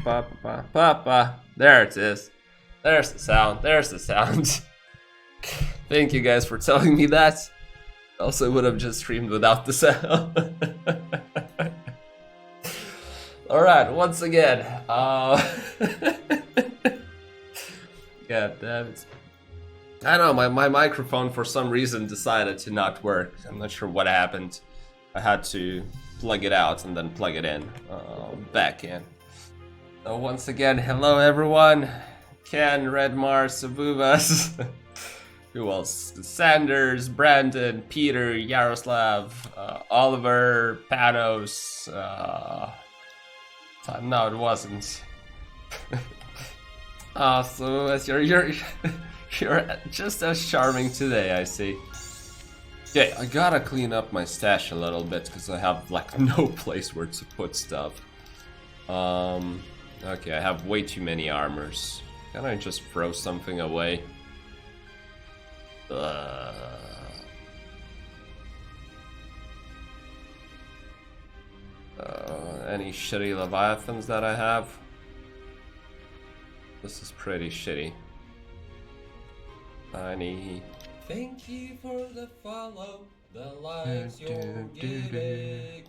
Pa. There it is. There's the sound. There's the sound. Thank you guys for telling me that. Also would have just streamed without the sound. Alright, once again. God damn it. I don't know, my microphone for some reason decided to not work. I'm not sure what happened. I had to plug it out and then plug it in, back in. So once again, hello everyone. Ken, Redmar, Savuvas. Who else? Sanders, Brandon, Peter, Yaroslav, Oliver, Panos. No, it wasn't. So as you're just as charming today, I see. Okay, I gotta clean up my stash a little bit because I have like no place where to put stuff. Okay, I have way too many armors. Can I just throw something away? Any shitty Leviathans that I have? This is pretty shitty. Tiny. Thank you for the follow, the likes you're giving.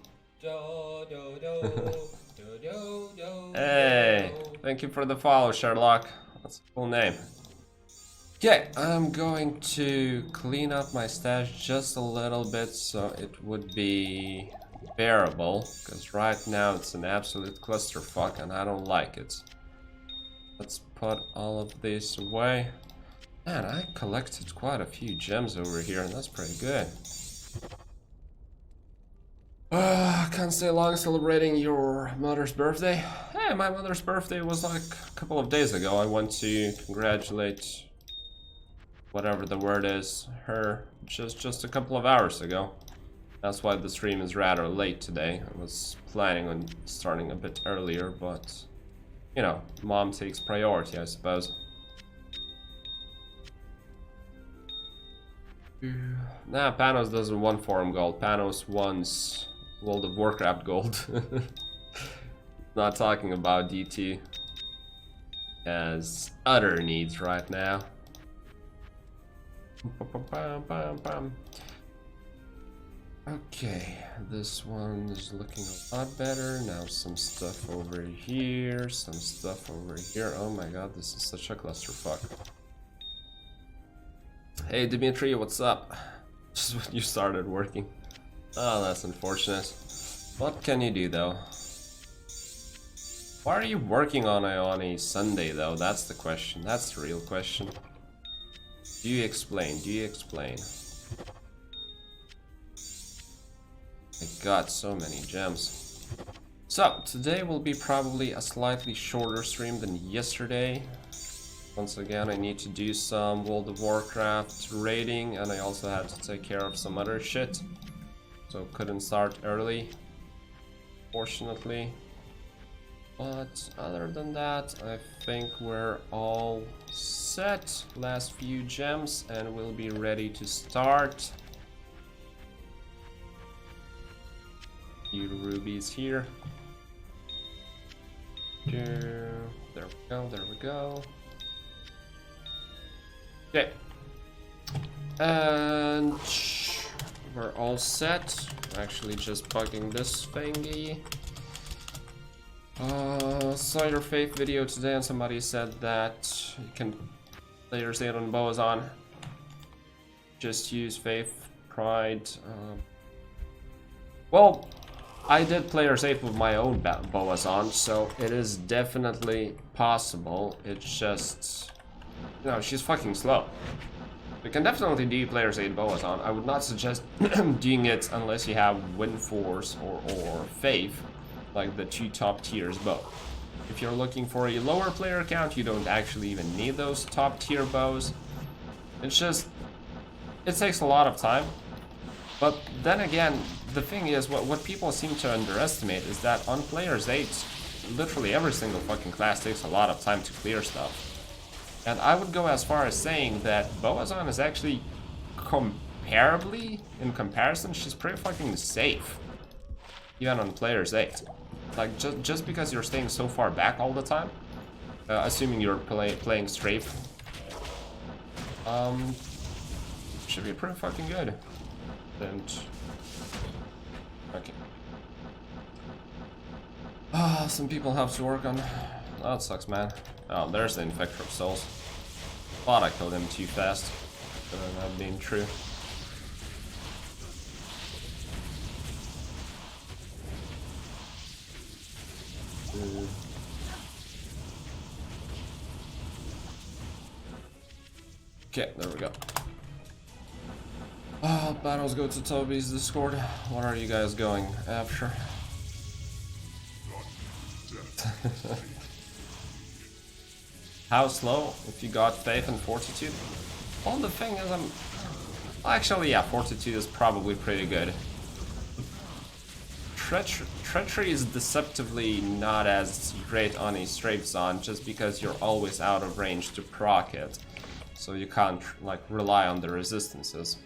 Hey, thank you for the follow, Sherlock. That's a cool name. Okay, I'm going to clean up my stash just a little bit so it would be bearable, because right now it's an absolute clusterfuck and I don't like it. Let's put all of this away. Man, I collected quite a few gems over here and that's pretty good. Can't stay long celebrating your mother's birthday. Hey, my mother's birthday was like a couple of days ago. I went to congratulate whatever the word is, her just a couple of hours ago. That's why the stream is rather late today. I was planning on starting a bit earlier, but you know, mom takes priority, I suppose. Nah, Panos doesn't want Forum Gold. Panos wants World of Warcraft Gold. Not talking about DT. Has other needs right now. Okay, this one is looking a lot better. Now some stuff over here, some stuff over here. Oh my god, this is such a clusterfuck. Hey Dimitri, what's up? Just when you started working. Oh, that's unfortunate. What can you do though? Why are you working on a Sunday though? That's the question. That's the real question. Do you explain? Do you explain? I got so many gems. So, today will be probably a slightly shorter stream than yesterday. Once again, I need to do some World of Warcraft raiding, and I also had to take care of some other shit. So couldn't start early, fortunately. But other than that, I think we're all set. Last few gems and we'll be ready to start. Few rubies here. There we go, there we go. Okay. And we're all set. Actually just bugging this thingy. Saw your Faith video today and somebody said that you can play your state on Boazon. Just use Faith, Pride. Well, I did player save with my own Boazon, so it is definitely possible. It's just, you know, she's fucking slow. You can definitely do player save Boazon. I would not suggest doing it unless you have Wind Force or Faith, like the two top tiers bow. If you're looking for a lower player count, you don't actually even need those top tier bows. It's just, it takes a lot of time. But then again, the thing is, what people seem to underestimate is that on Player's 8, literally every single fucking class takes a lot of time to clear stuff. And I would go as far as saying that Boazon is actually comparably, in comparison, she's pretty fucking safe. Even on Player's 8. Like, just because you're staying so far back all the time, assuming you're playing strafe, should be pretty fucking good. And okay. Ah, some people have to work on. Oh, that sucks, man. Oh, there's the Infector of Souls. Thought I killed him too fast. Could have been true. Okay, there we go. Battles go to Toby's Discord. What are you guys going after? How slow if you got faith and fortitude? Well, the thing is, actually, yeah, fortitude is probably pretty good. Treachery is deceptively not as great on a strafe zone, just because you're always out of range to proc it, so you can't like rely on the resistances.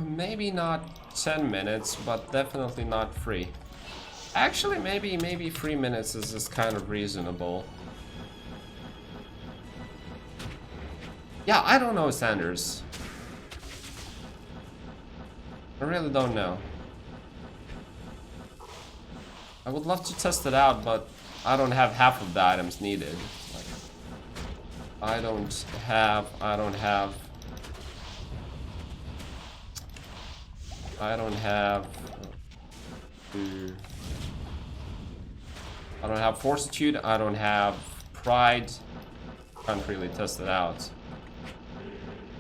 Maybe not 10 minutes, but definitely not 3. Actually, maybe 3 minutes is kind of reasonable. Yeah, I don't know, Sanders. I really don't know. I would love to test it out, but I don't have half of the items needed. Like, I don't have fortitude, I don't have pride. Can't really test it out.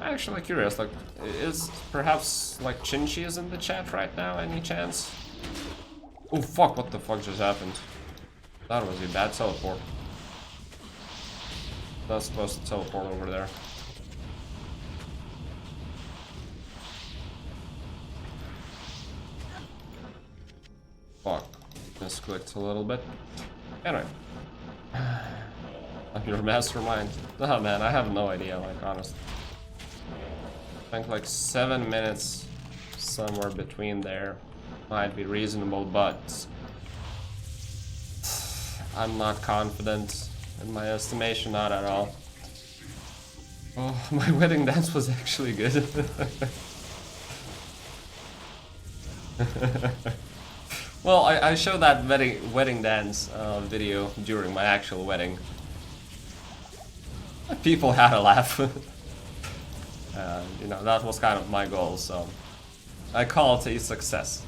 I'm actually curious, like, is perhaps like Chinchi is in the chat right now, any chance? Oh fuck, what the fuck just happened? That was a bad teleport. Not supposed to teleport over there. Fuck, misclicked a little bit. Anyway. I'm your mastermind. Oh man, I have no idea, like, honestly. I think like 7 minutes, somewhere between there, might be reasonable, but I'm not confident in my estimation, not at all. Oh, my wedding dance was actually good. Well, I showed that wedding dance video during my actual wedding. People had a laugh. You know, that was kind of my goal, so I call it a success.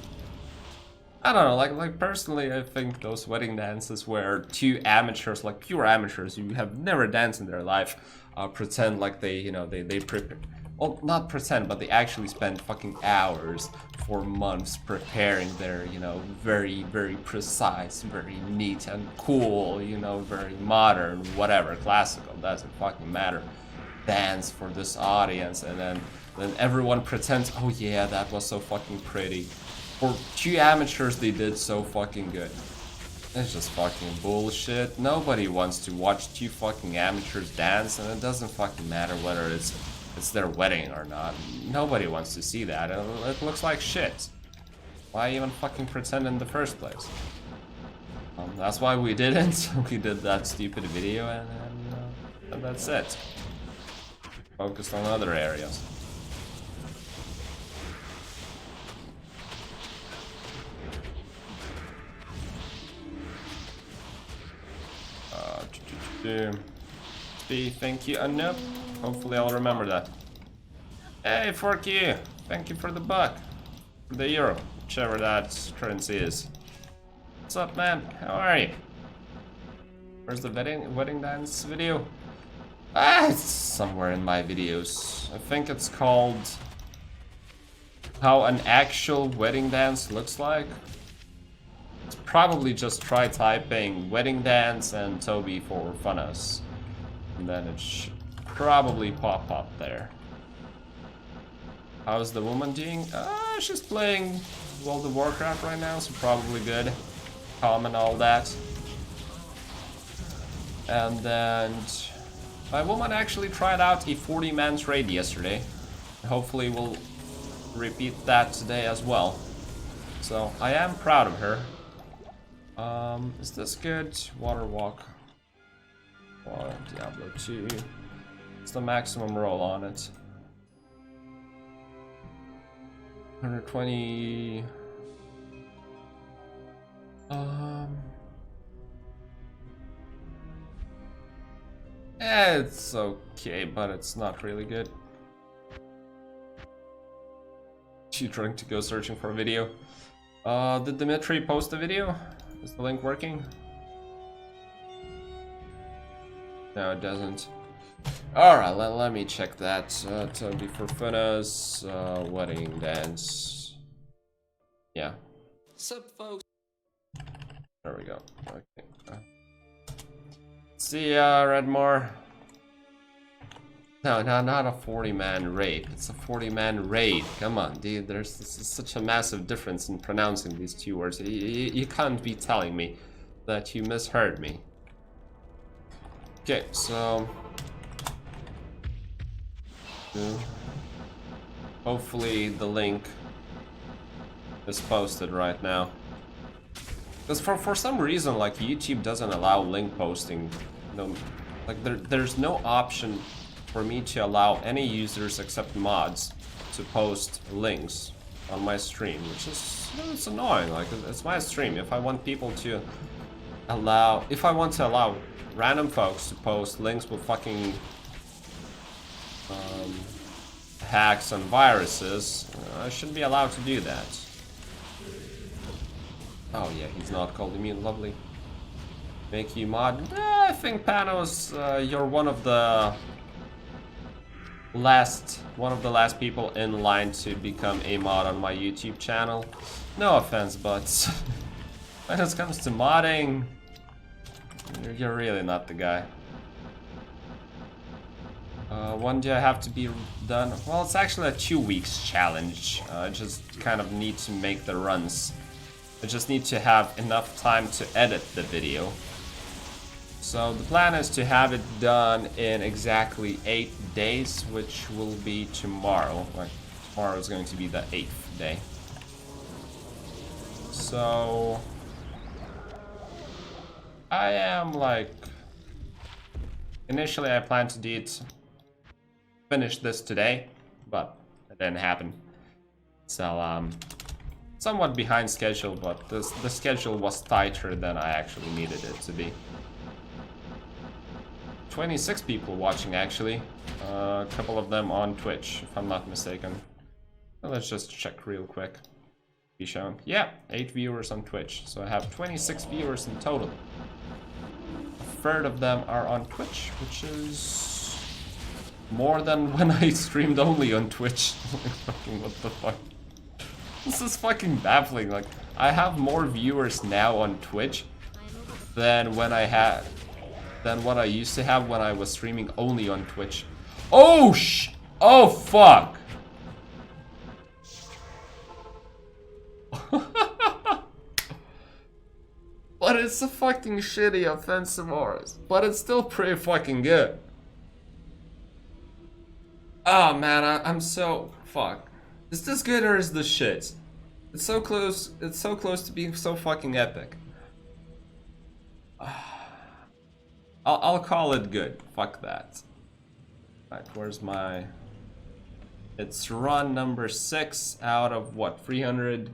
I don't know, like personally, I think those wedding dances where two amateurs, like pure amateurs who have never danced in their life, pretend like they, you know, they prepare. Well, not pretend, but they actually spend fucking hours for months preparing their, you know, very, very precise, very neat and cool, you know, very modern, whatever, classical, doesn't fucking matter, dance for this audience, and then everyone pretends, oh yeah, that was so fucking pretty. For two amateurs, they did so fucking good. It's just fucking bullshit. Nobody wants to watch two fucking amateurs dance, and it doesn't fucking matter whether it's their wedding or not. Nobody wants to see that. It looks like shit. Why even fucking pretend in the first place? That's why we didn't. We did that stupid video, and that's it. Focused on other areas. Thank you, nope. Hopefully I'll remember that. Hey, Forky! Thank you for the buck. For the euro, whichever that currency is. What's up, man? How are you? Where's the wedding dance video? Ah, it's somewhere in my videos. I think it's called How an Actual Wedding Dance Looks Like. It's probably just try typing wedding dance and Toby for Funnus. And then it should probably pop up there. How's the woman doing? She's playing World of Warcraft right now, so probably good. Calm and all that. And then my woman actually tried out a 40-man raid yesterday. Hopefully we'll repeat that today as well. So I am proud of her. Is this good? Water walk. Or Diablo 2. It's the maximum roll on it. 120. It's okay, but it's not really good. She trying to go searching for a video. Did Dimitri post the video? Is the link working? No, it doesn't. Alright, let me check that. Toby for Funa's wedding dance. Yeah. Sup, folks? There we go. Okay. See ya, Redmore. No, not a 40-man raid. It's a 40-man raid. Come on, dude. There's such a massive difference in pronouncing these two words. You can't be telling me that you misheard me. Okay, so... hopefully the link is posted right now. Because for some reason, like, YouTube doesn't allow link posting. No, like, there's no option for me to allow any users except mods to post links on my stream, which is, you know, it's annoying. Like, it's my stream. If I want people to allow, if I want to allow random folks to post links with fucking hacks and viruses, I shouldn't be allowed to do that. Oh yeah, he's not called immune. Lovely. Make you mod. I think Panos, you're one of the last people in line to become a mod on my YouTube channel. No offense, but when it comes to modding, you're really not the guy. When do I have to be done? Well, it's actually a 2 weeks challenge. I just kind of need to make the runs. I just need to have enough time to edit the video. So the plan is to have it done in exactly 8 days, which will be tomorrow. Like, tomorrow is going to be the 8th day. So I am like, initially I planned to finish this today, but it didn't happen. So somewhat behind schedule, but the schedule was tighter than I actually needed it to be. 26 people watching actually, a couple of them on Twitch, if I'm not mistaken. Well, let's just check real quick. Be shown. Yeah, 8 viewers on Twitch, so I have 26 viewers in total. A third of them are on Twitch, which is more than when I streamed only on Twitch. Fucking what the fuck? This is fucking baffling. Like, I have more viewers now on Twitch than what I used to have when I was streaming only on Twitch. Oh oh fuck! But it's a fucking shitty offensive Horus. But it's still pretty fucking good. Oh man, I'm so... fuck. Is this good or is this shit? It's so close to being so fucking epic. I'll call it good. Fuck that. Right, where's my... It's run number 6 out of what, 300?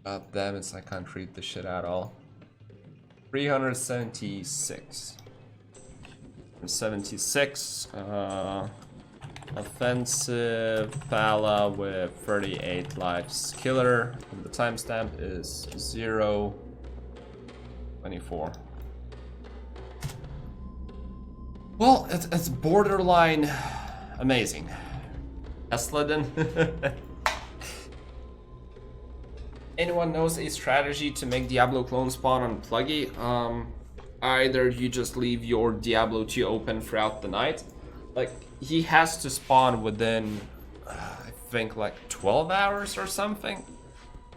God damn it, I can't read this shit at all. 376. 76. Offensive Phala with 38 lives. Killer. And the timestamp is 0:24. Well, it's borderline amazing. Esladin. Anyone knows a strategy to make Diablo clone spawn on Pluggy? Either you just leave your Diablo 2 open throughout the night. Like, he has to spawn within, I think, like 12 hours or something.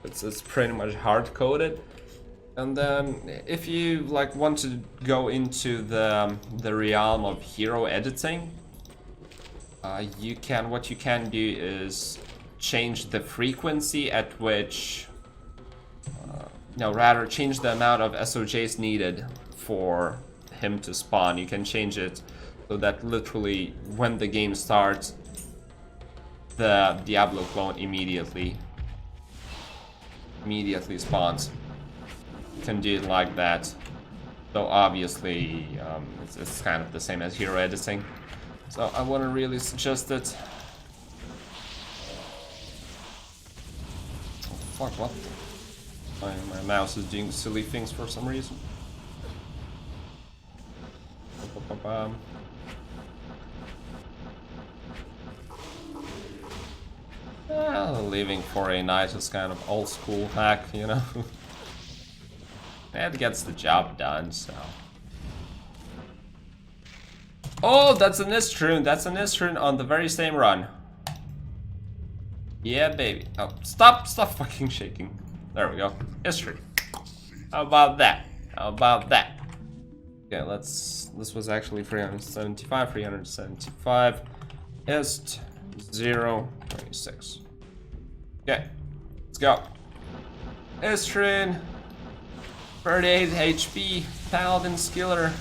It's pretty much hard-coded. And then, if you like want to go into the realm of hero editing, What you can do is change the frequency at which, no, rather change the amount of SOJs needed for him to spawn. You can change it so that literally when the game starts, the Diablo clone immediately spawns. You can do it like that. So obviously, it's kind of the same as hero editing. So I wouldn't really suggest it. Oh, fuck, what? My mouse is doing silly things for some reason. Well, leaving for a night is kind of old school hack, you know? It gets the job done, so... Oh, that's an Istrun! That's an Istrun on the very same run. Yeah, baby. Oh, stop fucking shaking. There we go. Istrun. How about that? How about that? Okay, let's... This was actually 375. 375 is 0.26. Okay, let's go. Istrun. 38 HP. Paladin Skiller.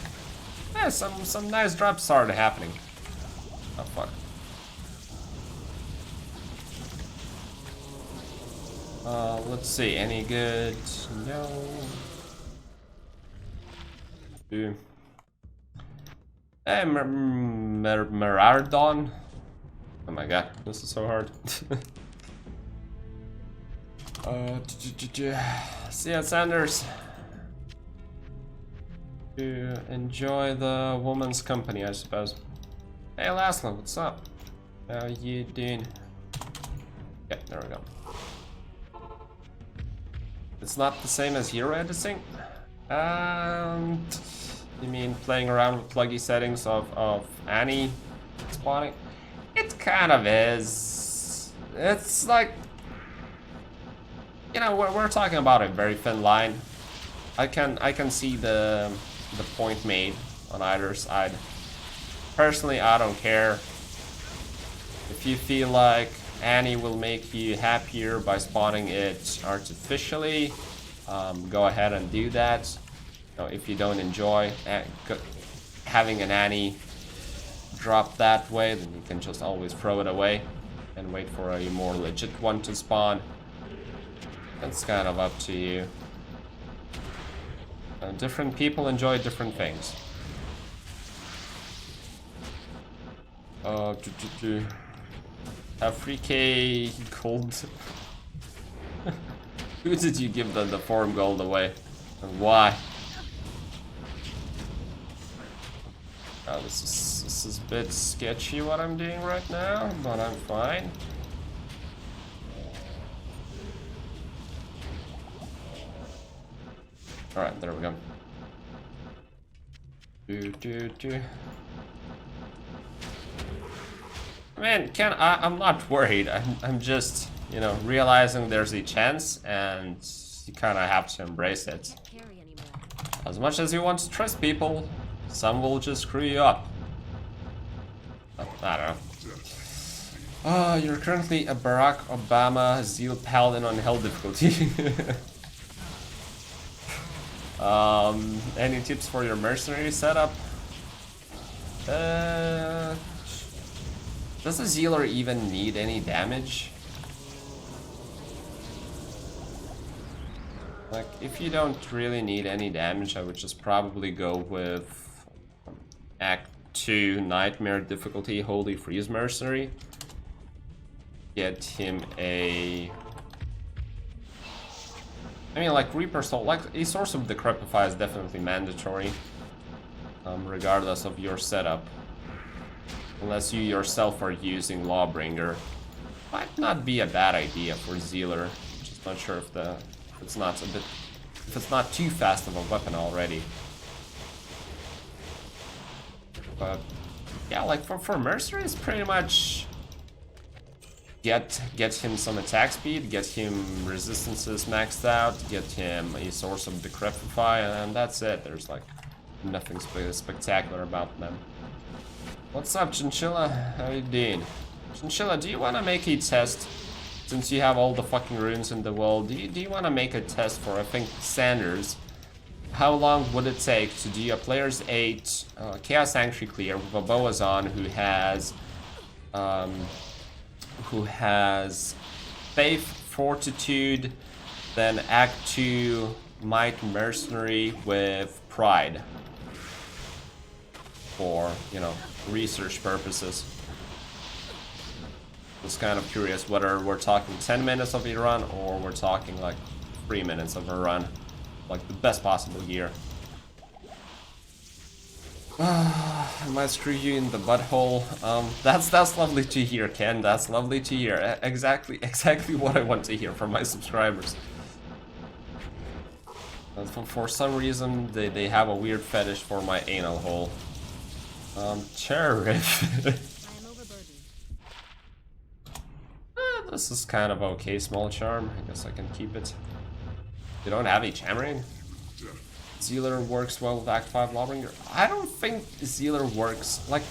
Yeah, some nice drops started happening. Oh fuck. Let's see, any good? No. Hey, Merardon. Oh my god, this is so hard. See ya, Sanders. To enjoy the woman's company, I suppose. Hey, Laszlo, what's up? How you doing? Yeah, there we go. It's not the same as hero editing? You mean playing around with pluggy settings of Annie spawning? It kind of is. It's like, you know, we're talking about a very thin line. I can see the point made on either side. Personally, I don't care. If you feel like Annie will make you happier by spawning it artificially, go ahead and do that. You know, if you don't enjoy having an Annie drop that way, then you can just always throw it away and wait for a more legit one to spawn. That's kind of up to you. Different people enjoy different things. Have 3k gold. Who did you give the forum gold away? And why? Oh, this is a bit sketchy what I'm doing right now, but I'm fine. Alright, there we go. Man, I'm not worried. I'm just, you know, realizing there's a chance and you kind of have to embrace it. As much as you want to trust people, some will just screw you up. I don't know. Oh, you're currently a Barack Obama Zeal Paladin on hell difficulty. Any tips for your mercenary setup? Does the Zealer even need any damage? Like, if you don't really need any damage, I would just probably go with Act 2 Nightmare difficulty Holy Freeze Mercenary. Get him a... I mean, like, Reaper Soul, like, a Source of Decrepify is definitely mandatory, regardless of your setup. Unless you yourself are using Lawbringer. Might not be a bad idea for Zealer. Just not sure if it's not too fast of a weapon already. But yeah, like for Mercenary, it's pretty much get him some attack speed, get him resistances maxed out, get him a Source of Decrepify, and that's it. There's like nothing spectacular about them. What's up, Chinchilla? How you doing? Chinchilla, do you want to make a test? Since you have all the fucking runes in the world, do you want to make a test for, I think, Sanders? How long would it take to do a player's 8 Chaos Sanctuary clear with a Boazon who has Faith, Fortitude, then Act 2 Might Mercenary with Pride? For, you know, research purposes. Just kind of curious whether we're talking 10 minutes of a run or we're talking like 3 minutes of a run. Like the best possible gear. I might screw you in the butthole. That's lovely to hear, Ken. That's lovely to hear. Exactly what I want to hear from my subscribers. For some reason, they have a weird fetish for my anal hole. Terrific. This is kind of okay, small charm. I guess I can keep it. You don't have a Chamarin? Zealer works well with Act 5 Lawbringer. I don't think Zealer works. Like,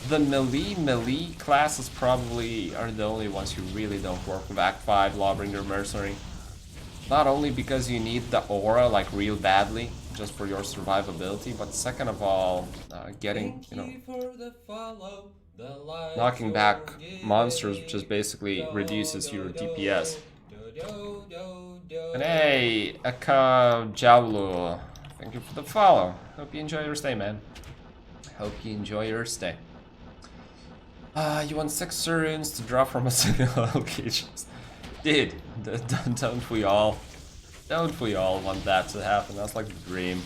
the melee classes probably are the only ones who really don't work with Act 5 Lawbringer Mercenary. Not only because you need the aura, like, real badly, just for your survivability, but second of all, getting, you know, knocking back monsters just basically reduces your DPS. And hey, Diablo, thank you for the follow. Hope you enjoy your stay, man. Hope you enjoy your stay. You want 6 runes to draw from a single location. Dude, don't we all? Don't we all want that to happen? That's like the dream.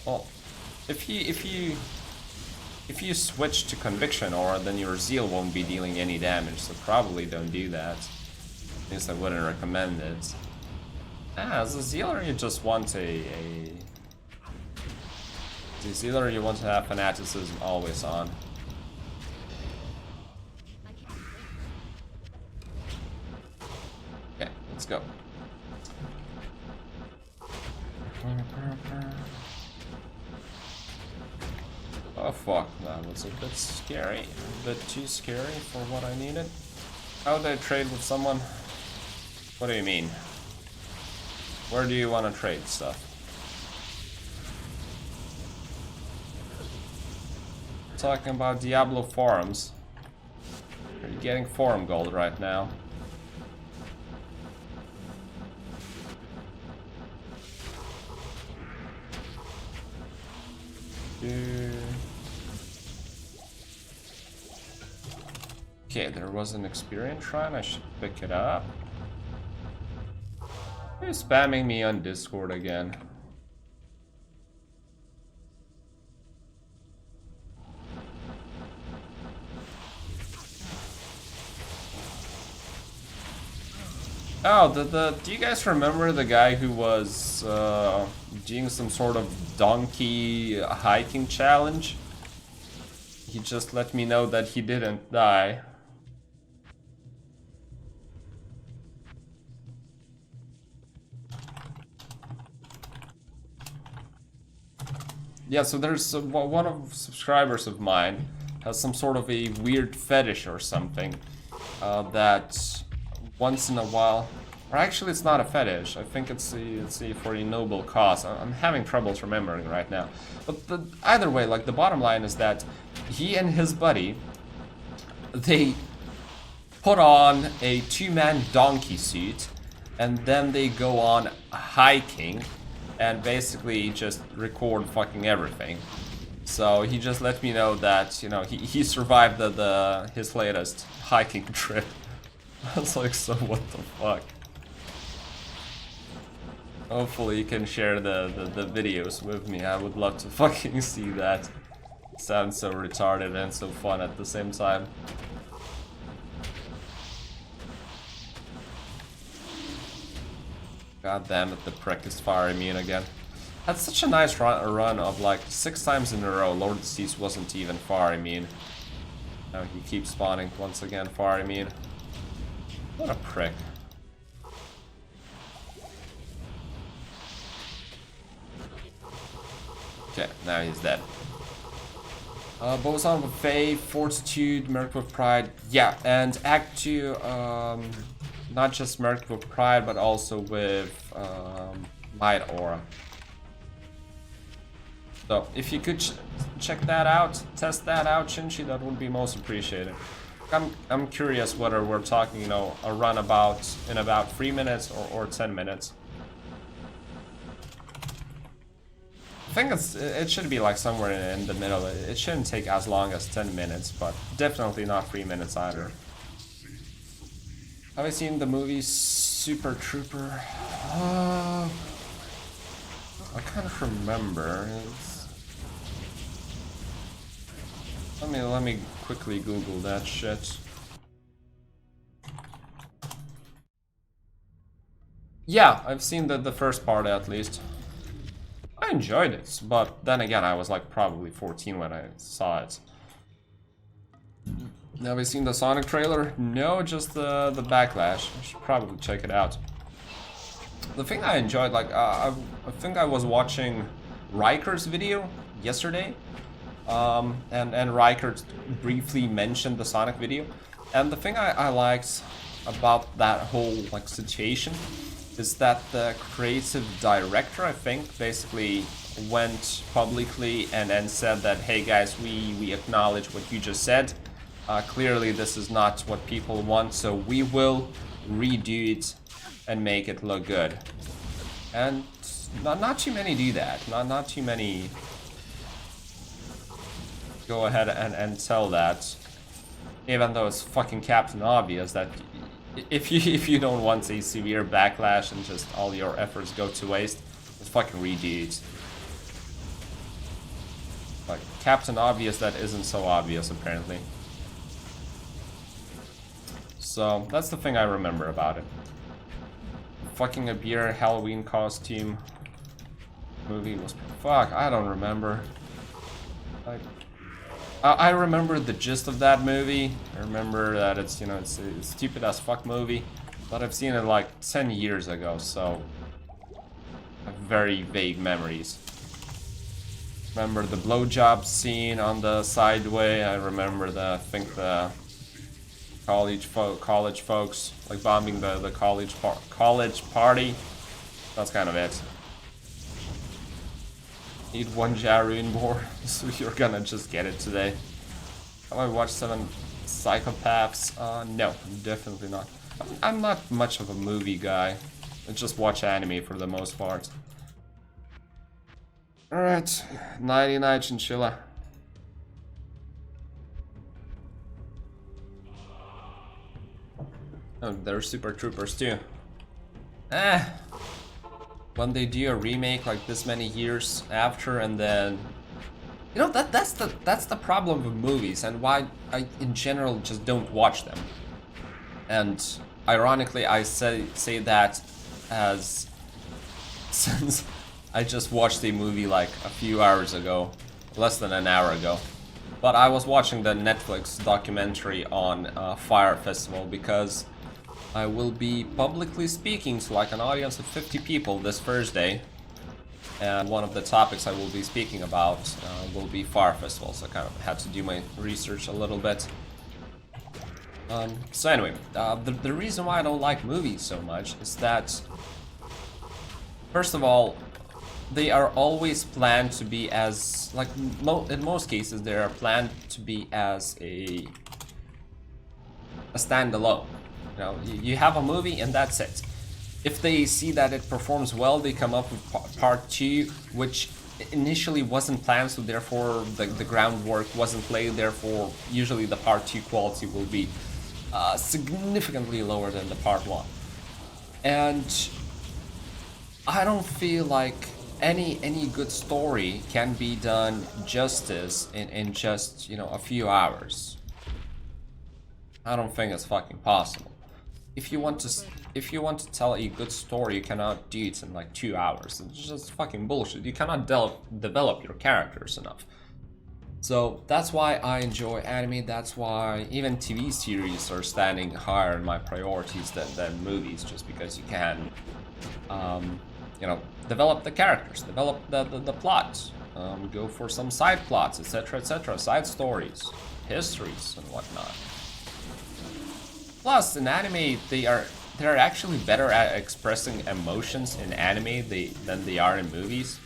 Well, if you switch to Conviction Aura, then your Zeal won't be dealing any damage, so probably don't do that. At least I wouldn't recommend it. As a Zealer, you just want the Zealer, you want to have Fanaticism always on. Okay, let's go. Oh fuck, that was a bit scary. A bit too scary for what I needed. How would I trade with someone? What do you mean? Where do you want to trade stuff? Talking about Diablo forums. Are you getting forum gold right now? Okay, there was an experience shrine, I should pick it up. Who's spamming me on Discord again? Oh, do you guys remember the guy who was doing some sort of donkey hiking challenge? He just let me know that he didn't die. Yeah, so there's one of subscribers of mine has some sort of a weird fetish or something that once in a while, or actually it's not a fetish. I think it's for a noble cause. I'm having troubles remembering right now. But either way, like the bottom line is that he and his buddy, they put on a 2-man donkey suit, and then they go on hiking. And basically just record fucking everything. So he just let me know that, you know, he survived his latest hiking trip. I was like, so what the fuck? Hopefully you can share the videos with me. I would love to fucking see that. Sounds so retarded and so fun at the same time. God damn it, the prick is fire immune again. That's such a nice run of like 6 times in a row. Lord of the Seas wasn't even fire immune. Now he keeps spawning once again fire immune. What a prick. Okay, now he's dead. Boson with Faith, Fortitude, Merc with Pride. Yeah, and Act 2, not just Merc with Pride, but also with Might Aura. So, if you could check that out, test that out, Shinji, that would be most appreciated. I'm curious whether we're talking, you know, a run in about 3 minutes or 10 minutes. I think it should be like somewhere in the middle. It shouldn't take as long as 10 minutes, but definitely not 3 minutes either. Have I seen the movie Super Trooper? I can't remember. Let me quickly Google that shit. Yeah, I've seen the first part at least. I enjoyed it, but then again, I was like probably 14 when I saw it. Have you seen the Sonic trailer? No, just the backlash. I should probably check it out. The thing I enjoyed, like, I think I was watching Riker's video yesterday, and Riker briefly mentioned the Sonic video. And the thing I liked about that whole like situation is that the creative director, I think, basically went publicly and said that, hey guys, we acknowledge what you just said. Clearly this is not what people want, so we will redo it and make it look good. And not too many do that. Not too many go ahead and tell that. Even though it's fucking Captain Obvious that if you don't want a severe backlash and just all your efforts go to waste, just fucking redo it. Like Captain Obvious that isn't so obvious apparently. So that's the thing I remember about it. Fucking a beer Halloween costume movie was fuck, I don't remember. Like I remember the gist of that movie. I remember that it's, you know, it's a stupid as fuck movie, but I've seen it like 10 years ago, so I have very vague memories. Remember the blowjob scene on the sideway. I remember I think the college folks like bombing the college party. That's kind of it. Need one Jaruin more, so you're gonna just get it today. Have I watched 7 Psychopaths? No, definitely not. I'm not much of a movie guy. I just watch anime for the most part. Alright, nighty night, chinchilla. Oh, there's Super Troopers too. When they do a remake like this many years after, and then, you know, that's the problem with movies and why I in general just don't watch them. And ironically, I say that as since I just watched a movie like a few hours ago, less than an hour ago. But I was watching the Netflix documentary on Fire Festival because I will be publicly speaking to like an audience of 50 people this Thursday, and one of the topics I will be speaking about will be Fire Festival, so I kind of had to do my research a little bit. So anyway, the reason why I don't like movies so much is that, first of all, they are always planned to be as, like, in most cases, they are planned to be as a standalone. You know, you have a movie and that's it. If they see that it performs well, they come up with part 2, which initially wasn't planned, so therefore the groundwork wasn't laid, therefore usually the part 2 quality will be significantly lower than the part 1. And I don't feel like any good story can be done justice in just, you know, a few hours. I don't think it's fucking possible. If you want to tell a good story, you cannot do it in like 2 hours. It's just fucking bullshit. You cannot develop your characters enough. So that's why I enjoy anime. That's why even TV series are standing higher in my priorities than movies, just because you can, you know, develop the characters, develop the plot, go for some side plots, etc., side stories, histories, and whatnot. Plus, in anime, they're actually better at expressing emotions in anime than they are in movies.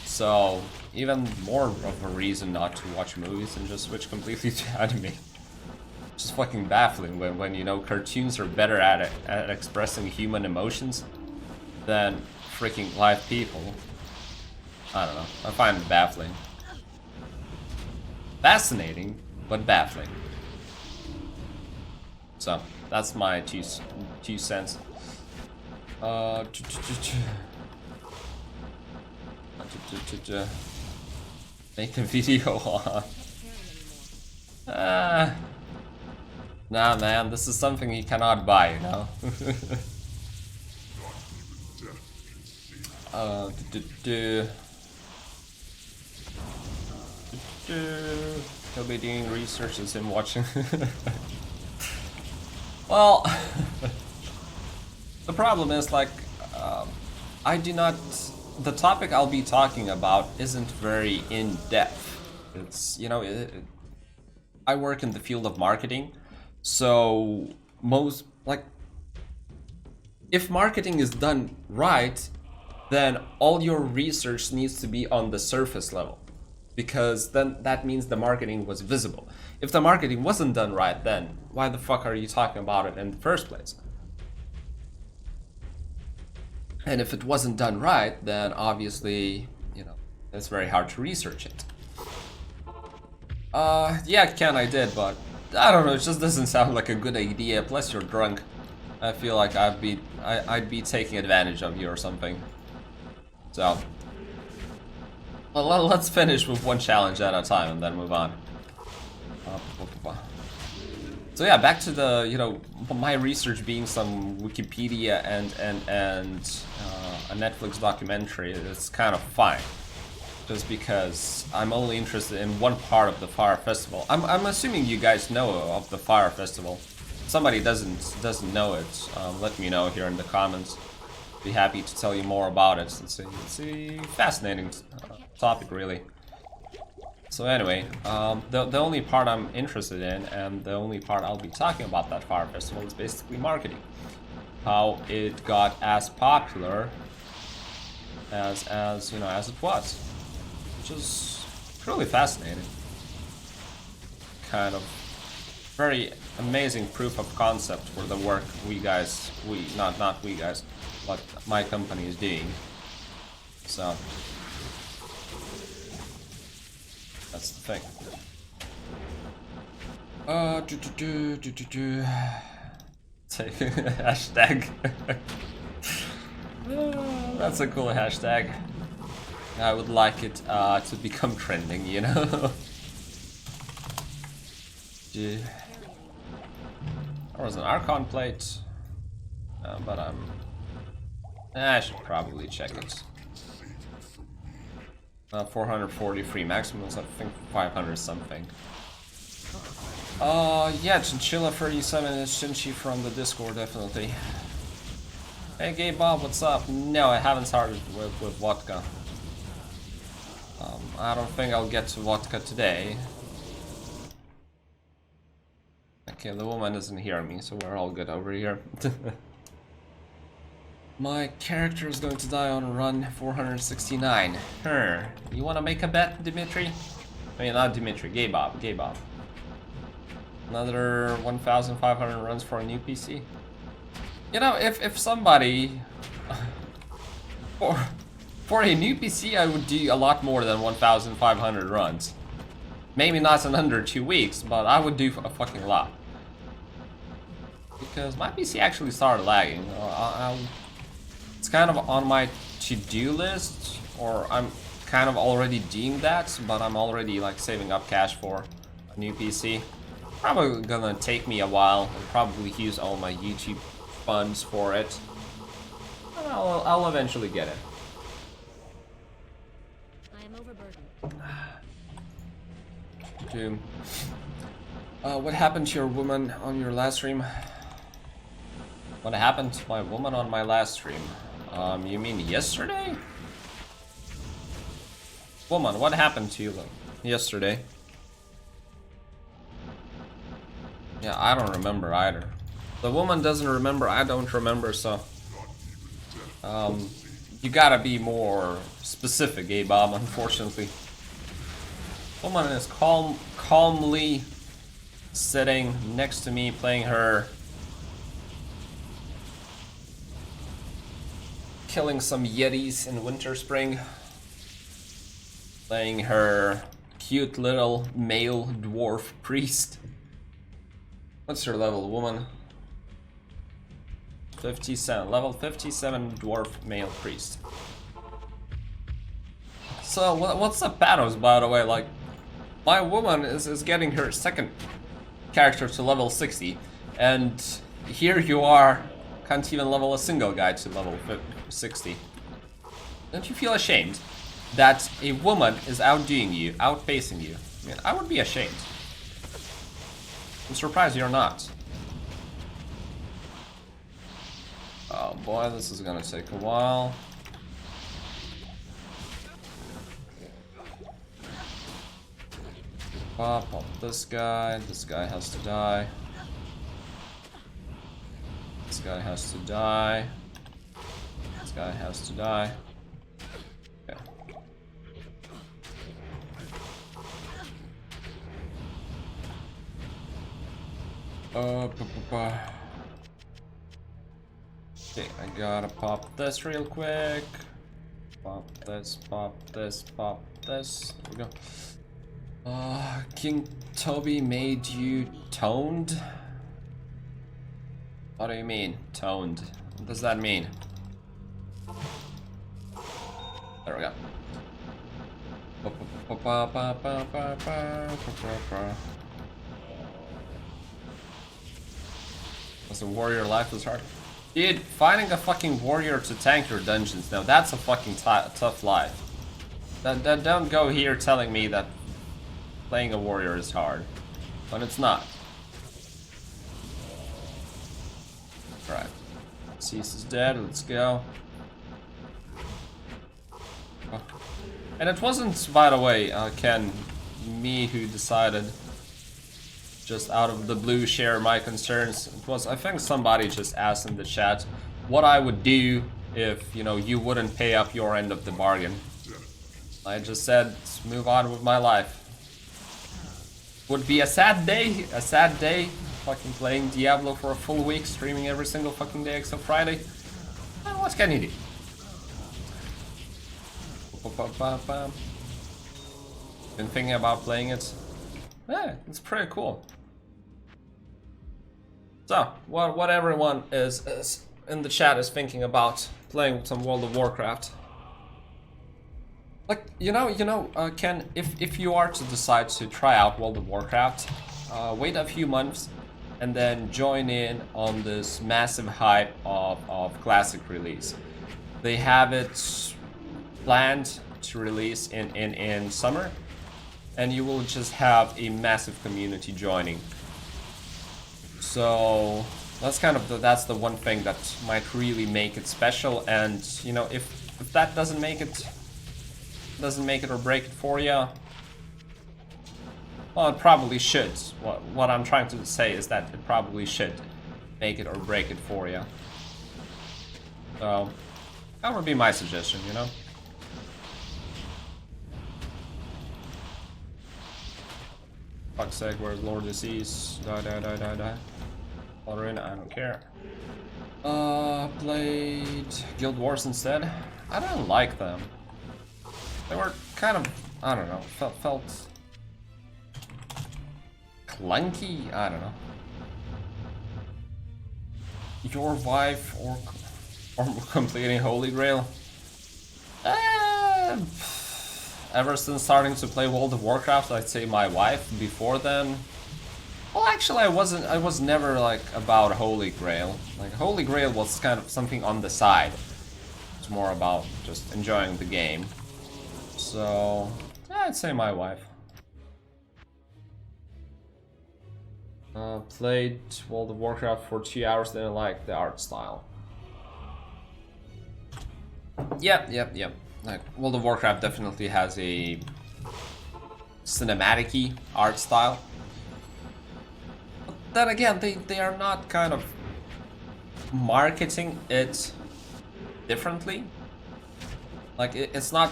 So, even more of a reason not to watch movies and just switch completely to anime. Just fucking baffling when you know cartoons are better at expressing human emotions than freaking live people. I don't know. I find it baffling. Fascinating, but baffling. So that's my two cents. Make a video on. Nah, man, this is something you cannot buy, you know. He'll be doing research as him watching. Well, the problem is, like, I do not. The topic I'll be talking about isn't very in-depth. It's, you know, I work in the field of marketing, so most, like, if marketing is done right, then all your research needs to be on the surface level, because then that means the marketing was visible. If the marketing wasn't done right, then why the fuck are you talking about it in the first place? And if it wasn't done right, then obviously, you know, it's very hard to research it. Yeah, Ken, I did, but I don't know, it just doesn't sound like a good idea. Plus, you're drunk. I feel like I'd be taking advantage of you or something. So, well, let's finish with one challenge at a time and then move on. So yeah, back to the, you know, my research being some Wikipedia and a Netflix documentary. It's kind of fine, just because I'm only interested in one part of the Fire Festival. I'm assuming you guys know of the Fire Festival. If somebody doesn't know it, let me know here in the comments. Be happy to tell you more about it. It's a fascinating topic, really. So anyway, the only part I'm interested in, and the only part I'll be talking about that Fire Festival, is basically marketing. How it got as popular as you know, as it was, which is truly fascinating. Kind of very amazing proof of concept for the work not we guys, but my company is doing. So that's the thing. Take hashtag. That's a cool hashtag. I would like it to become trending, you know. There was an Archon plate, but I should probably check it. 443 maximums, I think 500 something. Yeah, Chinchilla 37 is Shinchi from the Discord, definitely. Hey, Gay Bob, what's up? No, I haven't started with vodka. I don't think I'll get to vodka today. Okay, the woman doesn't hear me, so we're all good over here. My character is going to die on run 469. You wanna make a bet, Dimitri? I mean, not Dimitri, Gay Bob. Another 1,500 runs for a new PC? You know, if somebody... for a new PC, I would do a lot more than 1,500 runs. Maybe not in under 2 weeks, but I would do a fucking lot. Because my PC actually started lagging. It's kind of on my to-do list, or I'm kind of already doing that, but I'm already like saving up cash for a new PC. Probably gonna take me a while. I'll probably use all my YouTube funds for it. I'll eventually get it. I am overburdened. What happened to your woman on your last stream? What happened to my woman on my last stream? You mean yesterday? Woman, what happened to you yesterday? Yeah, I don't remember either. The woman doesn't remember, I don't remember, so... you gotta be more specific, Bob, unfortunately. Woman is calmly sitting next to me, playing her... Killing some yetis in Winter Spring. Playing her cute little male dwarf priest. What's your level, woman? 57, level 57 dwarf male priest. So what's the pathos, by the way? Like, my woman is getting her second character to level 60, and here you are, can't even level a single guy to level 60. Don't you feel ashamed that a woman is outdoing you, outpacing you? I mean, I would be ashamed. I'm surprised you're not. Oh boy, this is gonna take a while. Pop this guy has to die. This guy has to die. This guy has to die. Okay. Okay, I gotta pop this real quick. Pop this, pop this, pop this. There we go. King Toby made you toned? What do you mean, toned? What does that mean? There we go. As a warrior, life is hard. Dude, finding a fucking warrior to tank your dungeons, now that's a fucking tough life. Don't go here telling me that playing a warrior is hard, when it's not. Right. Cease is dead, let's go. Oh. And it wasn't, by the way, Ken, me who decided just out of the blue share my concerns. It was, I think somebody just asked in the chat what I would do if, you know, you wouldn't pay up your end of the bargain. I just said, let's move on with my life. Would be a sad day, fucking playing Diablo for a full week, streaming every single fucking day except Friday. What can you do? Been thinking about playing it. Yeah, it's pretty cool. So, what everyone is in the chat is thinking about playing some World of Warcraft. Like, you know, Ken, if you are to decide to try out World of Warcraft, wait a few months and then join in on this massive hype of Classic release. They have it planned to release in summer, and you will just have a massive community joining. So that's kind of that's the one thing that might really make it special. And you know, if that doesn't make it or break it for you, well, it probably should. What I'm trying to say is that it probably should make it or break it for you. So that would be my suggestion, you know. Fuck's sake, where's Lord Disease? Die. Valorant, I don't care. Played Guild Wars instead. I don't like them. They were kind of, I don't know, felt clunky, I don't know. Your wife or completing Holy Grail? Ever since starting to play World of Warcraft, I'd say my wife. Before then, well, actually, I was never like about Holy Grail. Like Holy Grail was kind of something on the side. It's more about just enjoying the game. So yeah, I'd say my wife. Played World of Warcraft for 2 hours, didn't like the art style. Yep. like World of Warcraft definitely has a cinematic-y art style. But then again, they are not kind of marketing it differently. Like it's not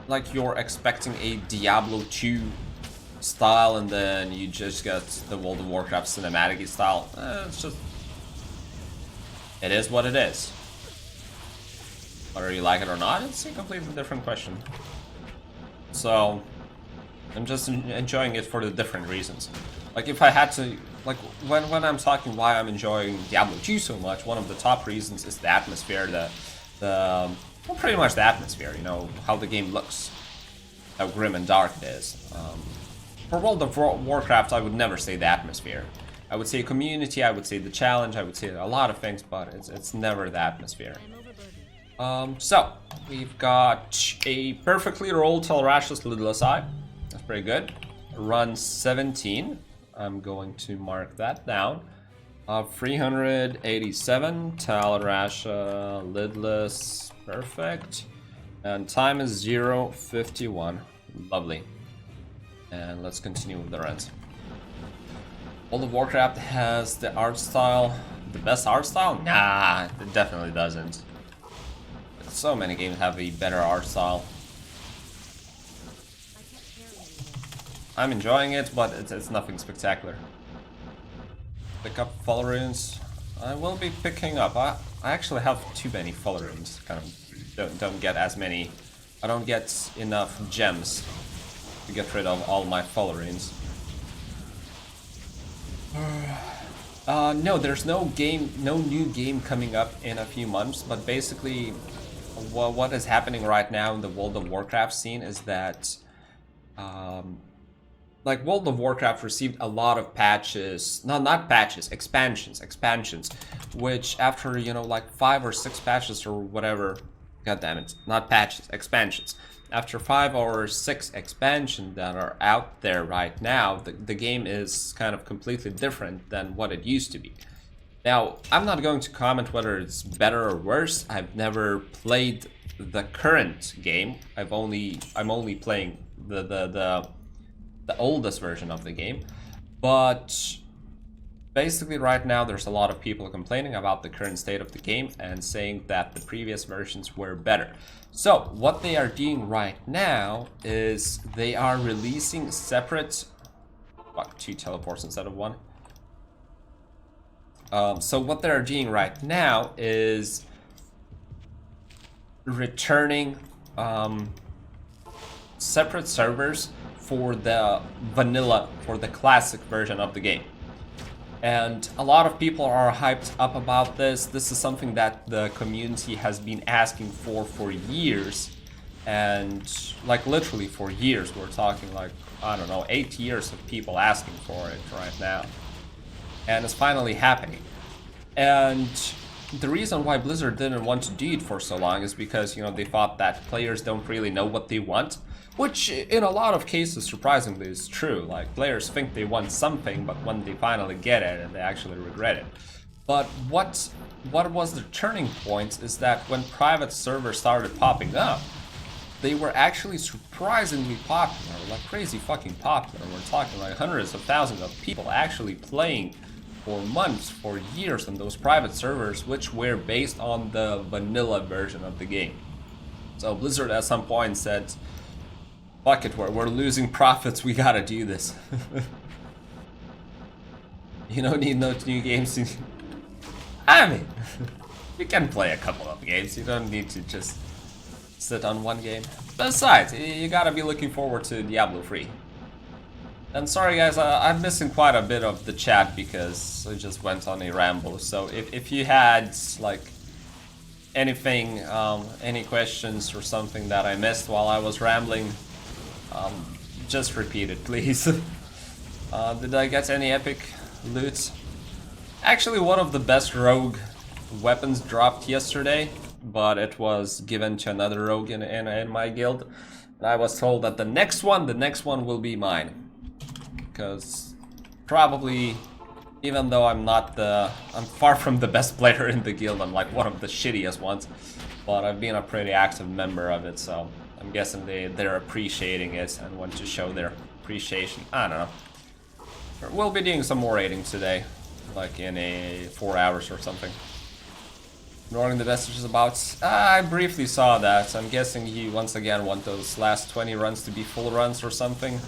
like you're expecting a Diablo 2 style and then you just get the World of Warcraft cinematic style. It's just, it is what it is. Whether you like it or not, it's a completely different question. So I'm just enjoying it for the different reasons. Like if I had to, like when I'm talking why I'm enjoying Diablo 2 so much, one of the top reasons is the atmosphere, well, pretty much the atmosphere, you know, how the game looks, how grim and dark it is. For World of Warcraft, I would never say the atmosphere. I would say community, I would say the challenge, I would say a lot of things, but it's never the atmosphere. So, we've got a perfectly rolled Telrash's Lidless Eye. That's pretty good. Run 17. I'm going to mark that down. 387, Telrasha, Lidless, perfect. And time is 0:51. Lovely. And let's continue with the rest. World of Warcraft has the art style, the best art style? Nah, it definitely doesn't. So many games have a better art style. I'm enjoying it, but it's nothing spectacular. Pick up Follow Runes. I will be picking up. I actually have too many Follow Runes. Kind of don't get as many. I don't get enough gems to get rid of all my Follow Runes. No, there's no new game coming up in a few months, but basically what is happening right now in the World of Warcraft scene is that like World of Warcraft received a lot of patches, not patches, expansions, which after, you know, like 5 or 6 patches or whatever, god damn it, not patches, expansions. After 5 or 6 expansions that are out there right now, the game is kind of completely different than what it used to be. Now, I'm not going to comment whether it's better or worse. I've never played the current game. I'm only playing the oldest version of the game. But basically right now there's a lot of people complaining about the current state of the game and saying that the previous versions were better. So what they are doing right now is they are releasing separate 2 teleports instead of 1. So what they're doing right now is returning separate servers for the vanilla, for the classic version of the game. And a lot of people are hyped up about this. This is something that the community has been asking for years. And like literally for years, we're talking like, I don't know, 8 years of people asking for it right now. And it's finally happening. And the reason why Blizzard didn't want to do it for so long is because, you know, they thought that players don't really know what they want. Which, in a lot of cases, surprisingly, is true. Like, players think they want something, but when they finally get it, they actually regret it. But what was the turning point is that when private servers started popping up, they were actually surprisingly popular, like crazy fucking popular. We're talking like hundreds of thousands of people actually playing for months, for years on those private servers, which were based on the vanilla version of the game. So Blizzard at some point said, fuck it, we're losing profits, we gotta do this. You don't need no new games. I mean, you can play a couple of games, you don't need to just sit on one game. Besides, you gotta be looking forward to Diablo 3. And sorry guys, I'm missing quite a bit of the chat because I just went on a ramble. So if you had like anything, any questions or something that I missed while I was rambling, just repeat it, please. Did I get any epic loot? Actually, one of the best rogue weapons dropped yesterday, but it was given to another rogue in my guild. And I was told that the next one will be mine. Because probably, even though I'm far from the best player in the guild, I'm like one of the shittiest ones. but I've been a pretty active member of it, so I'm guessing they're appreciating it and want to show their appreciation. I don't know. We'll be doing some more raiding today, like in 4 hours or something. Ignoring the messages about... I briefly saw that. I'm guessing you once again want those last 20 runs to be full runs or something.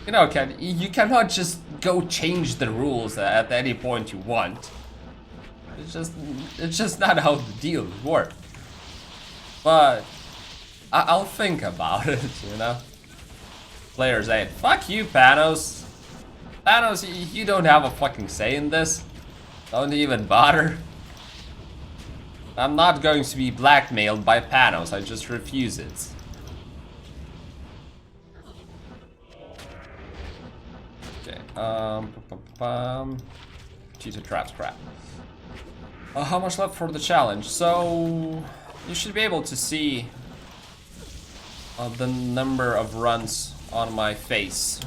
You know, Ken, you cannot just go change the rules at any point you want. It's just not how the deals work. But I'll think about it, you know. Players 8. Fuck you, Panos. Panos, you don't have a fucking say in this. Don't even bother. I'm not going to be blackmailed by Panos. I just refuse it. Okay. Cheater traps, crap. How much left for the challenge? So you should be able to see the number of runs on my face.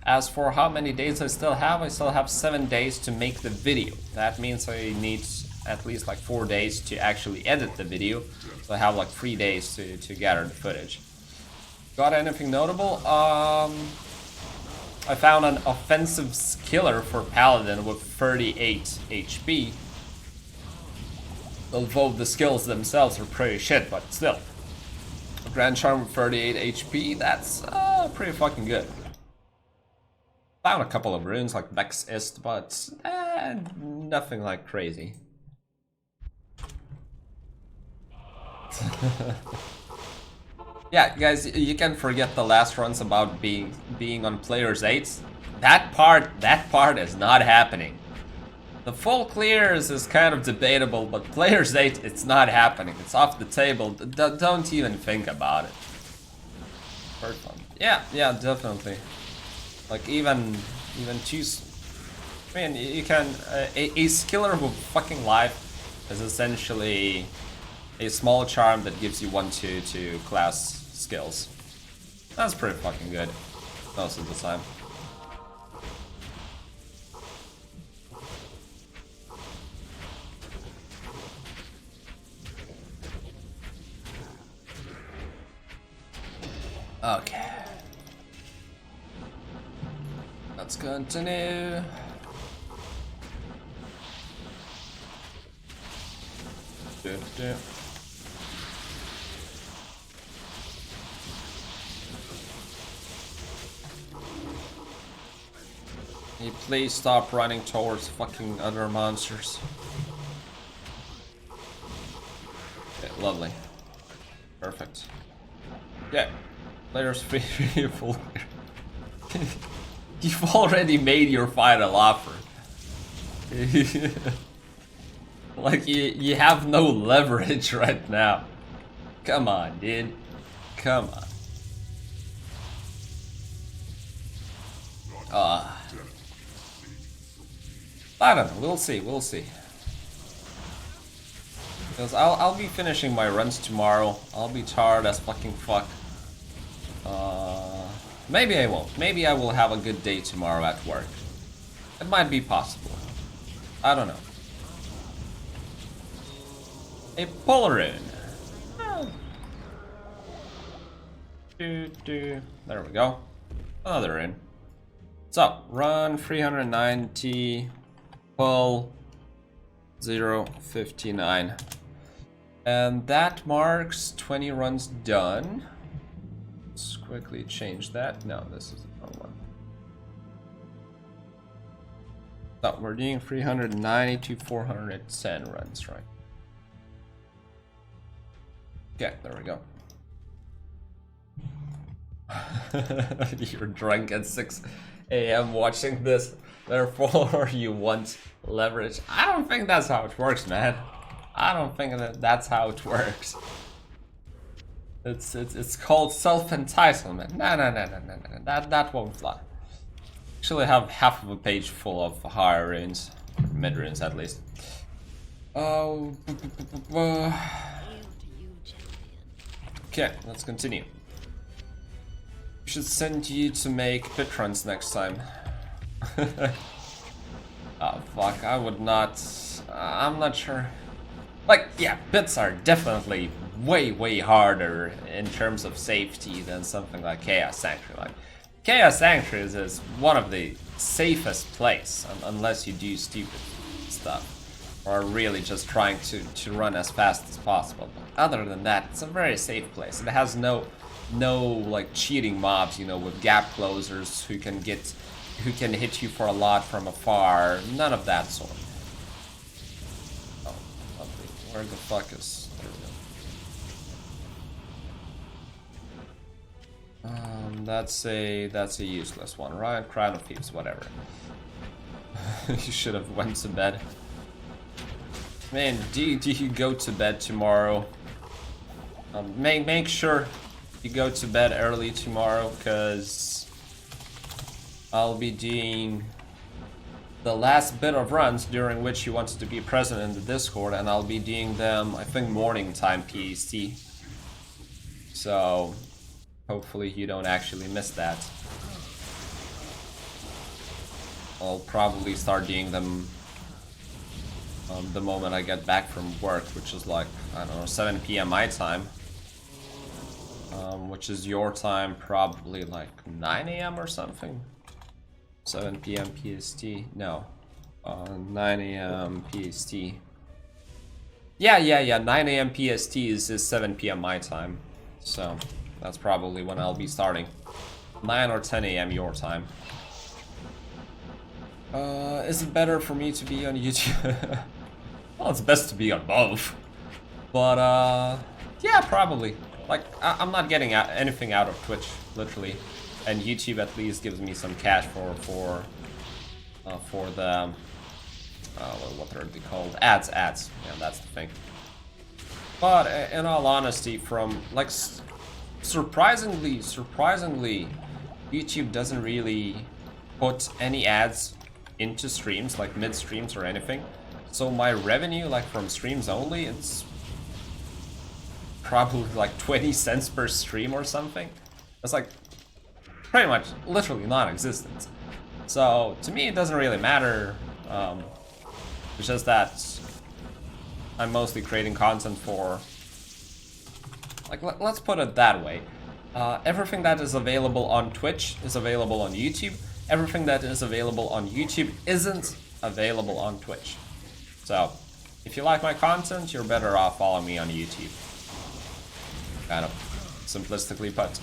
As for how many days I still have 7 days to make the video. That means I need at least like 4 days to actually edit the video. So I have like 3 days to gather the footage. Got anything notable? I found an offensive skiller for Paladin with 38 HP. Although the skills themselves are pretty shit, but still. A Grand Charm with 38 HP, that's pretty fucking good. Found a couple of runes like Vex Ist, but nothing like crazy. Yeah, guys, you can forget the last runs about being on players 8. That part is not happening. The full clears is kind of debatable, but players 8, it's not happening. It's off the table. Don't even think about it. First fun. Yeah, definitely. Like even choose. I mean, you can a skiller with fucking life is essentially a small charm that gives you 1/2 class skills. That's pretty fucking good most of the time. Okay. Let's continue. Can you please stop running towards fucking other monsters? Okay, lovely. Perfect. Yeah. Players free full. You've already made your final offer. Like you have no leverage right now. Come on, dude. Come on. I don't know. We'll see. Because I'll be finishing my runs tomorrow. I'll be tired as fucking fuck. Maybe I won't. Maybe I will have a good day tomorrow at work. It might be possible. I don't know. A Polarin. There we go. Another in. So, run 390, pull 059. And that marks 20 runs done. Let's quickly change that. No, this is the wrong one. So, we're doing 390 to 410 runs, right? Okay, there we go. You're drunk at 6 a.m. watching this, therefore you want leverage. I don't think that's how it works, man. I don't think that's how it works. It's called self-entitlement. No. That won't fly. Actually, I have half of a page full of higher runes, mid runes at least. Oh. Okay, let's continue. We should send you to make pit runs next time. Oh fuck, I would not I'm not sure. Like, yeah, bits are definitely way harder in terms of safety than something like Chaos Sanctuary. Like, Chaos Sanctuary is one of the safest place, unless you do stupid stuff. Or really just trying to run as fast as possible. But other than that, it's a very safe place. It has no like cheating mobs, you know, with gap closers who can hit you for a lot from afar. None of that sort. Oh, lovely. Where the fuck is? There we go. That's a useless one, right? Crown of Thieves, whatever. You should have went to bed. Man, do you go to bed tomorrow? Make sure you go to bed early tomorrow, because I'll be doing the last bit of runs during which you wanted to be present in the Discord, and I'll be doing them, I think, morning time PST. So hopefully you don't actually miss that. I'll probably start doing them the moment I get back from work, which is like, I don't know, 7 PM my time. Which is your time, probably like 9 AM or something. 7 PM PST. No. 9 AM PST. Yeah. 9 AM PST is 7 PM my time. So that's probably when I'll be starting. 9 or 10 AM your time. Is it better for me to be on YouTube? Well, it's best to be on both. But, yeah, probably. Like, I'm not getting anything out of Twitch, literally. And YouTube at least gives me some cash for the, what are they called? Ads. Yeah, that's the thing. But, in all honesty, from, like, surprisingly, YouTube doesn't really put any ads into streams, like mid-streams or anything. So my revenue, like from streams only, it's probably like 20 cents per stream or something. It's like pretty much literally non-existent. So to me it doesn't really matter. It's just that I'm mostly creating content for, like, let's put it that way. Everything that is available on Twitch is available on YouTube. Everything that is available on YouTube isn't available on Twitch. So, if you like my content, you're better off following me on YouTube. Kind of simplistically put.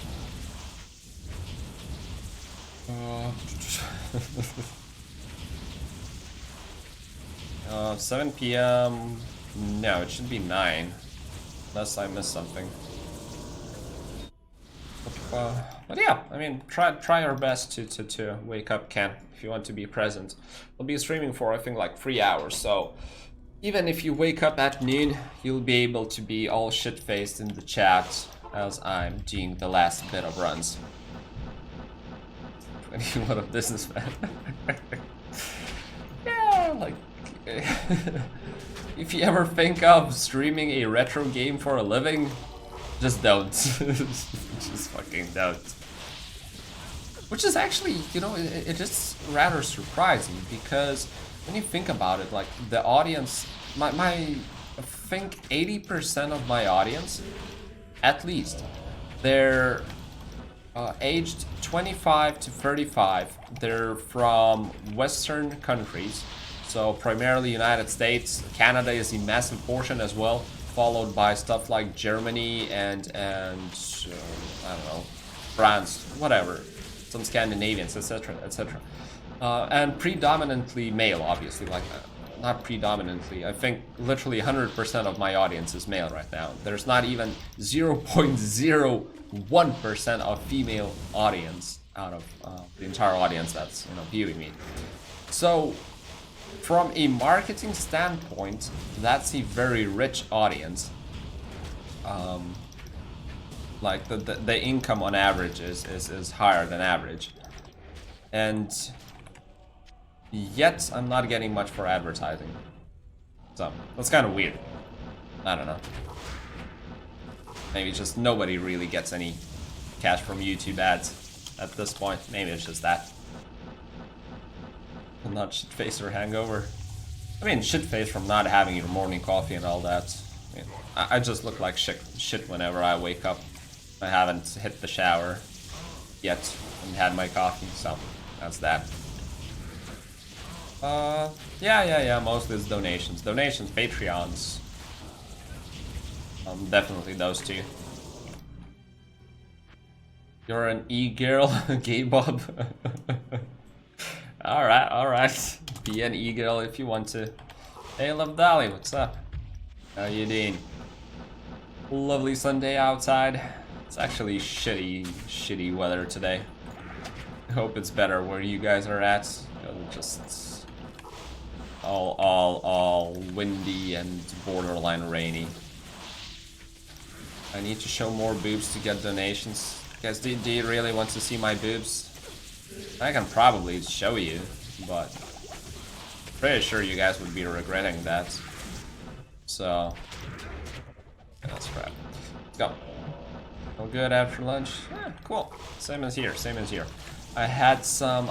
7 PM. No, it should be 9. Unless I missed something. But yeah, I mean, try your best to wake up, Ken, if you want to be present. We'll be streaming for, I think, like 3 hours, so even if you wake up at noon, you'll be able to be all shit-faced in the chat as I'm doing the last bit of runs. 21 of businessman. Yeah, like, if you ever think of streaming a retro game for a living, just don't. Just fucking don't. Which is actually, you know, it is rather surprising, because when you think about it, like, the audience, I think 80% of my audience, at least, they're aged 25 to 35. They're from Western countries, so primarily United States. Canada is a massive portion as well, followed by stuff like Germany and I don't know, France, whatever, some Scandinavians, etc., etc. And predominantly male, obviously, like, not predominantly, I think literally 100% of my audience is male right now. There's not even 0.01% of female audience out of the entire audience that's, you know, viewing me. So from a marketing standpoint, that's a very rich audience. Like the income on average is higher than average, and yet I'm not getting much for advertising. So that's kind of weird. I don't know. Maybe just nobody really gets any cash from YouTube ads at this point. Maybe it's just that. Not shit face or hangover. I mean, shit face from not having your morning coffee and all that. I mean, I just look like shit whenever I wake up. I haven't hit the shower yet and had my coffee, so that's that. Yeah, mostly it's donations. Donations, Patreons. Definitely those two. You're an e-girl, gay Bob. Alright. Be an e-girl if you want to. Hey, Love Dolly, what's up? How you doing? Lovely Sunday outside. It's actually shitty weather today. I hope it's better where you guys are at. Just all windy and borderline rainy. I need to show more boobs to get donations. Guys, do you really want to see my boobs? I can probably show you, but pretty sure you guys would be regretting that. So that's crap. Let's go. All good after lunch? Yeah, cool. Same as here. I had some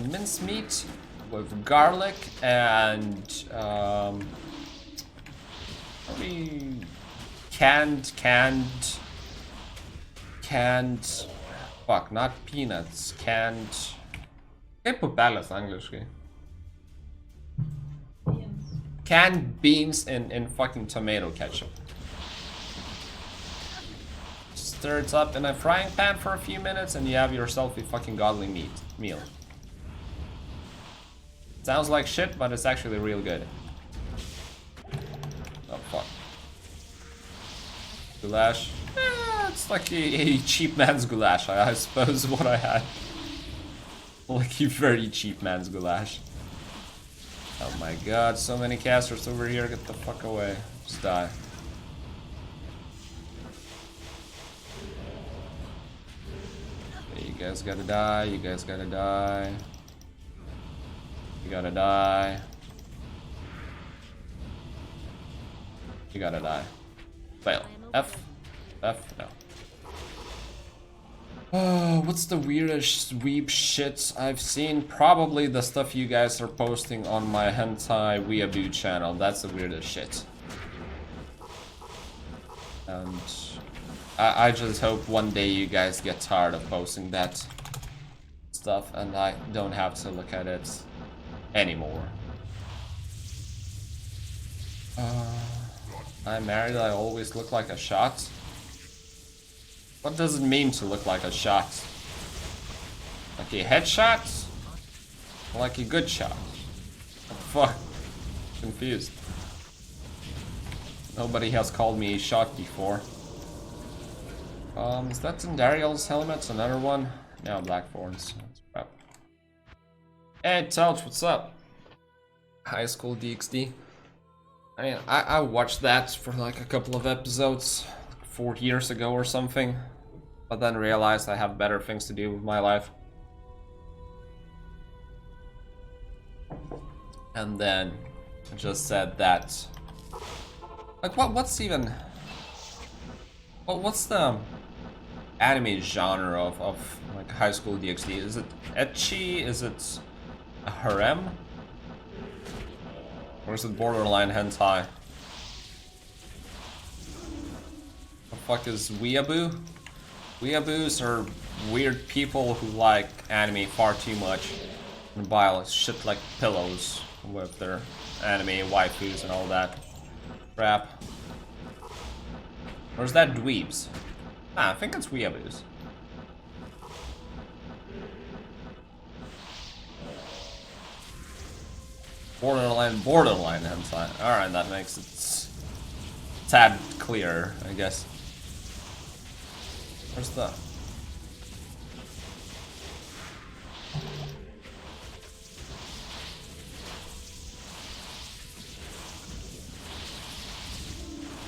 mincemeat with garlic and probably canned fuck, not peanuts, canned. ¿Qué pupelas en English? Canned beans in fucking tomato ketchup. Stir it up in a frying pan for a few minutes and you have yourself a fucking godly meal. Sounds like shit, but it's actually real good. Oh fuck. Goulash. It's like a cheap man's goulash, I suppose what I had. Like a very cheap man's goulash. Oh my god, so many casters over here, get the fuck away. Just die. You guys gotta die, you guys gotta die. You gotta die. You gotta die. Fail. F? F? No. What's the weirdest sweep shit I've seen? Probably the stuff you guys are posting on my hentai weeaboo channel. That's the weirdest shit. And I just hope one day you guys get tired of posting that stuff and I don't have to look at it anymore. I'm married, I always look like a shot. What does it mean to look like a shot? Like a headshot? Or like a good shot? What the fuck? Confused. Nobody has called me a shot before. Is that Dariel's helmet? Another one? No, Blackthorns. Crap. Hey, Telch, what's up? High School DxD. I mean, I watched that for like a couple of episodes 4 years ago or something, but then realized I have better things to do with my life. And then just said that, like, what's the anime genre of like High School DxD? Is it ecchi? Is it a harem? Or is it borderline hentai? The fuck is weeaboo? Weeaboos are weird people who like anime far too much and buy shit like pillows with their anime waifus and all that crap. Or is that dweebs? I think it's weeaboos. Borderline hentai. Alright, that makes it a tad clearer, I guess. Where's the...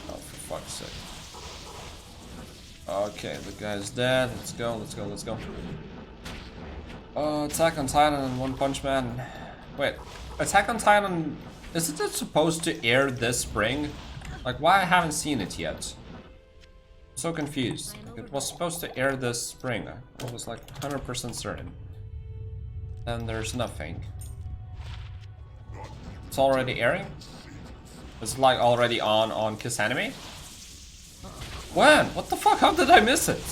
Oh, for fuck's sake. Okay, the guy's dead. Let's go. Attack on Titan and One Punch Man. Wait, Attack on Titan, isn't it supposed to air this spring? Like, why I haven't seen it yet? I'm so confused. Like, it was supposed to air this spring. I was like 100% certain. And there's nothing. It's already airing? It's like already on Kiss Anime? When? What the fuck? How did I miss it?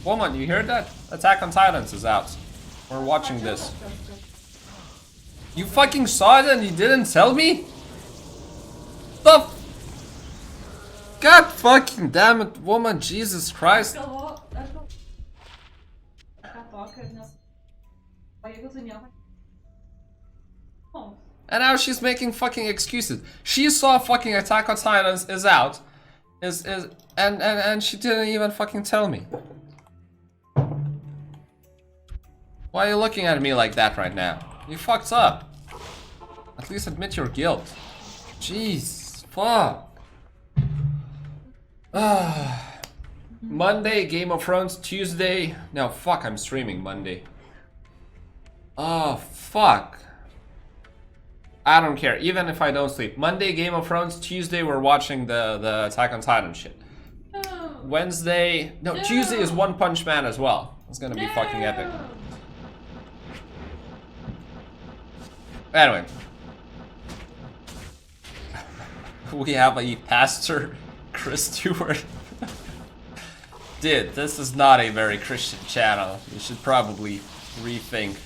Woman, you hear that? Attack on Titans is out. We're watching this. You fucking saw it and you didn't tell me? The God fucking damn it, woman, Jesus Christ. And now she's making fucking excuses. She saw fucking Attack on Titans is out. And she didn't even fucking tell me. Why are you looking at me like that right now? You fucked up. At least admit your guilt. Jeez, fuck. Monday, Game of Thrones. Tuesday. No, fuck, I'm streaming Monday. Oh, fuck. I don't care, even if I don't sleep. Monday, Game of Thrones. Tuesday, we're watching the Attack on Titan shit. No. Wednesday. No, Tuesday is One Punch Man as well. It's gonna be fucking epic. Anyway. We have a pastor, Chris Stewart. Dude, this is not a very Christian channel. You should probably rethink.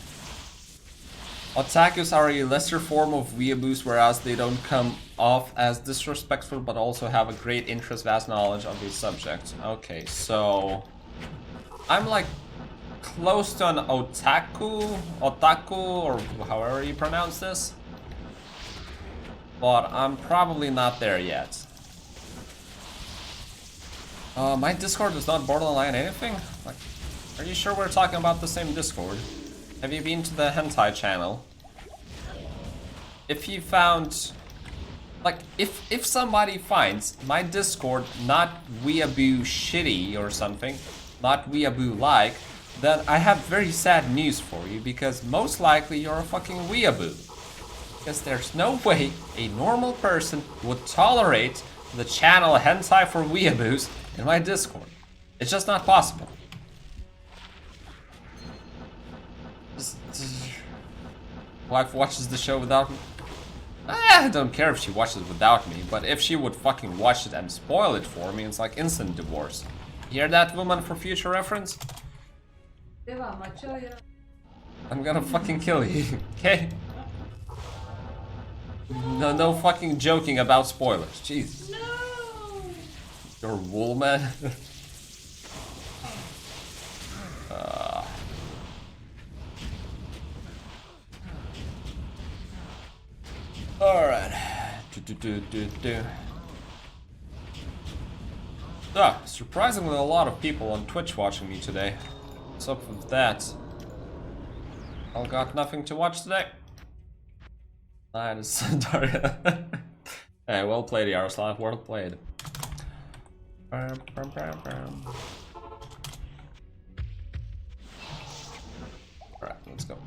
Otakus are a lesser form of weeaboos, whereas they don't come off as disrespectful, but also have a great interest, vast knowledge of the subject. Okay, so I'm like close to an otaku, or however you pronounce this, but I'm probably not there yet. My Discord is not borderline anything? Like, are you sure we're talking about the same Discord? Have you been to the hentai channel? If you found... Like, if somebody finds my Discord not weeaboo shitty or something, not weeaboo-like, then I have very sad news for you, because most likely you're a fucking weeaboo. Because there's no way a normal person would tolerate the channel hentai for weeaboos in my Discord. It's just not possible. Wife watches the show without me. I don't care if she watches it without me, but if she would fucking watch it and spoil it for me, it's like instant divorce. Hear that, woman, for future reference? I'm gonna fucking kill you, okay? No fucking joking about spoilers, jeez. No! You're wool man. Alright. Surprisingly a lot of people on Twitch watching me today. What's up with that? I got nothing to watch today. That is Daria. Hey, well played, Yaroslav. Well played. Alright, let's go.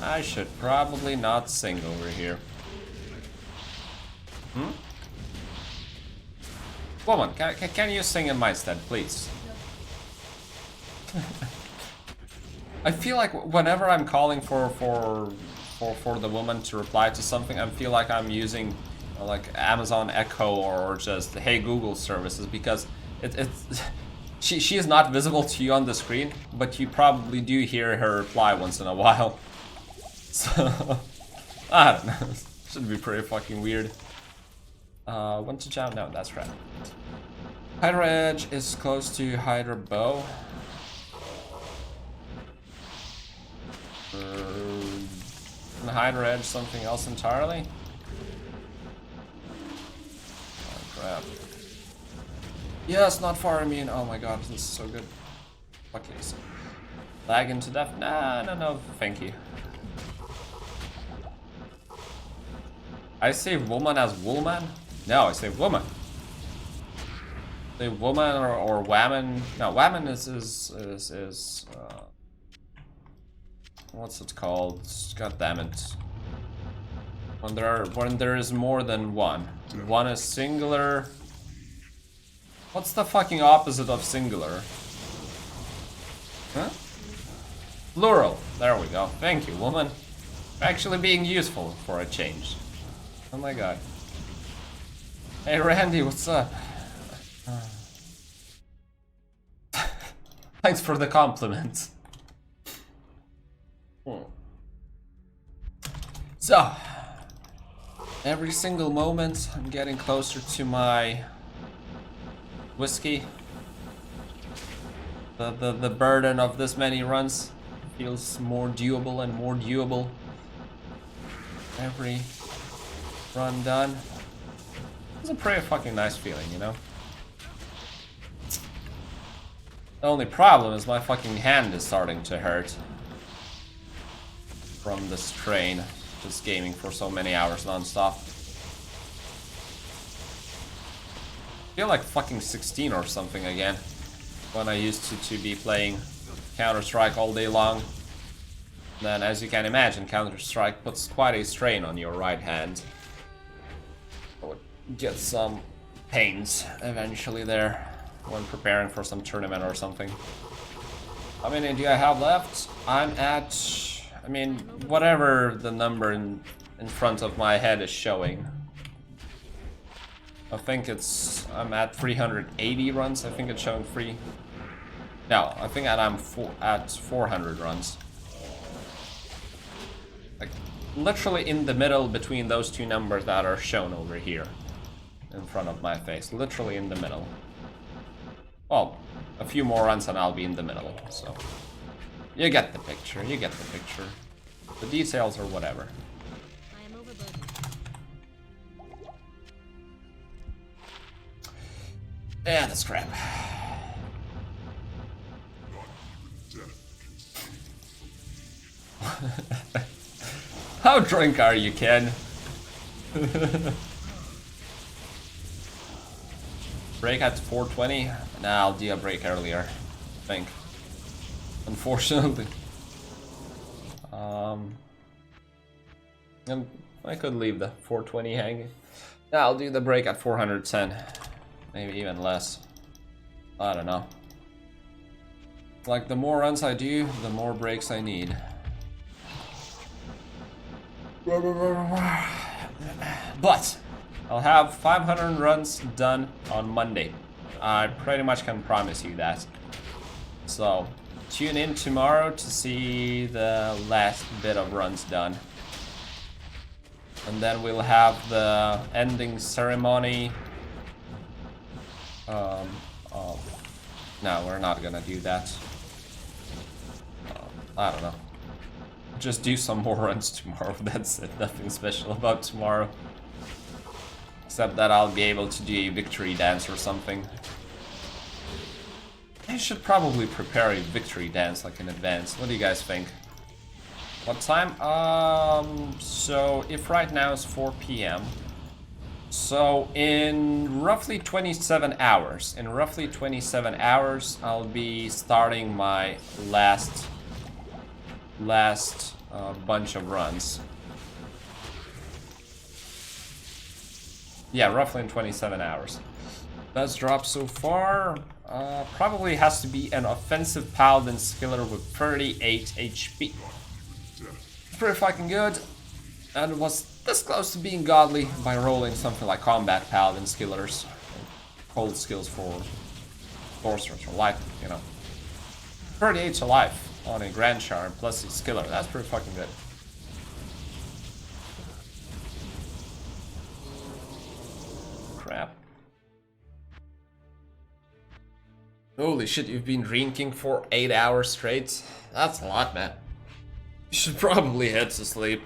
I should probably not sing over here. Woman, can you sing in my stead, please? I feel like whenever I'm calling for the woman to reply to something, I feel like I'm using like Amazon Echo or just Hey Google services, because she is not visible to you on the screen, but you probably do hear her reply once in a while. So I don't know. Should be pretty fucking weird. Went to jam? No, that's right. Hydra Edge is close to Hydra Bow. Hydra Edge something else entirely? Oh crap. Yes, not far immune. Oh my god, this is so good. Okay, so lagging to death? No, thank you. I say woman as woolman? No, I say woman. Say woman or whammon. No, whammon is what's it called? God damn it. When there is more than one. One is singular. What's the fucking opposite of singular? Huh? Plural. There we go. Thank you, woman. Actually being useful for a change. Oh my god. Hey Randy, what's up? Thanks for the compliment. So, every single moment I'm getting closer to my whiskey. The burden of this many runs feels more doable and more doable. Every run done. It's a pretty fucking nice feeling, you know? The only problem is my fucking hand is starting to hurt from the strain, just gaming for so many hours non-stop. I feel like fucking 16 or something again, when I used to be playing Counter-Strike all day long. Then, as you can imagine, Counter-Strike puts quite a strain on your right hand. I would get some pains eventually there when preparing for some tournament or something. How many do I have left? I'm at, I mean, whatever the number in front of my head is showing. I think I'm at 380 runs. I think it's showing free. No, I think I'm at 400 runs. Like, literally in the middle between those two numbers that are shown over here. In front of my face. Literally in the middle. Well, a few more runs and I'll be in the middle, so... You get the picture, you get the picture. The details or whatever. I am overburdened. Yeah, that's crap. How drunk are you, Ken? Break at 4:20? Nah, I'll do a break earlier, I think. Unfortunately. And I could leave the 4:20 hanging. Nah, I'll do the break at 410. Maybe even less. I don't know. Like, the more runs I do, the more breaks I need. But I'll have 500 runs done on Monday. I pretty much can promise you that. So, tune in tomorrow to see the last bit of runs done. And then we'll have the ending ceremony. No, we're not gonna do that. I don't know. Just do some more runs tomorrow, that's it. Nothing special about tomorrow. Except that I'll be able to do a victory dance or something. I should probably prepare a victory dance like in advance. What do you guys think? What time? So if right now is 4 PM. So in roughly 27 hours. In roughly 27 hours, I'll be starting my last bunch of runs. Yeah, roughly in 27 hours. Best drop so far probably has to be an offensive paladin skiller with 38 HP. Pretty fucking good, and was this close to being godly by rolling something like combat paladin skillers, hold skills for sorcerers or life, you know. 38 to life on a grand charm plus a skiller. That's pretty fucking good. Crap. Holy shit, you've been drinking for 8 hours straight? That's a lot, man. You should probably head to sleep.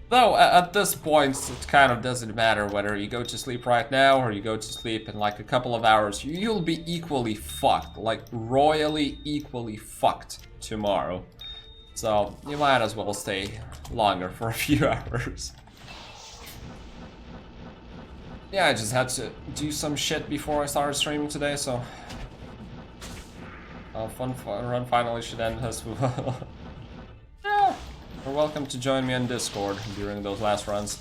Though, at this point, it kind of doesn't matter whether you go to sleep right now or you go to sleep in like a couple of hours. You'll be equally fucked, like royally equally fucked tomorrow. So, you might as well stay longer for a few hours. Yeah, I just had to do some shit before I started streaming today, so... fun run finally should end as well. Yeah. You're welcome to join me on Discord during those last runs.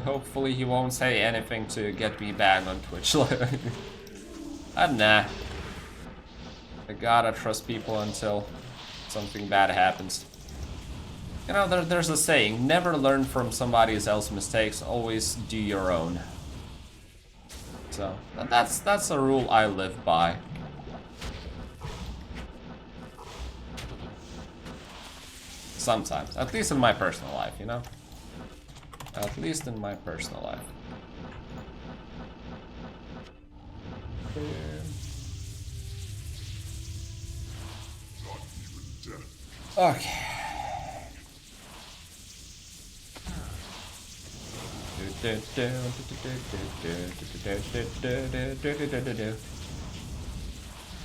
Hopefully he won't say anything to get me banned on Twitch. Nah. I gotta trust people until something bad happens. You know, there's a saying, never learn from somebody else's mistakes, always do your own. So, that's a rule I live by. Sometimes, at least in my personal life, you know? At least in my personal life. Okay.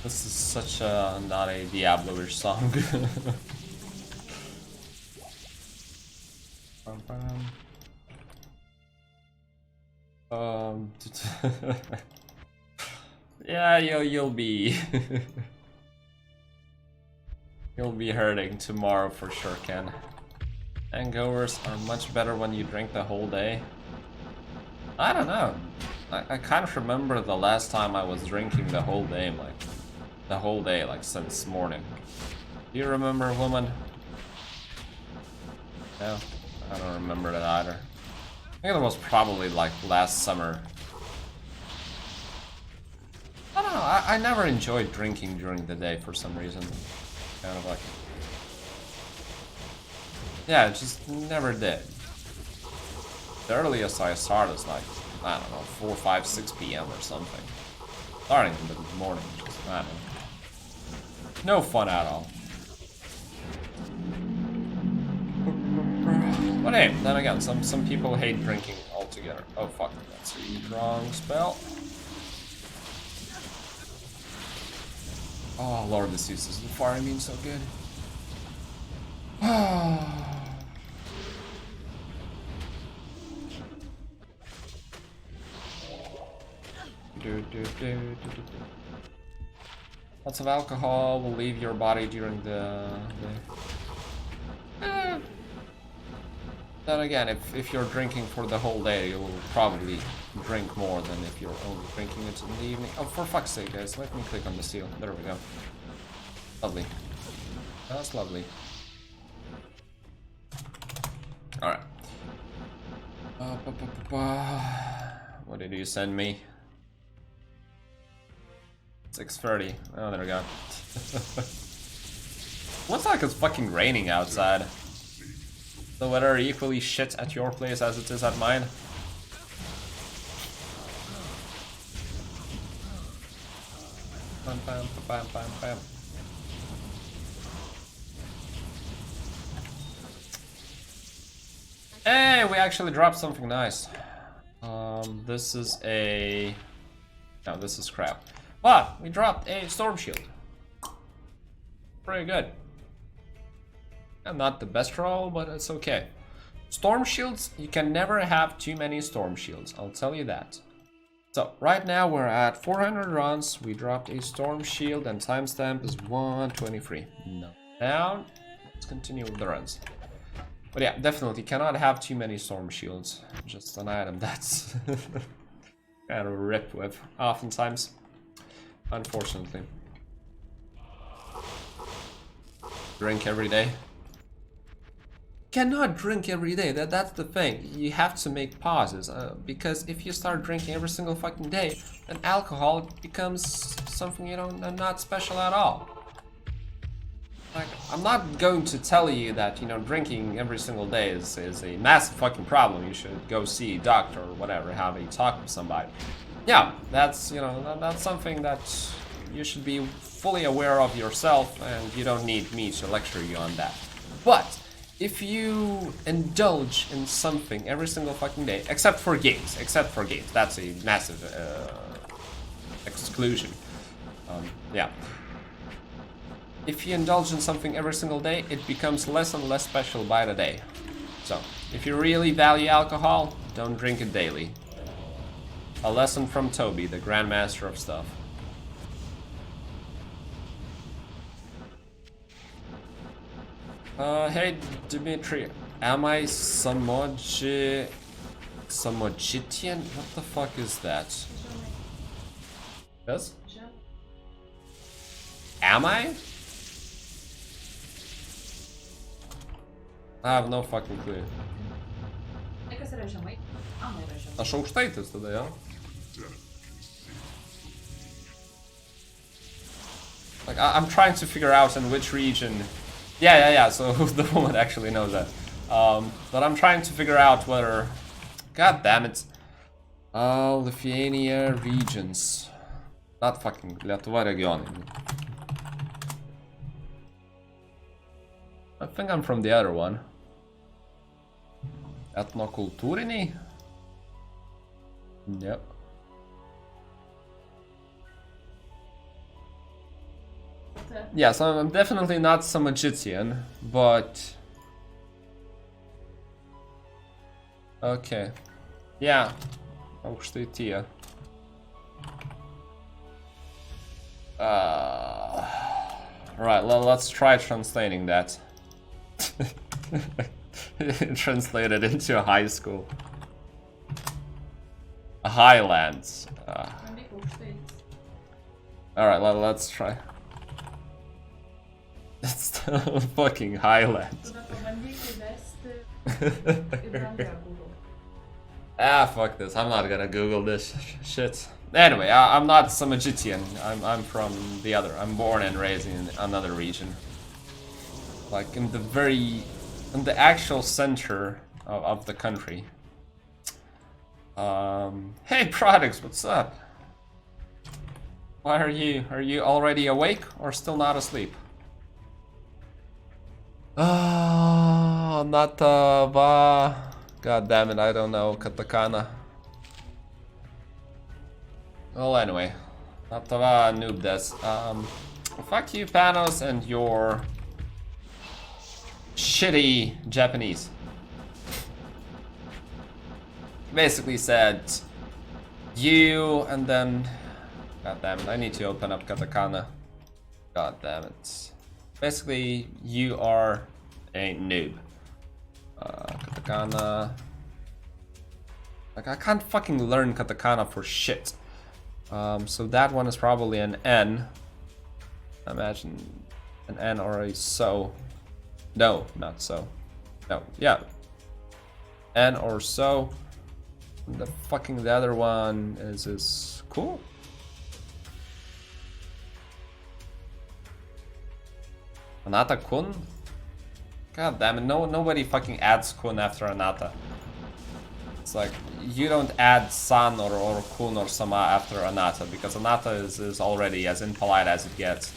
This is such a not a Diablo-ish song. Yeah, you'll be you'll be hurting tomorrow for sure, Ken. Hangovers are much better when you drink the whole day. I don't know. I can't remember the last time I was drinking the whole day, like since morning. Do you remember, woman? No, I don't remember that either. I think it was probably like last summer. I don't know, I never enjoyed drinking during the day for some reason. Kind of like... Yeah, it just never did. The earliest I started is like, I don't know, 4, 5, 6 p.m. or something. Starting in the morning, just, I don't know. No fun at all. But hey, then again, some people hate drinking altogether. Oh fuck, that's the wrong spell. Oh lord, this uses the fire mean so good. Lots of alcohol will leave your body during the Then again, if you're drinking for the whole day, you'll probably drink more than if you're only drinking it in the evening. Oh, for fuck's sake, guys, let me click on the seal. There we go. Lovely. That's lovely. Alright. What did you send me? 6:30. Oh, there we go. Looks like it's fucking raining outside. The weather equally shit at your place as it is at mine. Bam, bam, bam, bam, bam. Hey, we actually dropped something nice. This is a... No, this is crap. But we dropped a storm shield. Pretty good. And not the best roll, but it's okay. Storm shields, you can never have too many storm shields, I'll tell you that. So right now we're at 400 runs. We dropped a storm shield and timestamp is 123. No. Down. Let's continue with the runs. But yeah, definitely cannot have too many storm shields. Just an item that's kind of ripped with oftentimes. Unfortunately. Drink every day. Cannot drink every day. That's the thing. You have to make pauses because if you start drinking every single fucking day, then alcohol becomes something, you know, not special at all. Like, I'm not going to tell you that, you know, drinking every single day is a massive fucking problem. You should go see a doctor or whatever, have a talk with somebody. Yeah, that's, you know, that's something that you should be fully aware of yourself, and you don't need me to lecture you on that. But if you indulge in something every single fucking day, except for games, that's a massive exclusion. Yeah. If you indulge in something every single day, it becomes less and less special by the day. So, if you really value alcohol, don't drink it daily. A lesson from Toby, the Grandmaster of Stuff. Hey Dimitri, am I Samojitian? What the fuck is that? Yes? Am I? I have no fucking clue. Aš aukštaitis tada, jo? Like, I'm trying to figure out in which region... Yeah, so the woman actually knows that. But I'm trying to figure out whether... God damn it. Lithuania regions. Not fucking Lietuva regionai. I think I'm from the other one. Etnokultūriniai? Yep. Yeah, so I'm definitely not Samojitian, but... Okay. Yeah. Aukštaitija. Right, let's try translating that. Translated into a high school. Highlands. Alright, let's try. It's the fucking Highlands. Ah, fuck this. I'm not gonna Google this shit. Anyway, I'm not Samojitian. I'm from the other. I'm born and raised in another region. Like in the actual center of the country. Hey Products, what's up? Why are you already awake or still not asleep? Natava. God damn it, I don't know katakana. Well, anyway, Natava noob des. Fuck you, Panos, and your shitty Japanese. Basically said you, and then god damn it, I need to open up katakana. God damn it. Basically, you are a noob. Katakana. Like, I can't fucking learn katakana for shit. So that one is probably an N. Imagine an N or a so. No, not so. No, yeah. N or so. And the other one is cool. Anata kun? God damn it, nobody fucking adds kun after Anata. It's like, you don't add san or kun or sama after Anata, because Anata is already as impolite as it gets.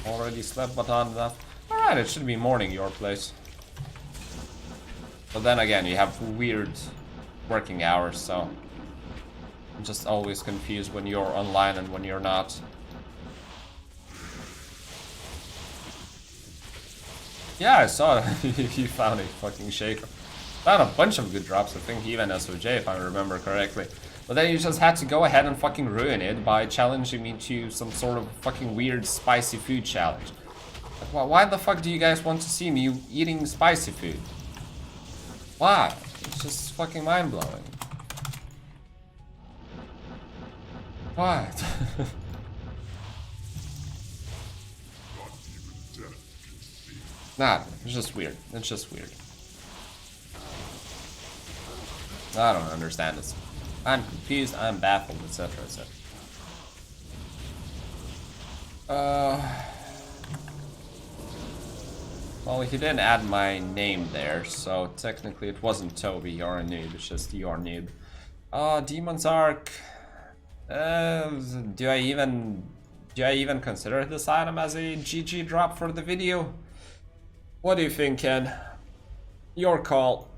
Already slept, but not enough. Alright, it should be morning your place. But then again, you have weird working hours, so I'm just always confused when you're online and when you're not. Yeah, I saw it. You found a fucking shaker. Found a bunch of good drops, I think even SOJ if I remember correctly. But then you just had to go ahead and fucking ruin it by challenging me to some sort of fucking weird spicy food challenge. Like, why the fuck do you guys want to see me eating spicy food? Why? It's just fucking mind-blowing. What? Nah, it's just weird. It's just weird. I don't understand this. I'm confused, I'm baffled, etc, etc. Well, he didn't add my name there, so technically it wasn't Toby, you're a noob, it's just you're a noob. Demon's Arc. Do I even consider this item as a GG drop for the video? What do you think, Ken? Your call.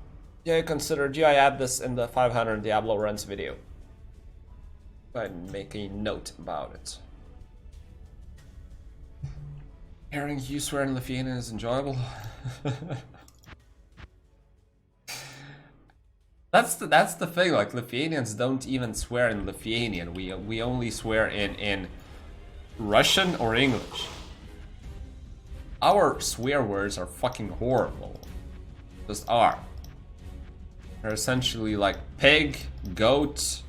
Do I add this in the 500 Diablo runs video? I'd make a note about it. Hearing you swear in Lithuanian is enjoyable. That's the thing. Like Lithuanians don't even swear in Lithuanian. We only swear in Russian or English. Our swear words are fucking horrible. Just are. They're essentially like pig, goat,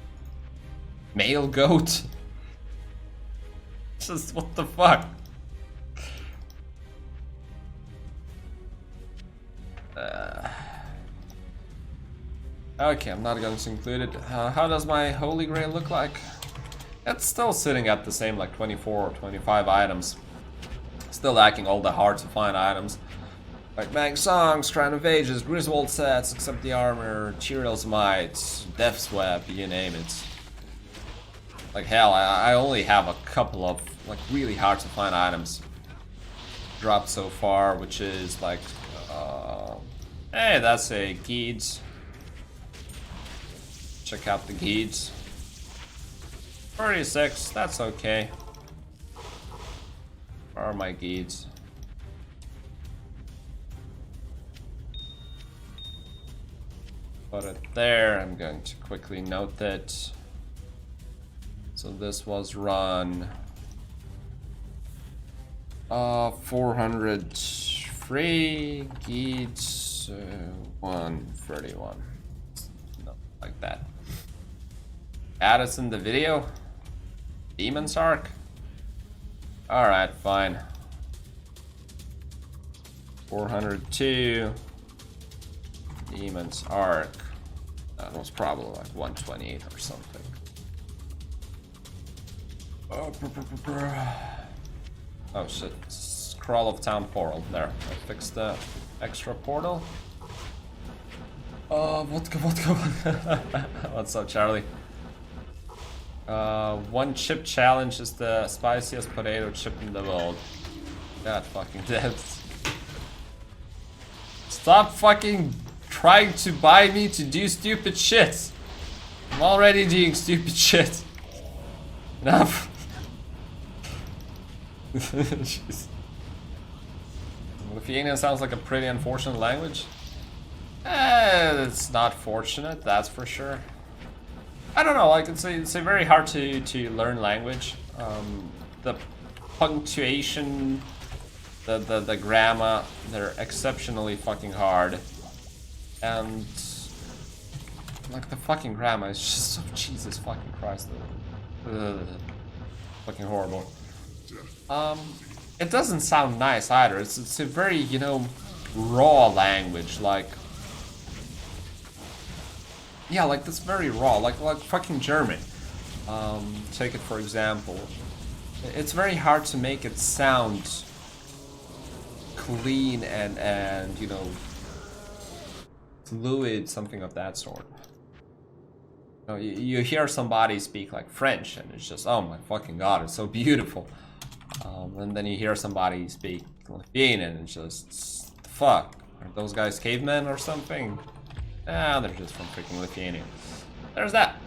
male goat. Just what the fuck? Okay, I'm not going to include it. How does my Holy Grail look like? It's still sitting at the same like 24 or 25 items. Still lacking all the hard to find items. Like Bang Songs, Crown of Ages, Griswold sets, except the armor, Tyrell's Might, Death Swap, you name it. Like hell, I only have a couple of like really hard to find items dropped so far, which is like, hey, that's a Geeds. Check out the Geeds. 36, that's okay. Where are my Geeds? Put it there. I'm going to quickly note that. So this was run 403 Geeds 131. No, like that. Add us in the video. Demon's Arc. Alright, fine. 402. Demon's Arc. That was probably like 128 or something. Oh shit. Scroll of Town Portal. There. I fixed the extra portal. Vodka. What's up, Charlie? One chip challenge is the spiciest potato chip in the world. God fucking dead. Stop fucking trying to buy me to do stupid shit. I'm already doing stupid shit. Enough. Jeez. Lithuanian sounds like a pretty unfortunate language. It's not fortunate, that's for sure. I don't know, like it's a very hard to learn language. The punctuation, the grammar, they're exceptionally fucking hard. And like the fucking grammar is just so Jesus fucking Christ. Fucking horrible. It doesn't sound nice either. It's a very, you know, raw language, like yeah, like that's very raw, like fucking German. Take it for example. It's very hard to make it sound clean and you know fluid, something of that sort. You know, you hear somebody speak like French and it's just, oh my fucking god, it's so beautiful. And then you hear somebody speak Lithuanian and it's just, fuck, are those guys cavemen or something? Ah, they're just from freaking Lithuania. There's that.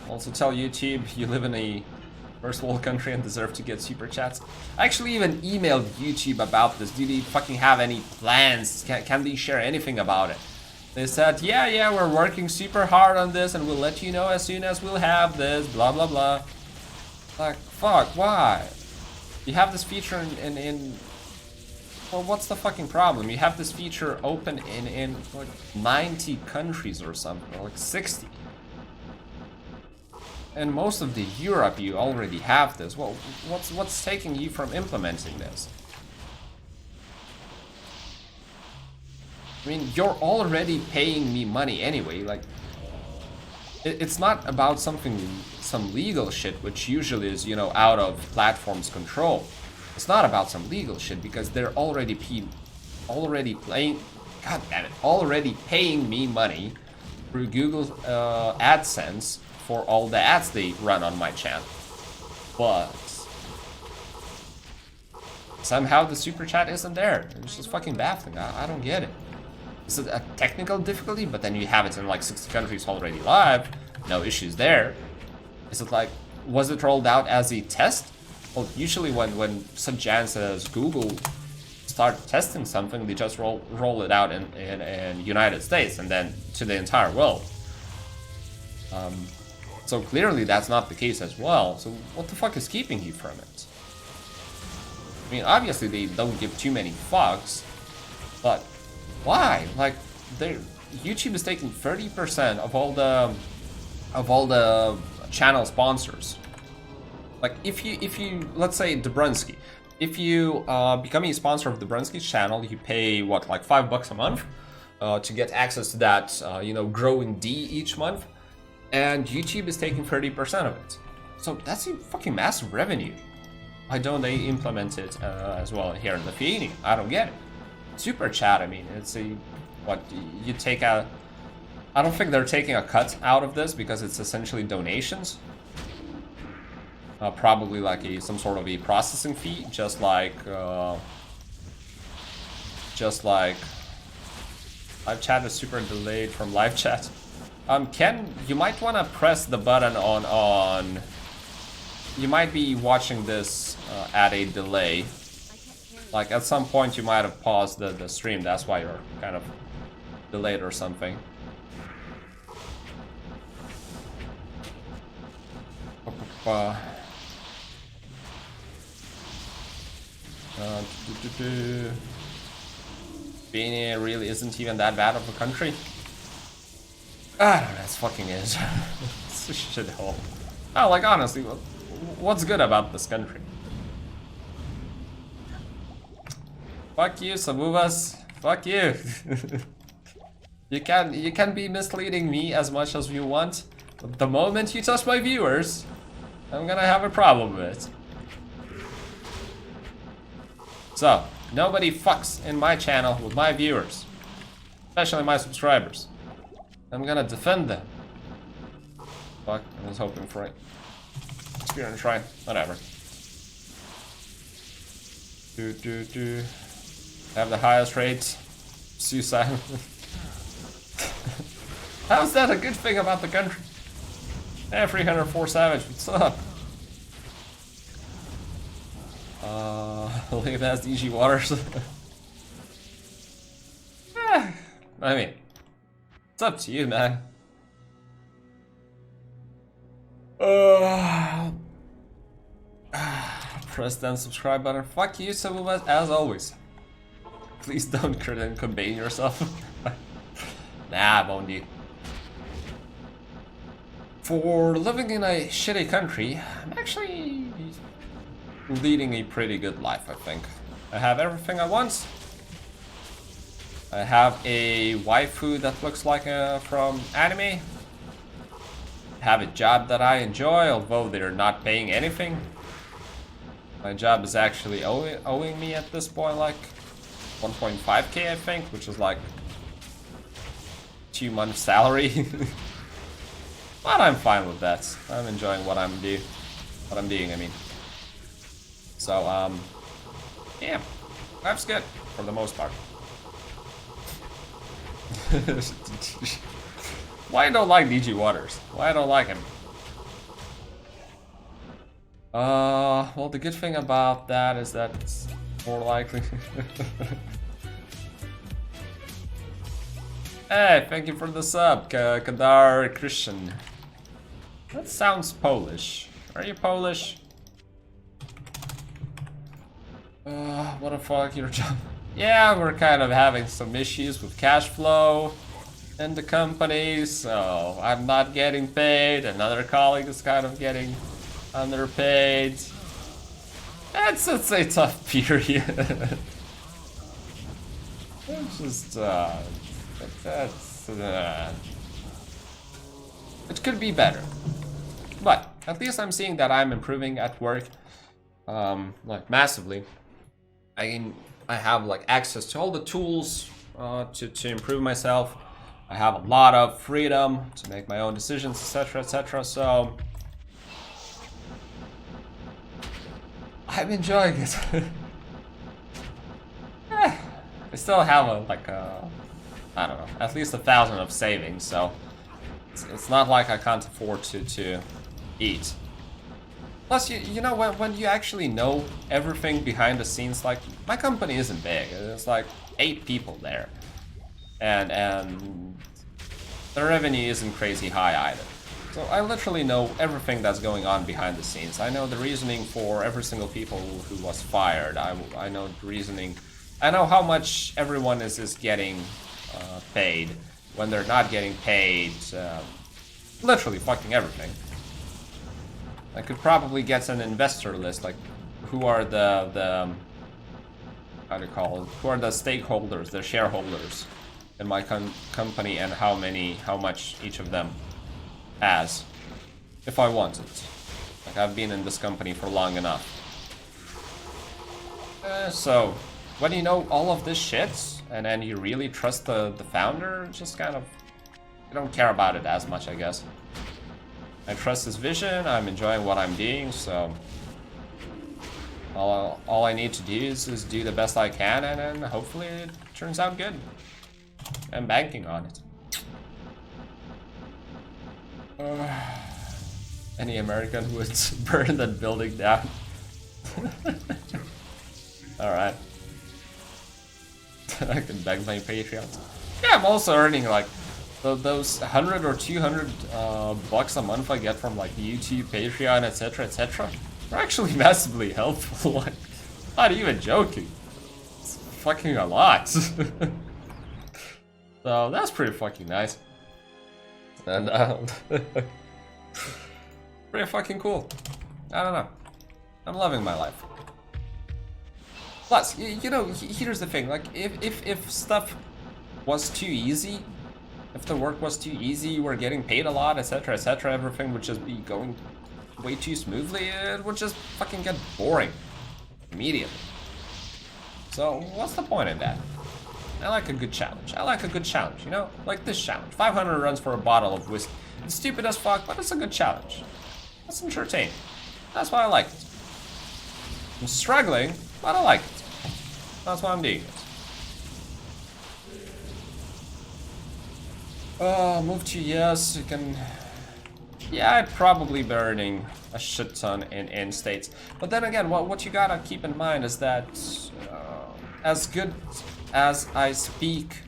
Also tell YouTube you live in a first world country and deserve to get super chats. I actually even emailed YouTube about this. Do they fucking have any plans? Can they share anything about it? They said, yeah, we're working super hard on this and we'll let you know as soon as we'll have this, blah, blah, blah. Like, fuck, why? You have this feature in well, what's the fucking problem? You have this feature open in like 90 countries or something, or like 60. And most of the Europe you already have this. Well, what's taking you from implementing this? I mean, you're already paying me money anyway, like it's not about some legal shit, which usually is, you know, out of platform's control. It's not about some legal shit because they're already paying me money through Google AdSense for all the ads they run on my channel. But somehow the super chat isn't there. It's just fucking baffling. I don't get it. Is it a technical difficulty, but then you have it in like 60 countries already live? No issues there. Is it like, was it rolled out as a test? Well, usually when such giants as Google start testing something, they just roll it out in United States and then to the entire world. So clearly that's not the case as well. So what the fuck is keeping you from it? I mean, obviously they don't give too many fucks, but why? Like, YouTube is taking 30% of all the channel sponsors. Like, if you let's say Dobrunsky, if you become a sponsor of Dobrunsky's channel, you pay what, like $5 a month to get access to that you know, growing D each month, and YouTube is taking 30% of it. So that's a fucking massive revenue. Why don't they implement it as well here in the Feini? I don't get it. Super chat, I mean, it's a what you take a. I don't think they're taking a cut out of this because it's essentially donations. Probably like some sort of a processing fee, just like live chat is super delayed from live chat. Ken, you might want to press the button on. You might be watching this at a delay. Like at some point you might have paused the stream. That's why you're kind of delayed or something. Benin really isn't even that bad of a country. I don't know, it's fucking is. It's a shithole. Oh, like honestly, what's good about this country? Fuck you, Sabuvas. Fuck you. You can be misleading me as much as you want, but the moment you touch my viewers, I'm gonna have a problem with it. So, nobody fucks in my channel with my viewers, especially my subscribers. I'm gonna defend them. Fuck, I was hoping for it. Experience shrine, whatever. Have the highest rate. Suicide. How's that a good thing about the country? 304 Savage, what's up? Look at that, DG Waters. I mean, it's up to you, man. Press that subscribe button. Fuck you, Sabubas, as always. Please don't Kurt Cobain yourself. Nah, I won't do. For living in a shitty country, I'm actually leading a pretty good life, I think. I have everything I want. I have a waifu that looks like from anime. I have a job that I enjoy, although they're not paying anything. My job is actually owing me at this point like 1.5k, I think, which is like 2 months salary. But I'm fine with that. I'm enjoying what I'm doing, I mean. So, yeah, life's good for the most part. Why I don't like DG Waters? Why I don't like him? Well, the good thing about that is that it's more likely. Hey, thank you for the sub, Kadar Christian. That sounds Polish. Are you Polish? What the fuck, your job? Yeah, we're kind of having some issues with cash flow in the company, so I'm not getting paid. Another colleague is kind of getting underpaid. It's a tough period. It's just, it could be better. But at least I'm seeing that I'm improving at work, like massively. I have like access to all the tools to improve myself. I have a lot of freedom to make my own decisions, etc., etc. So I'm enjoying it. I still have I don't know, at least 1,000 of savings, so it's not like I can't afford to eat. Plus, you know, when you actually know everything behind the scenes, like, my company isn't big. It's like 8 people there. And the revenue isn't crazy high either. So I literally know everything that's going on behind the scenes. I know the reasoning for every single people who was fired. I know the reasoning. I know how much everyone is getting paid, when they're not getting paid. Literally fucking everything. I could probably get an investor list, like who are the how do you call it? Who are the stakeholders, the shareholders in my company, and how much each of them has, if I wanted. Like, I've been in this company for long enough. So when you know all of this shit, and then you really trust the founder, just kind of, you don't care about it as much, I guess. I trust his vision, I'm enjoying what I'm doing, so all I need to do is do the best I can, and then hopefully it turns out good. I'm banking on it. Any American would burn that building down. Alright. I can beg my Patreons. Yeah, I'm also earning like those 100 or 200 bucks a month I get from like YouTube, Patreon, etc, etc. They're actually massively helpful. Like, not even joking. It's fucking a lot. So that's pretty fucking nice. And pretty fucking cool. I don't know. I'm loving my life. Plus, you know, here's the thing. Like, if stuff was too easy, if the work was too easy, you were getting paid a lot, etc, etc, everything would just be going way too smoothly, it would just fucking get boring immediately. So what's the point in that? I like a good challenge. I like a good challenge, you know? Like this challenge. 500 runs for a bottle of whiskey. It's stupid as fuck, but it's a good challenge. It's entertaining. That's why I like it. I'm struggling, but I like it. That's why I'm doing it. Move to yes, you can... Yeah, I'd probably be earning a shit ton in States. But then again, what you gotta keep in mind is that as good as I speak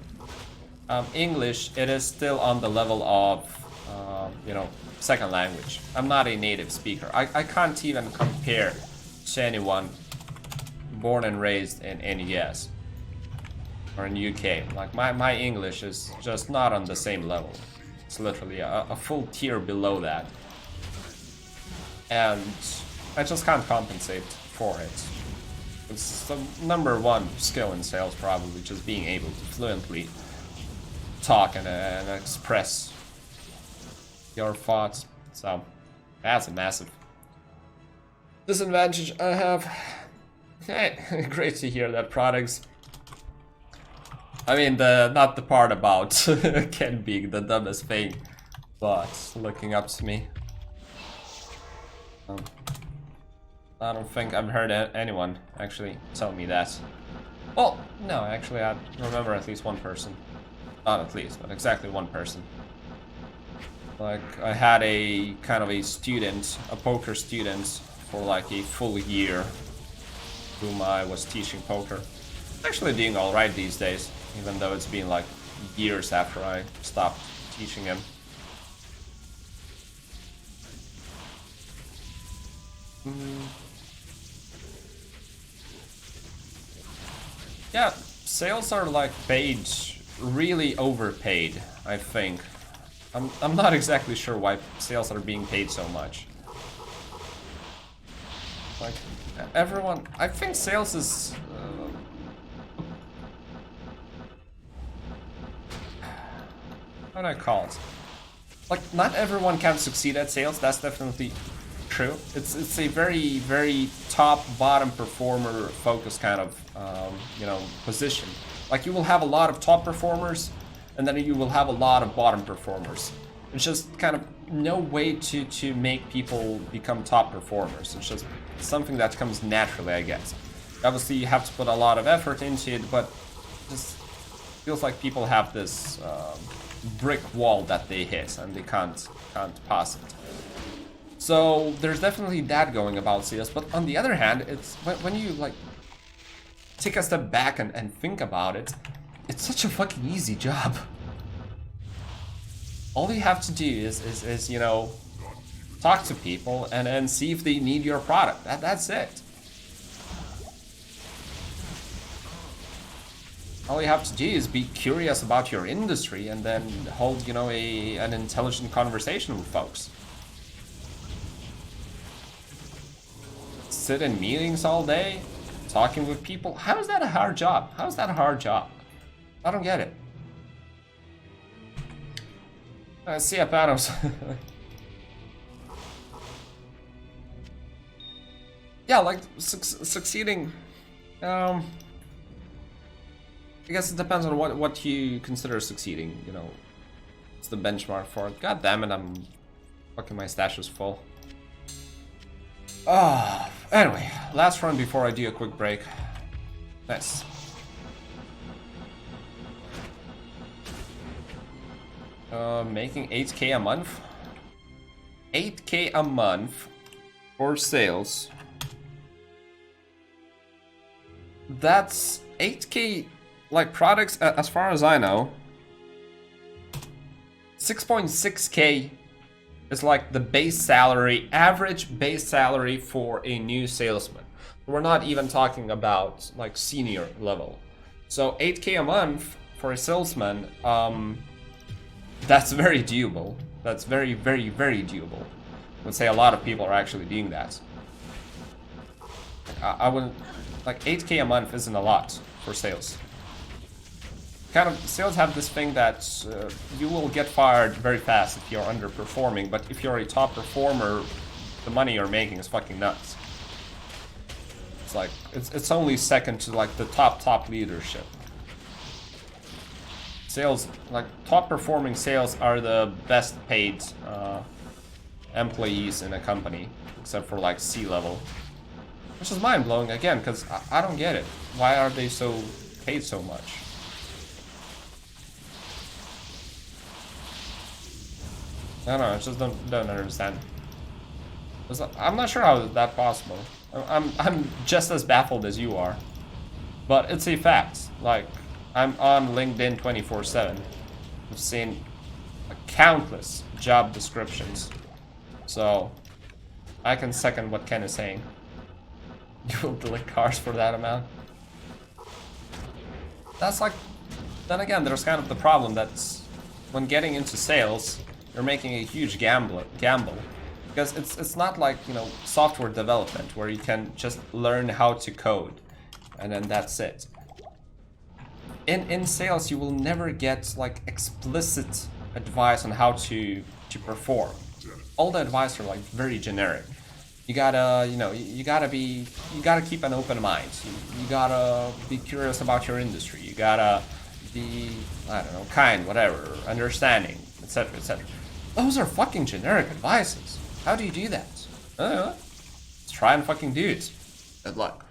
English, it is still on the level of, you know, second language. I'm not a native speaker. I can't even compare to anyone born and raised in US or in UK. Like, my English is just not on the same level. It's literally a full tier below that. And I just can't compensate for it. It's the #1 skill in sales, probably, just being able to fluently talk and express your thoughts. So that's a massive disadvantage I have. Hey, great to hear that products. I mean, not the part about Ken being the dumbest thing, but looking up to me. I don't think I've heard anyone actually tell me that. Well, no, actually I remember at least one person. Not at least, but exactly one person. Like, I had a kind of a student, a poker student, for like a full year, whom I was teaching poker. Actually doing alright these days, even though it's been like years after I stopped teaching him. Yeah, sales are like paid, really overpaid, I think. I'm not exactly sure why sales are being paid so much. Like, everyone, I think sales is... how do I call it? Like, not everyone can succeed at sales, that's definitely true. It's a very, very top-bottom performer focused kind of, you know, position. Like, you will have a lot of top performers, and then you will have a lot of bottom performers. It's just kind of no way to make people become top performers. It's just something that comes naturally, I guess. Obviously, you have to put a lot of effort into it, but it just feels like people have this brick wall that they hit, and they can't pass it. So there's definitely that going about CS, but on the other hand, it's when you like take a step back and think about it, it's such a fucking easy job. All you have to do is you know, talk to people and see if they need your product. That's it. All you have to do is be curious about your industry and then hold, you know, an intelligent conversation with folks. Sit in meetings all day, talking with people. How is that a hard job? How is that a hard job? I don't get it. See ya, Panos. Yeah, like succeeding. I guess it depends on what you consider succeeding. You know, it's the benchmark for it. God damn it, I'm fucking my stash is full. Anyway, last run before I do a quick break. Nice. Making 8k a month. 8k a month for sales. That's 8k, like products, as far as I know. 6.6k is like the base salary, average base salary for a new salesman. We're not even talking about like senior level. So 8k a month for a salesman, that's very doable. That's very, very, very doable. I would say a lot of people are actually doing that. I wouldn't, like 8k a month isn't a lot for sales. Kind of, sales have this thing that you will get fired very fast if you're underperforming, but if you're a top performer, the money you're making is fucking nuts. It's like, it's only second to like the top leadership. Sales, like top performing sales are the best paid employees in a company, except for like C-level. Which is mind-blowing again, because I don't get it. Why are they so paid so much? I don't know, I just don't understand. I'm not sure how that's possible. I'm just as baffled as you are. But it's a fact. Like, I'm on LinkedIn 24/7. I've seen countless job descriptions. So, I can second what Ken is saying. You will delete cars for that amount? That's like... Then again, there's kind of the problem that's... When getting into sales, you're making a huge gamble. Because it's not like, you know, software development, where you can just learn how to code. And then that's it. In sales, you will never get like explicit advice on how to perform. All the advice are like very generic. You gotta, you know, you gotta keep an open mind. You gotta be curious about your industry. You gotta be, I don't know, kind, whatever, understanding, etc., etc. Those are fucking generic advices. How do you do that? I don't know. Let's try and fucking do it. Good luck.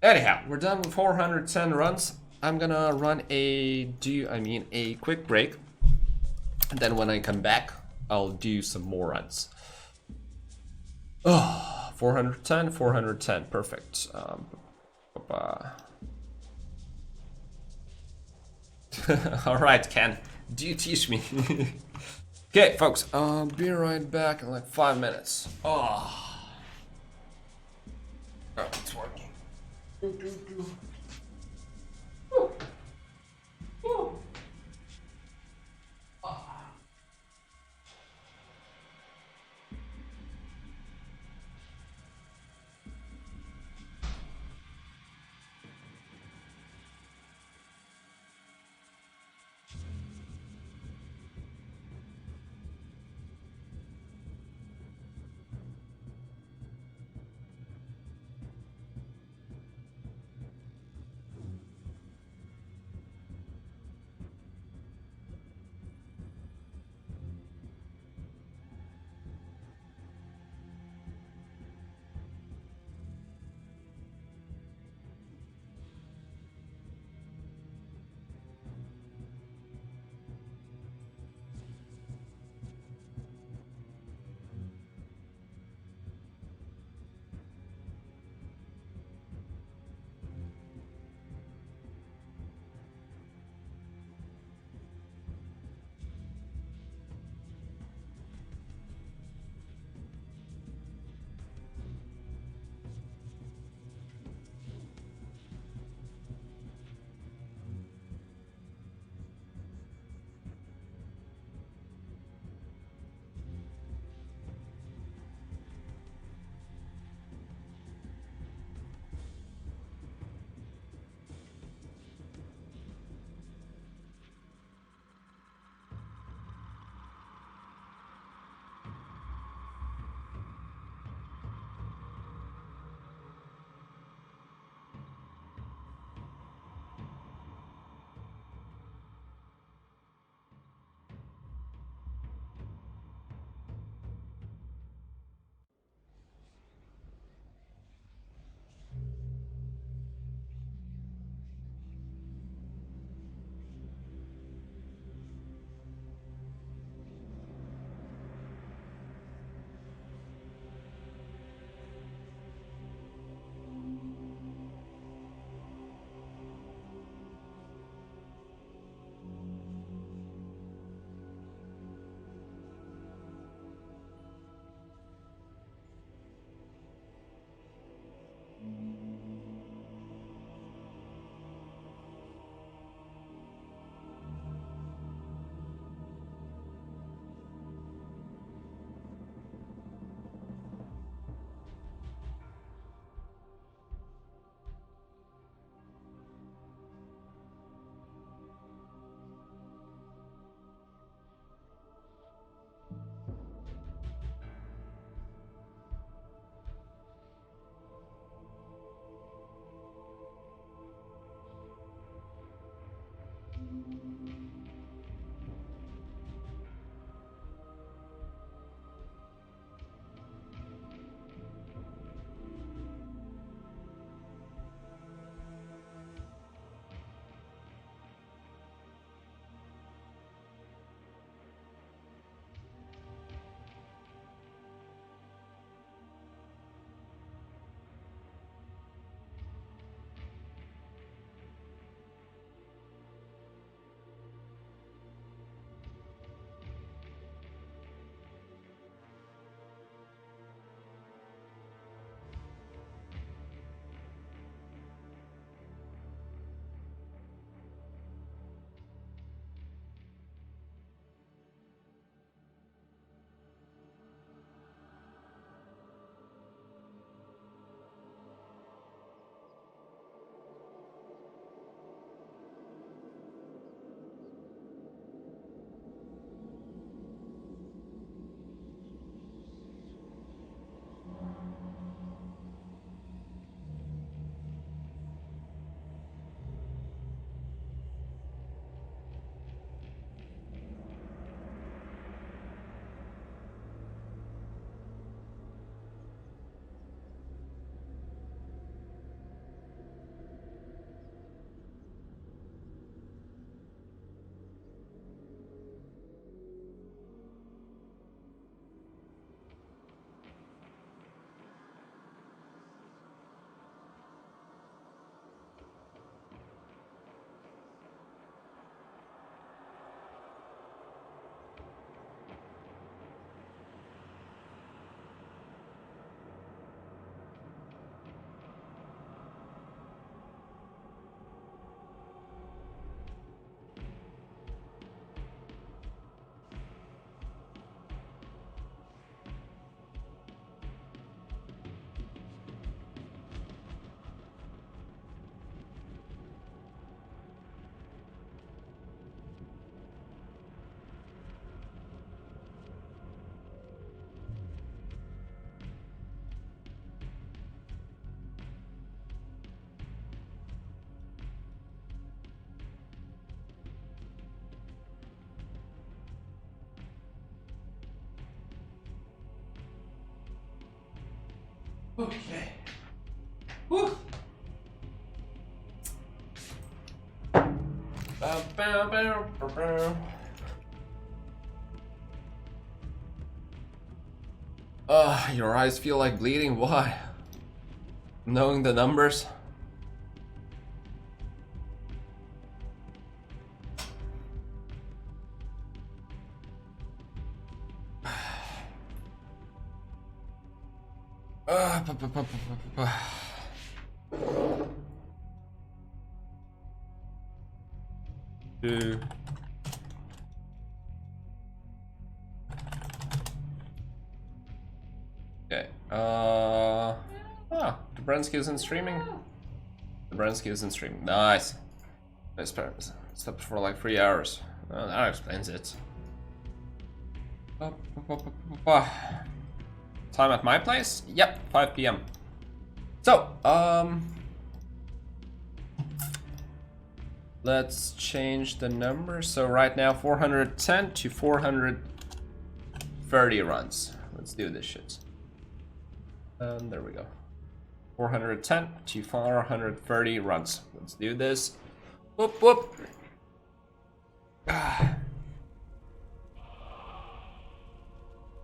Anyhow, we're done with 410 runs. I'm gonna run a quick break, and then when I come back, I'll do some more runs. Oh, 410, perfect. All right, Ken, do you teach me? Okay, folks, I'll be right back in like 5 minutes. Oh, it's working. Okay. Woo. Your eyes feel like bleeding? Why? Knowing the numbers? Two. Okay. Dobrensky isn't streaming. Dobrensky isn't streaming. Nice. I slept for like 3 hours. That explains it. Time at my place? Yep, 5 p.m. So, let's change the number. So right now 410 to 430 runs. Let's do this shit. There we go. 410 to 430 runs. Let's do this. Whoop whoop.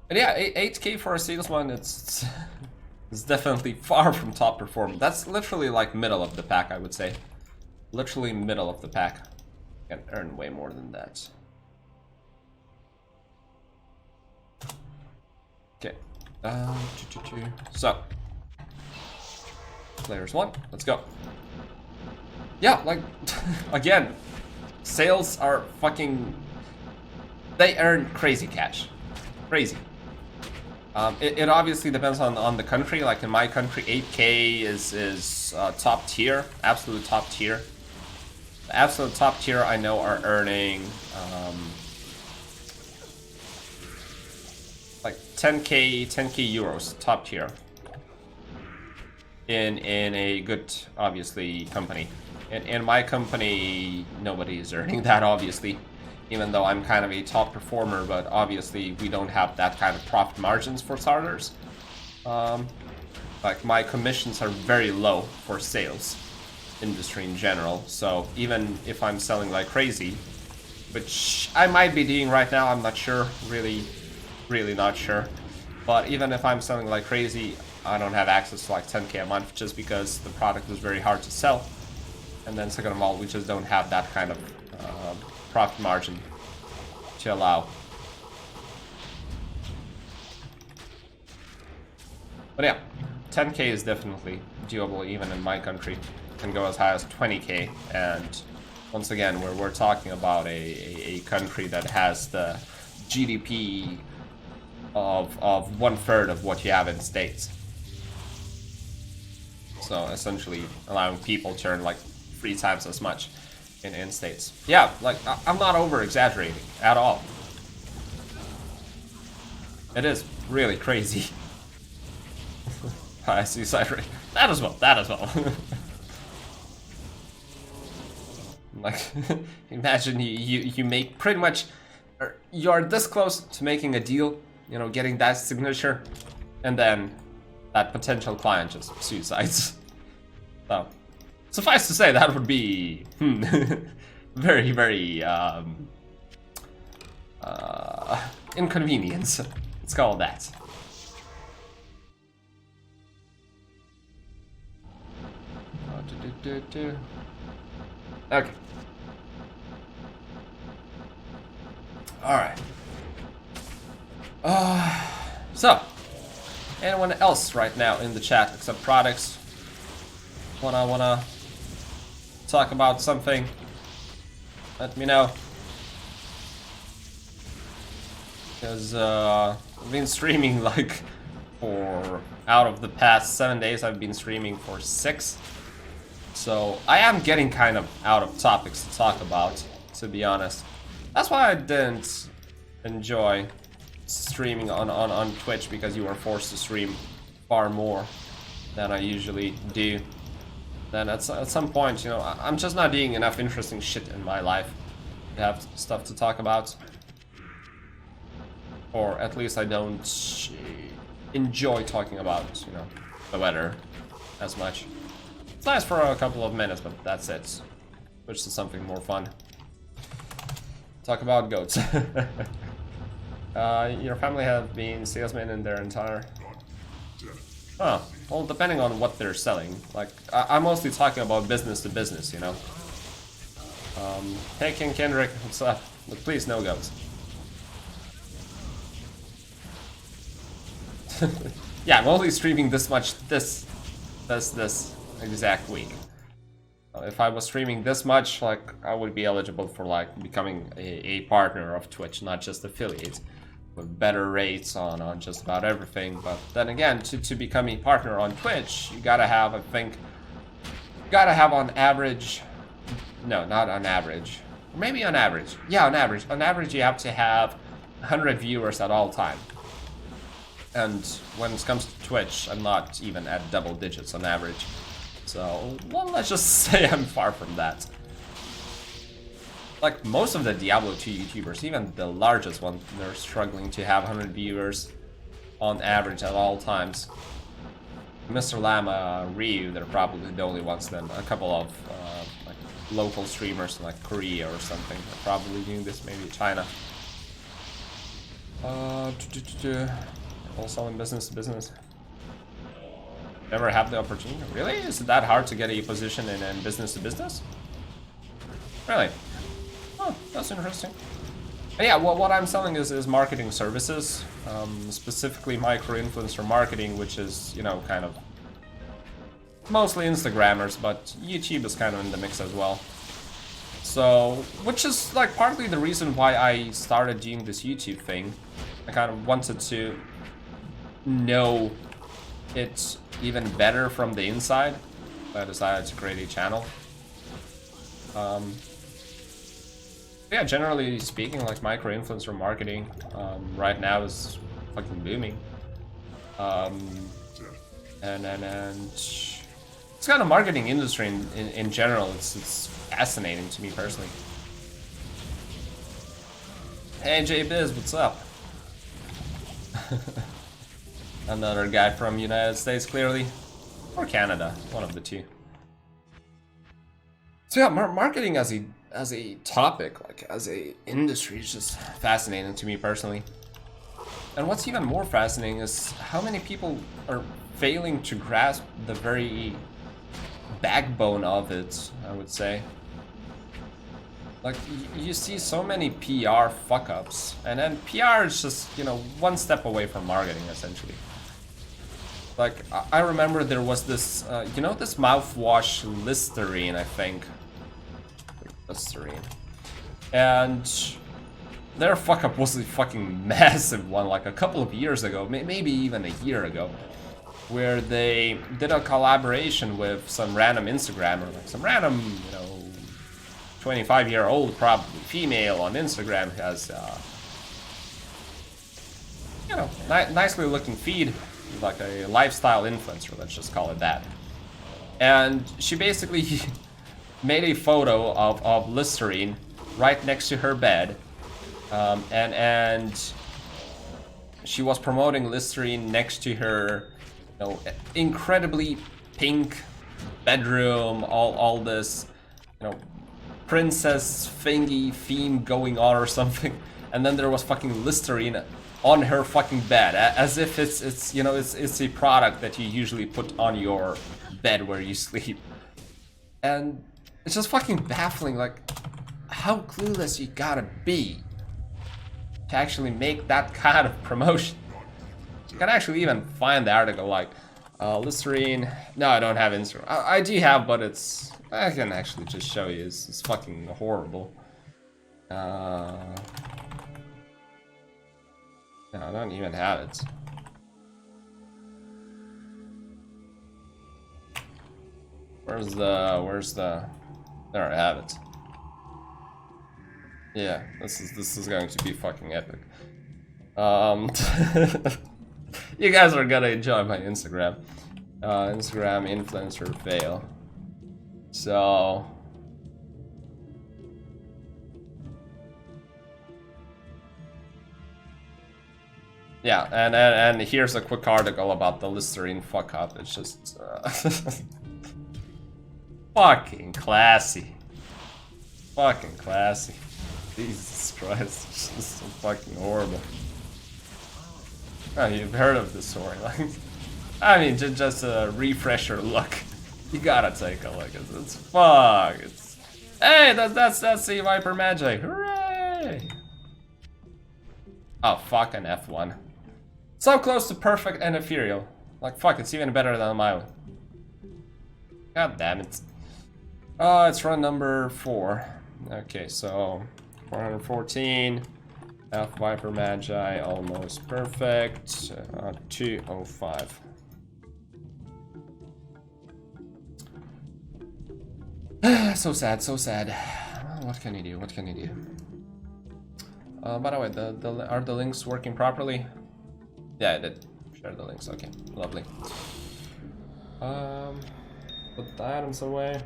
And yeah, 8K for a salesman, it's definitely far from top performance. That's literally like middle of the pack, I would say. Literally middle of the pack. Can earn way more than that. Okay. So, players 1, let's go. Yeah, like, again, sales are fucking, they earn crazy cash. Crazy. It obviously depends on the country. Like in my country, 8K is top tier, absolute top tier. The absolute top tier I know are earning like 10K euros, top tier. In a good, obviously, company. In my company, nobody is earning that, obviously. Even though I'm kind of a top performer, but obviously we don't have that kind of profit margins for starters. Like my commissions are very low for sales industry in general. So even if I'm selling like crazy, which I might be doing right now, I'm not sure, really not sure. But even if I'm selling like crazy, I don't have access to like 10K a month just because the product is very hard to sell. And then second of all, we just don't have that kind of profit margin to allow. But yeah, 10K is definitely doable even in my country. Can go as high as 20K, and once again we're talking about a country that has the GDP of 1/3 of what you have in States. So essentially allowing people to earn like 3 times as much in States. Yeah, like, I'm not over-exaggerating at all. It is really crazy. I see side rate. That as well. Like, imagine you make pretty much, you're this close to making a deal, you know, getting that signature, and then that potential client just suicides. So, suffice to say, that would be very, very inconvenience. Let's call it that. Okay. Alright. So, anyone else right now in the chat except products wanna talk about something? Let me know. Because I've been streaming like for, out of the past 7 days, I've been streaming for 6. So I am getting kind of out of topics to talk about, to be honest. That's why I didn't enjoy streaming on Twitch, because you were forced to stream far more than I usually do. Then at some point, you know, I'm just not doing enough interesting shit in my life to have stuff to talk about. Or at least I don't enjoy talking about it, you know. the weather as much. It's nice for a couple of minutes, but that's it. Switch to something more fun. Talk about goats. Your family have been salesmen in their entire... Oh, well, depending on what they're selling. Like, I'm mostly talking about business to business, you know? Hey, King Kendrick, what's up? But please, no goats. Yeah, I'm only streaming this much this exact week. If I was streaming this much, like, I would be eligible for, like, becoming a partner of Twitch, not just affiliate, with better rates on just about everything. But then again, to become a partner on Twitch, you gotta have, I think, you gotta have on average, no, not on average, maybe on average, yeah, on average you have to have 100 viewers at all time. And when it comes to Twitch, I'm not even at double digits on average. So, well, let's just say I'm far from that. Like, most of the Diablo 2 YouTubers, even the largest one, they're struggling to have 100 viewers on average at all times. Mr. Llama, Ryu, they're probably the only ones. Then a couple of like local streamers in like Korea or something are probably doing this, maybe China. Also in business to business. Never have the opportunity? Really? Is it that hard to get a position in business to business? Really? Oh, that's interesting. And yeah, what I'm selling is marketing services, specifically micro-influencer marketing, which is, you know, kind of mostly Instagrammers, but YouTube is kind of in the mix as well. So, which is like partly the reason why I started doing this YouTube thing. I kind of wanted to know it even better from the inside. I decided to create a channel. Yeah, generally speaking, like micro-influencer marketing right now is fucking booming. And it's kind of marketing industry in general. It's fascinating to me personally. Hey J-Biz, what's up? Another guy from United States, clearly, or Canada, one of the two. So yeah, marketing as a topic, like as a industry, is just fascinating to me personally. And what's even more fascinating is how many people are failing to grasp the very backbone of it, I would say. Like, you see so many PR fuck-ups, and then PR is just, you know, one step away from marketing, essentially. Like, I remember there was this, you know, this mouthwash Listerine, I think. Listerine. And their fuck-up was a fucking massive one, like a couple of years ago, maybe even a year ago, where they did a collaboration with some random Instagrammer, like some random, you know, 25-year-old, probably female on Instagram, who has, you know, nicely looking feed, like a lifestyle influencer, let's just call it that. And she basically made a photo of Listerine right next to her bed, and she was promoting Listerine next to her, you know, incredibly pink bedroom, all this, you know, princess thingy theme going on or something, and then there was fucking Listerine on her fucking bed, as if it's you know, it's a product that you usually put on your bed where you sleep. And it's just fucking baffling, like, how clueless you gotta be to actually make that kind of promotion. You can actually even find the article, like, Listerine. No, I don't have Instagram. I do have, but it's, I can actually just show you. It's fucking horrible. No, I don't even have it. Where's the, there, I have it. Yeah, this is going to be fucking epic. You guys are gonna enjoy my Instagram. Instagram influencer fail. So Yeah, and here's a quick article about the Listerine fuck up. It's just fucking classy. Fucking classy. Jesus Christ, it's just so fucking horrible. Oh, you've heard of this story, like I mean, just a refresher look. You gotta take a look. It's fuck. It's hey, that's the Viper magic. Hooray! Oh, fucking F1. So close to perfect and ethereal. Like, fuck, it's even better than my one. God damn it. Oh, it's run number 4. Okay, so 414. F Viper Magi, almost perfect. 205. So sad, so sad. Well, what can you do? What can you do? By the way, are the links working properly? Yeah, I did share the links. Okay, lovely. Put the items away.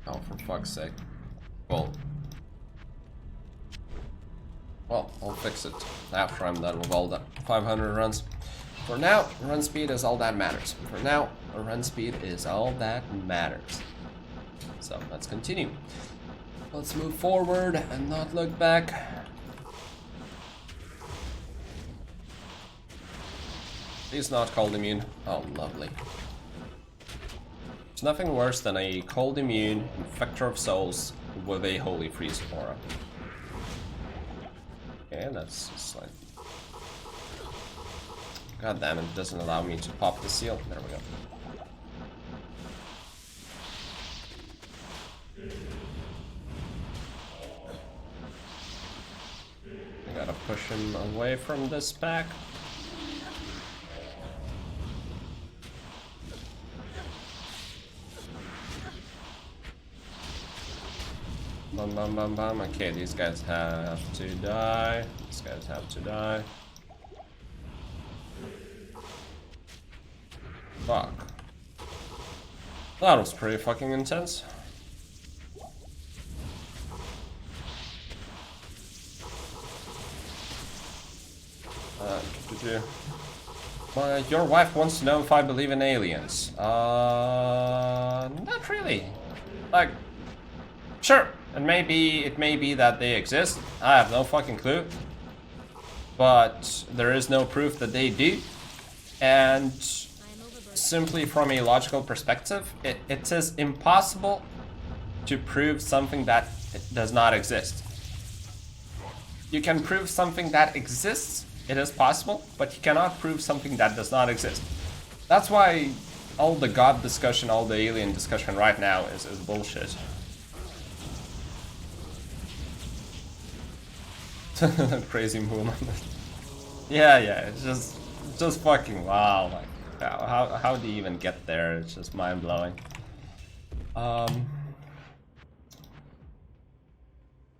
Oh, for fuck's sake. Well, I'll fix it after I'm done with all the 500 runs. For now, run speed is all that matters. For now, run speed is all that matters. So, let's continue. Let's move forward and not look back. He's not cold immune. Oh, lovely. There's nothing worse than a cold immune Infector of Souls with a Holy Freeze aura. Okay, that's just like... God damn it, it doesn't allow me to pop the seal. There we go. I gotta push him away from this pack. Bum bum bum bum. Okay, these guys have to die. These guys have to die. Fuck. That was pretty fucking intense. Your wife wants to know if I believe in aliens. Not really. Like, sure, it may be that they exist. I have no fucking clue. But there is no proof that they do. And simply from a logical perspective, it is impossible to prove something that does not exist. You can prove something that exists, it is possible, but you cannot prove something that does not exist. That's why all the God discussion, all the alien discussion right now is bullshit. Crazy movement. Yeah, it's just fucking wow. Like, how do you even get there? It's just mind blowing.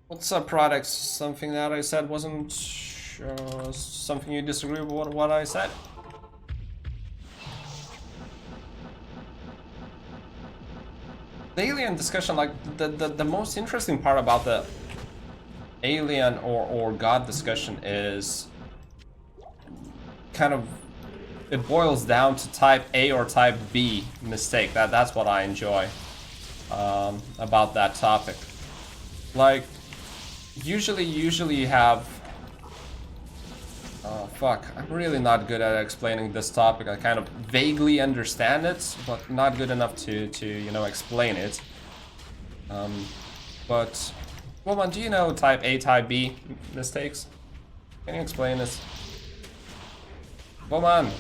What's up, products? Something that I said wasn't something you disagree with what I said? The alien discussion, like the most interesting part about the alien or God discussion is kind of, it boils down to type A or type B mistake. That's what I enjoy about that topic. Like, usually you have... Oh, fuck. I'm really not good at explaining this topic. I kind of vaguely understand it, but not good enough to you know, explain it. But, Woman, do you know type A, type B mistakes? Can you explain this? Woman!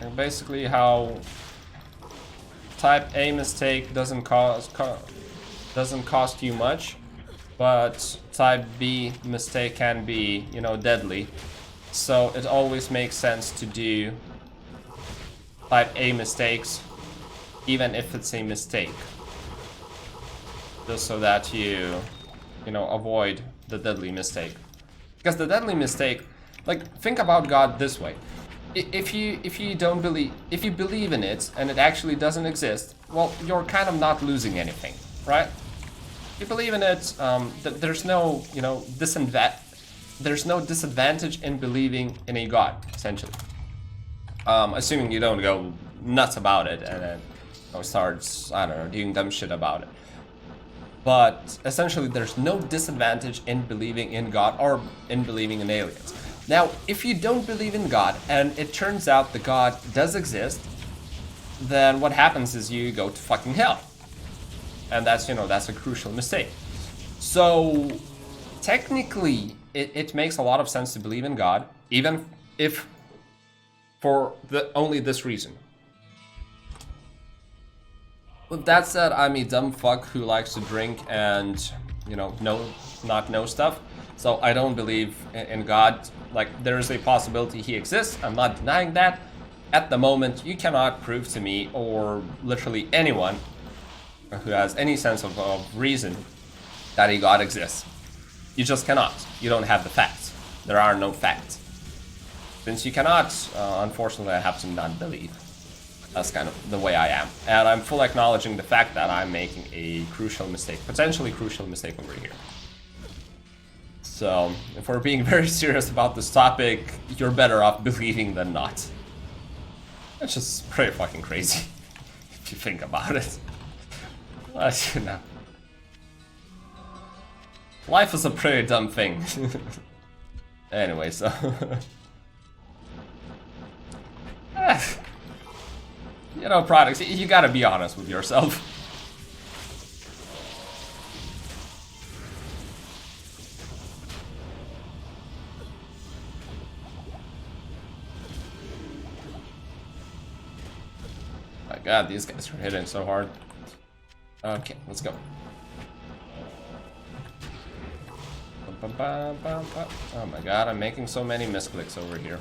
And basically how type A mistake doesn't cost you much, but type B mistake can be, you know, deadly. So it always makes sense to do type A mistakes, even if it's a mistake, just so that you know, avoid the deadly mistake. Because the deadly mistake, like, think about God this way. if you don't believe, if you believe in it and it actually doesn't exist, well, you're kind of not losing anything, right? If you believe in it, there's no, you know, there's no disadvantage in believing in a god, essentially. Assuming you don't go nuts about it and then, you know, starts, I don't know, doing dumb shit about it. But essentially, there's no disadvantage in believing in God or in believing in aliens. Now, if you don't believe in God and it turns out the God does exist, then what happens is you go to fucking hell. And that's, you know, that's a crucial mistake. So, technically, it makes a lot of sense to believe in God, even if for only this reason. With that said, I'm a dumb fuck who likes to drink and, you know, not know stuff. So I don't believe in God. Like, there is a possibility he exists. I'm not denying that. At the moment, you cannot prove to me, or literally anyone who has any sense of reason, that a God exists. You just cannot. You don't have the facts. There are no facts. Since you cannot, unfortunately, I have to not believe. That's kind of the way I am. And I'm full acknowledging the fact that I'm making a crucial mistake, potentially crucial mistake over here. So, if we're being very serious about this topic, you're better off believing than not. It's just pretty fucking crazy, if you think about it. But, you know. Life is a pretty dumb thing. Anyway, so... You know, products, you gotta be honest with yourself. My god, these guys are hitting so hard. Okay, let's go. Oh my god, I'm making so many misclicks over here.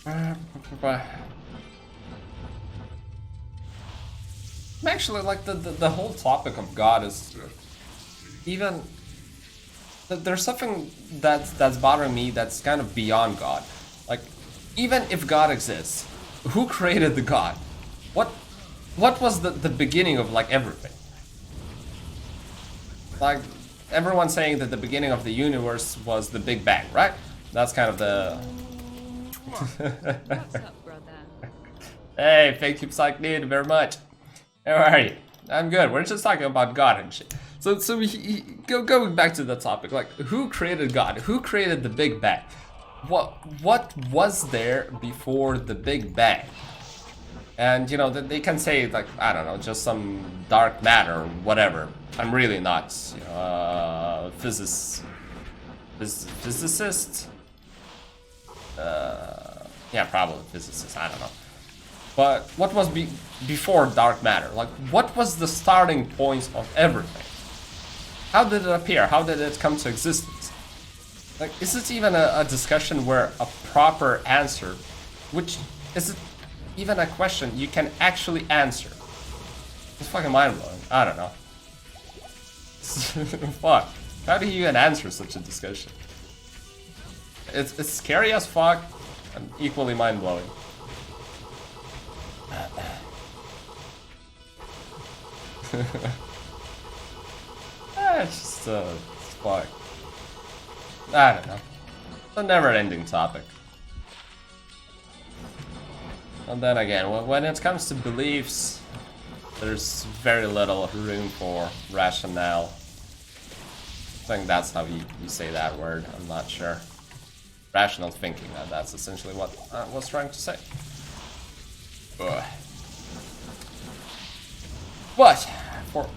I'm actually like the whole topic of God is even there's something that's bothering me that's kind of beyond God. Like, even if God exists, who created the God? What was the beginning of like everything? Like, everyone's saying that the beginning of the universe was the Big Bang, right? That's kind of the What's up, brother? Hey, thank you, Psychnid, very much. How are you? I'm good. We're just talking about God and shit. So going back to the topic, like, who created God? Who created the Big Bang? What was there before the Big Bang? And, you know, they can say, like, I don't know, just some dark matter or whatever. I'm really not, you know, physicist. Yeah, probably physicist, I don't know. But what was before dark matter? Like, what was the starting point of everything? How did it appear? How did it come to existence? Like, is it even a discussion where a proper answer, which is it even a question you can actually answer? It's fucking mind-blowing. I don't know. Fuck. How do you even answer such a discussion? It's scary as fuck and equally mind-blowing. It's just it's fuck. I don't know. It's a never-ending topic. And then again, when it comes to beliefs, there's very little room for rationale. I think that's how you say that word, I'm not sure. Rational thinking, that's essentially what I was trying to say. Ugh. But, for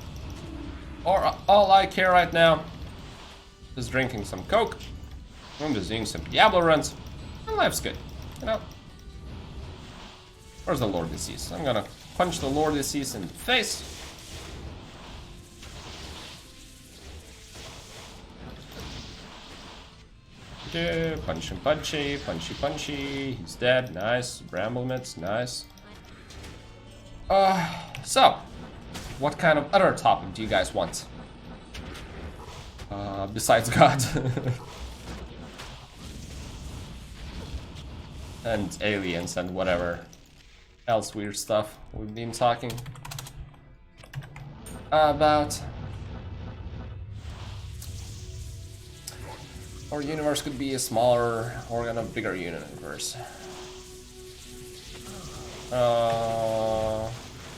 all I care right now is drinking some Coke, I'm just doing some Diablo runs, and life's good, you know? Where's the Lord Disease? I'm gonna punch the Lord Disease in the face. Okay, punch him, punchy, punchy, punchy. He's dead. Nice. Bramble mitts. Nice. So, what kind of other topic do you guys want? Besides God. and aliens and whatever else weird stuff we've been talking about. Our universe could be a smaller or kind of bigger universe.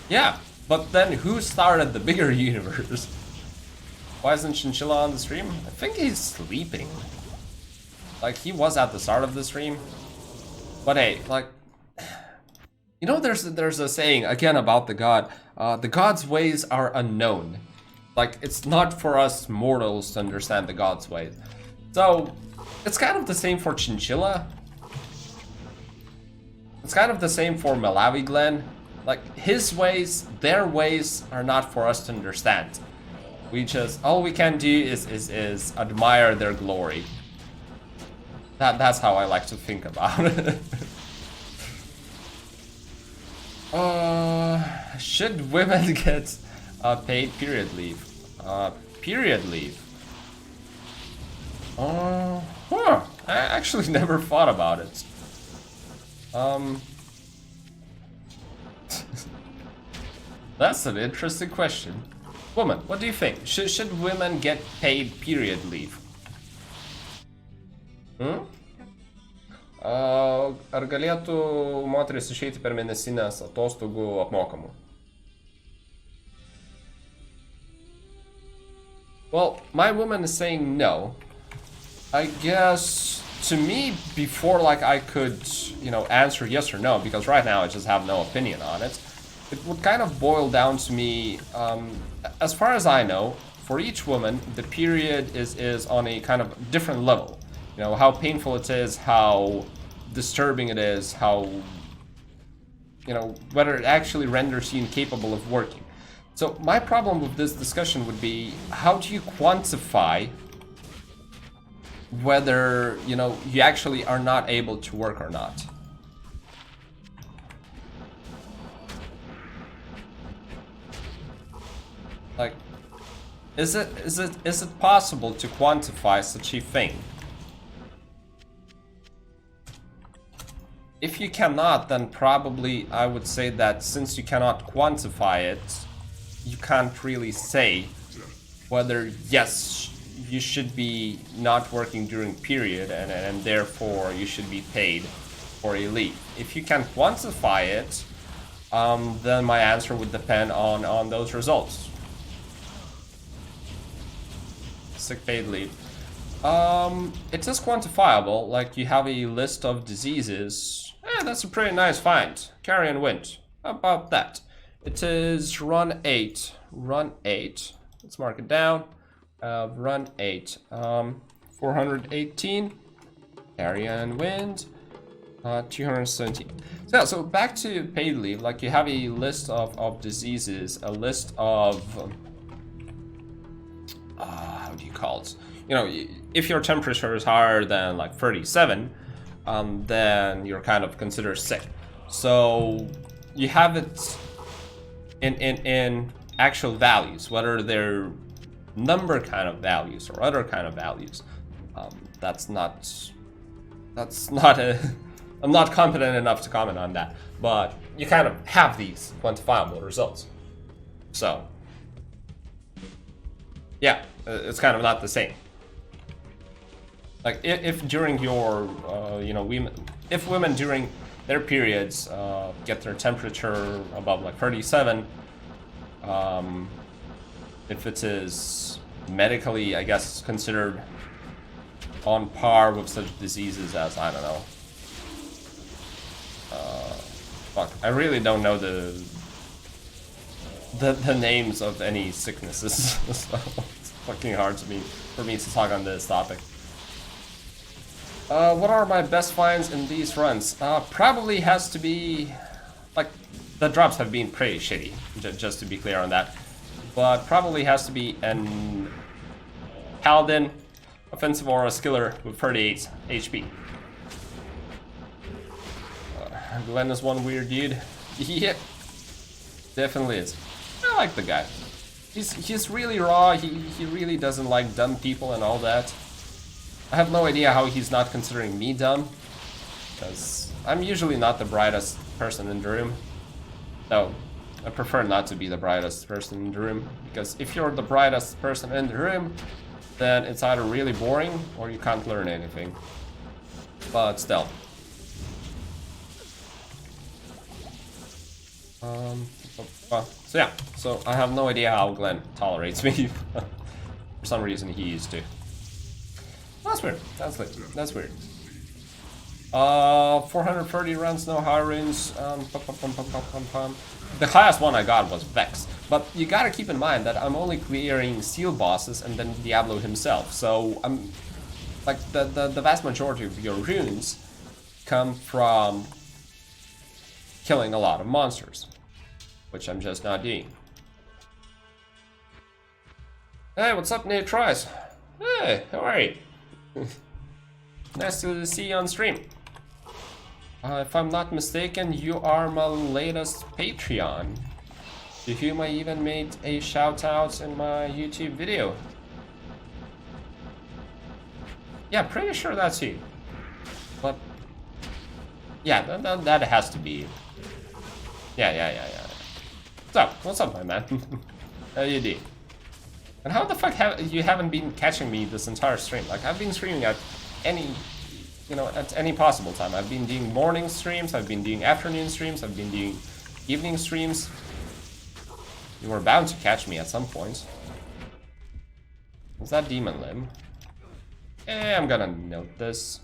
Yeah, but then who started the bigger universe? Why isn't Chinchilla on the stream? I think he's sleeping. Like, he was at the start of the stream. But hey, like, you know, there's a saying again about the god. The god's ways are unknown. Like, it's not for us mortals to understand the god's ways. So, it's kind of the same for Chinchilla. It's kind of the same for Malawi Glen. Like, his ways, their ways are not for us to understand. We just, all we can do is admire their glory. That's how I like to think about it. Should women get paid period leave? Period leave? I actually never thought about it. That's an interesting question. Woman, what do you think? Should women get paid period leave? Ar galėtų moteris išeiti per mėnesinės atostogų apmokamų? Well, my woman is saying no. I guess, to me, before like I could, you know, answer yes or no, because right now I just have no opinion on it, it would kind of boil down to me, as far as I know, for each woman, the period is on a kind of different level. You know, how painful it is, how disturbing it is, how, you know, whether it actually renders you incapable of working. So my problem with this discussion would be, how do you quantify whether, you know, you actually are not able to work or not? Like, is it possible to quantify such a thing? If you cannot, then probably I would say that since you cannot quantify it, you can't really say whether, yes, you should be not working during period and therefore you should be paid for a leave. If you can quantify it, then my answer would depend on those results. Sick paid leave. It is quantifiable, like you have a list of diseases. That's a pretty nice find. Carrion Wind. How about that? It is run 8. Run 8. Let's mark it down. Run 8. 418. Carrion Wind. 217. So back to paid leave. Like you have a list of diseases, a list of how do you call it? You know, if your temperature is higher than like 37, then you're kind of considered sick. So you have it in actual values, whether they're number kind of values or other kind of values. That's not I'm not competent enough to comment on that, but you kind of have these quantifiable results. So yeah, it's kind of not the same. Like if during your, you know, if women during their periods get their temperature above like 37, if it is medically, I guess, considered on par with such diseases as, I don't know, fuck, I really don't know the names of any sicknesses, so it's fucking hard for me to talk on this topic. What are my best finds in these runs? Probably has to be, like, the drops have been pretty shitty, just to be clear on that. But probably has to be an Paladin, offensive aura skiller with 38 HP. Glenn is one weird dude. Yeah, definitely is. I like the guy. He's really raw. He really doesn't like dumb people and all that. I have no idea how he's not considering me dumb. because I'm usually not the brightest person in the room. So I prefer not to be the brightest person in the room, because if you're the brightest person in the room, then it's either really boring or you can't learn anything. But still. So yeah, so I have no idea how Glenn tolerates me. For some reason he used to. That's weird. That's weird. 430 runs, no high runes. The highest one I got was Vex. But you gotta keep in mind that I'm only clearing Steel bosses and then Diablo himself. So I'm like the vast majority of your runes come from killing a lot of monsters, which I'm just not doing. Hey, what's up, Nate Trice? Hey, how are you? Nice to see you on stream. If I'm not mistaken, you are my latest Patreon, to whom I even made a shout out in my YouTube video. Yeah, pretty sure that's you. But yeah, that has to be you. Yeah. So, what's up, my man? How you doing? And how the fuck you haven't been catching me this entire stream? Like, I've been streaming at any, at any possible time. I've been doing morning streams, I've been doing afternoon streams, I've been doing evening streams. You were bound to catch me at some point. Is that Demon Limb? I'm gonna note this.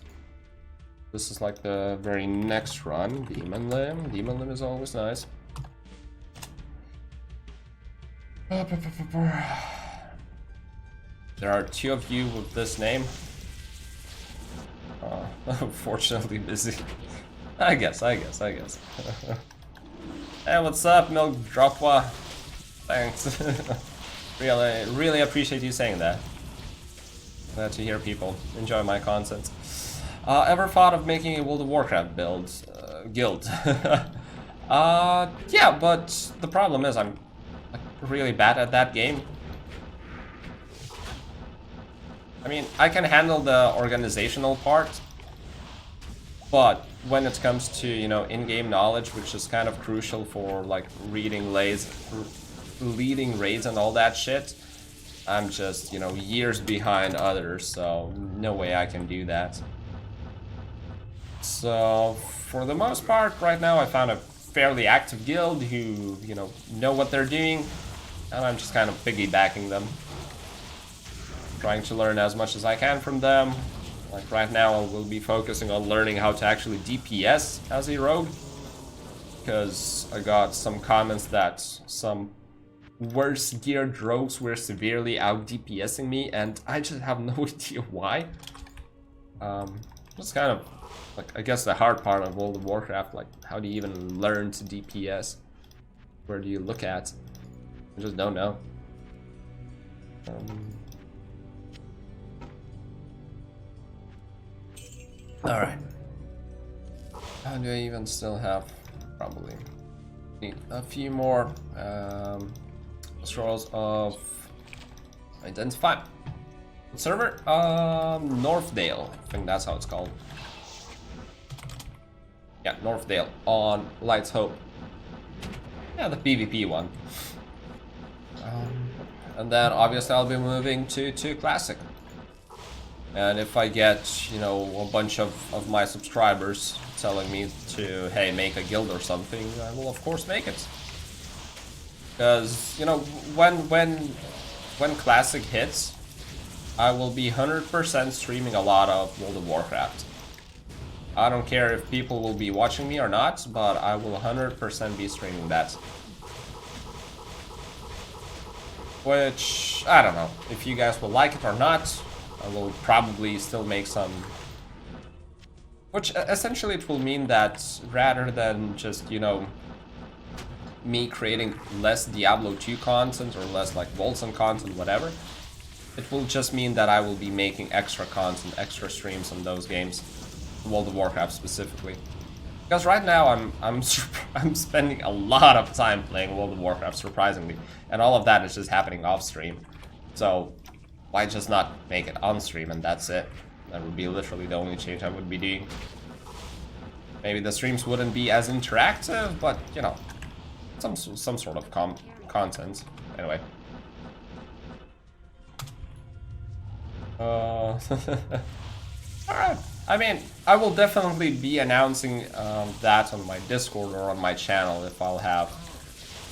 This is like the very next run. Demon Limb. Demon Limb is always nice. There are 2 of you with this name. Unfortunately busy. I guess. Hey, what's up, Milk Dropwa? Thanks. really appreciate you saying that. Glad to hear people enjoy my content. Ever thought of making a World of Warcraft guild? Yeah, but the problem is I'm really bad at that game. I mean, I can handle the organizational part, but when it comes to, in-game knowledge, which is kind of crucial for, like, leading raids and all that shit, I'm just, years behind others, so no way I can do that. So, for the most part, right now I found a fairly active guild who, know what they're doing, and I'm just kind of piggybacking them. Trying to learn as much as I can from them. Like right now I will be focusing on learning how to actually DPS as a rogue, because I got some comments that some worse geared rogues were severely out DPSing me, and I just have no idea why. It's kind of like, I guess, the hard part of World of Warcraft, like how do you even learn to DPS? Where do you look at? I just don't know. Alright. How do I even still have? Probably need a few more scrolls of identify. Server? Northdale. I think that's how it's called. Yeah, Northdale on Light's Hope. Yeah, the PvP one. And then obviously I'll be moving to Classic. And if I get, a bunch of my subscribers telling me to, hey, make a guild or something, I will of course make it. Because, when Classic hits, I will be 100% streaming a lot of World of Warcraft. I don't care if people will be watching me or not, but I will 100% be streaming that. Which, I don't know if you guys will like it or not. I will probably still make some... Which essentially it will mean that rather than just, me creating less Diablo 2 content or less like Volson content, whatever, it will just mean that I will be making extra content, extra streams on those games, World of Warcraft specifically. Because right now I'm spending a lot of time playing World of Warcraft, surprisingly, and all of that is just happening off stream. So why just not make it on stream and that's it? That would be literally the only change I would be doing. Maybe the streams wouldn't be as interactive, but you know, some sort of content. Anyway. Alright. I mean, I will definitely be announcing that on my Discord or on my channel if I'll have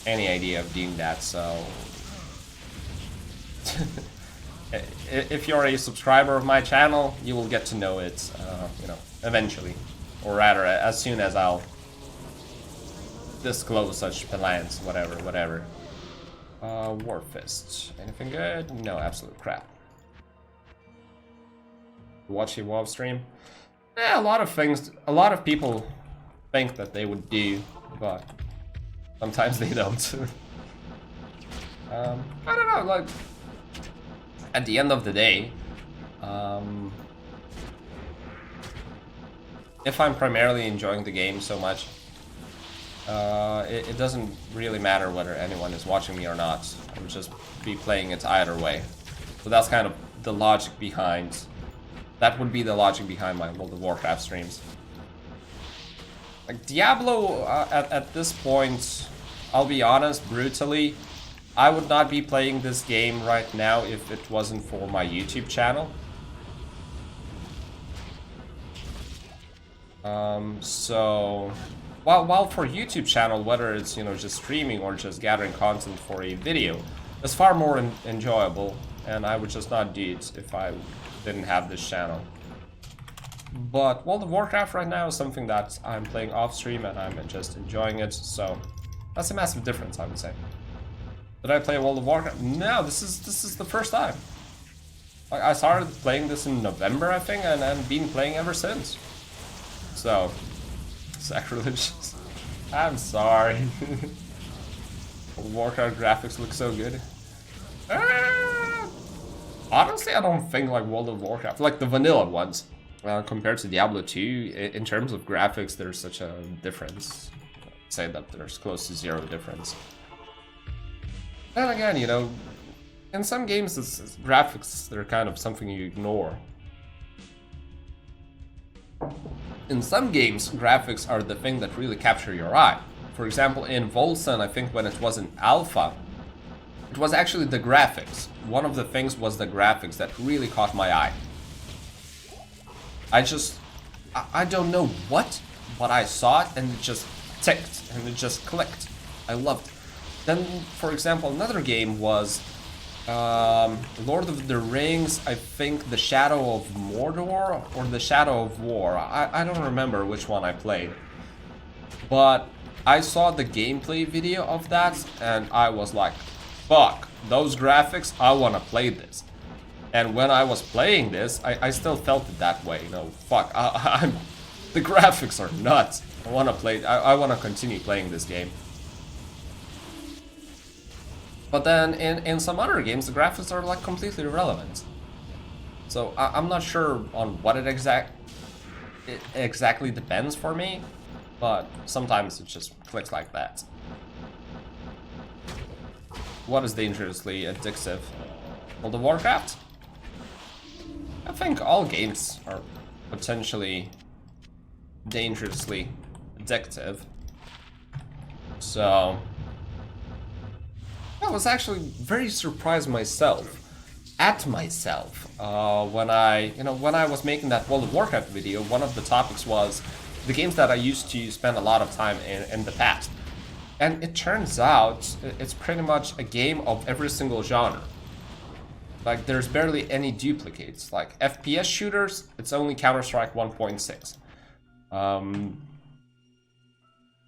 any idea of doing that, so... if you're a subscriber of my channel, you will get to know it, you know, eventually. Or rather, as soon as I'll disclose such plans, whatever. Warfist. Anything good? No, absolute crap. Watch a WoW stream? Yeah, a lot of people think that they would do, but sometimes they don't. I don't know, like, at the end of the day, if I'm primarily enjoying the game so much, it doesn't really matter whether anyone is watching me or not. I would just be playing it either way. So that's kind of the logic behind... That would be the logic behind my World of Warcraft streams. Like Diablo, at this point, I'll be honest, brutally, I would not be playing this game right now if it wasn't for my YouTube channel. So, while for YouTube channel, whether it's, you know, just streaming or just gathering content for a video, it's far more enjoyable, and I would just not do it if I didn't have this channel. But World of Warcraft right now is something that I'm playing off stream and I'm just enjoying it, so that's a massive difference, I would say. Did I play World of Warcraft? No, this is the first time. Like, I started playing this in November, I think, and been playing ever since. So, sacrilegious. I'm sorry. World of Warcraft graphics look so good. Honestly, I don't think like World of Warcraft, like the vanilla ones, compared to Diablo 2, in terms of graphics, there's such a difference. I'd say that there's close to zero difference. And again, you know, in some games, it's graphics, they're kind of something you ignore. In some games, graphics are the thing that really capture your eye. For example, in Volson, I think when it was in alpha, it was actually the graphics. One of the things was the graphics that really caught my eye. I don't know what, but I saw it and it just ticked and it just clicked. I loved it. Then, for example, another game was Lord of the Rings, I think The Shadow of Mordor or The Shadow of War. I don't remember which one I played. But I saw the gameplay video of that and I was like, fuck, those graphics, I want to play this. And when I was playing this, I still felt it that way. You know, fuck, the graphics are nuts. I want to play, I want to continue playing this game. But then in some other games, the graphics are like completely irrelevant. So I'm not sure on what it exactly depends for me, but sometimes it just clicks like that. What is dangerously addictive? World of Warcraft? I think all games are potentially dangerously addictive. So I was actually very surprised at myself when I was making that World of Warcraft video. One of the topics was the games that I used to spend a lot of time in the past. And it turns out it's pretty much a game of every single genre. Like, there's barely any duplicates. Like, FPS shooters, it's only Counter-Strike 1.6.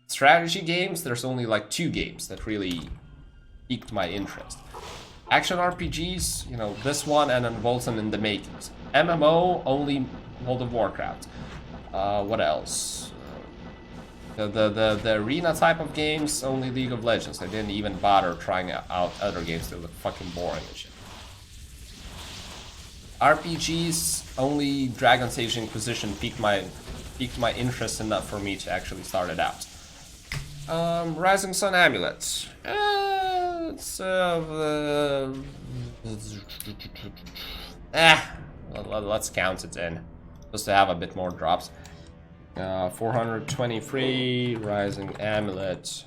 Strategy games, there's only like 2 games that really piqued my interest. Action RPGs, you know, this one and then Volson in the makings. MMO, only World of Warcraft. What else? The arena type of games, only League of Legends. I didn't even bother trying out other games that look fucking boring and shit. RPGs, only Dragon's Age Inquisition piqued my interest enough for me to actually start it out. Rising Sun Amulet. Let's count it in, just to have a bit more drops. 423, Rising Amulet.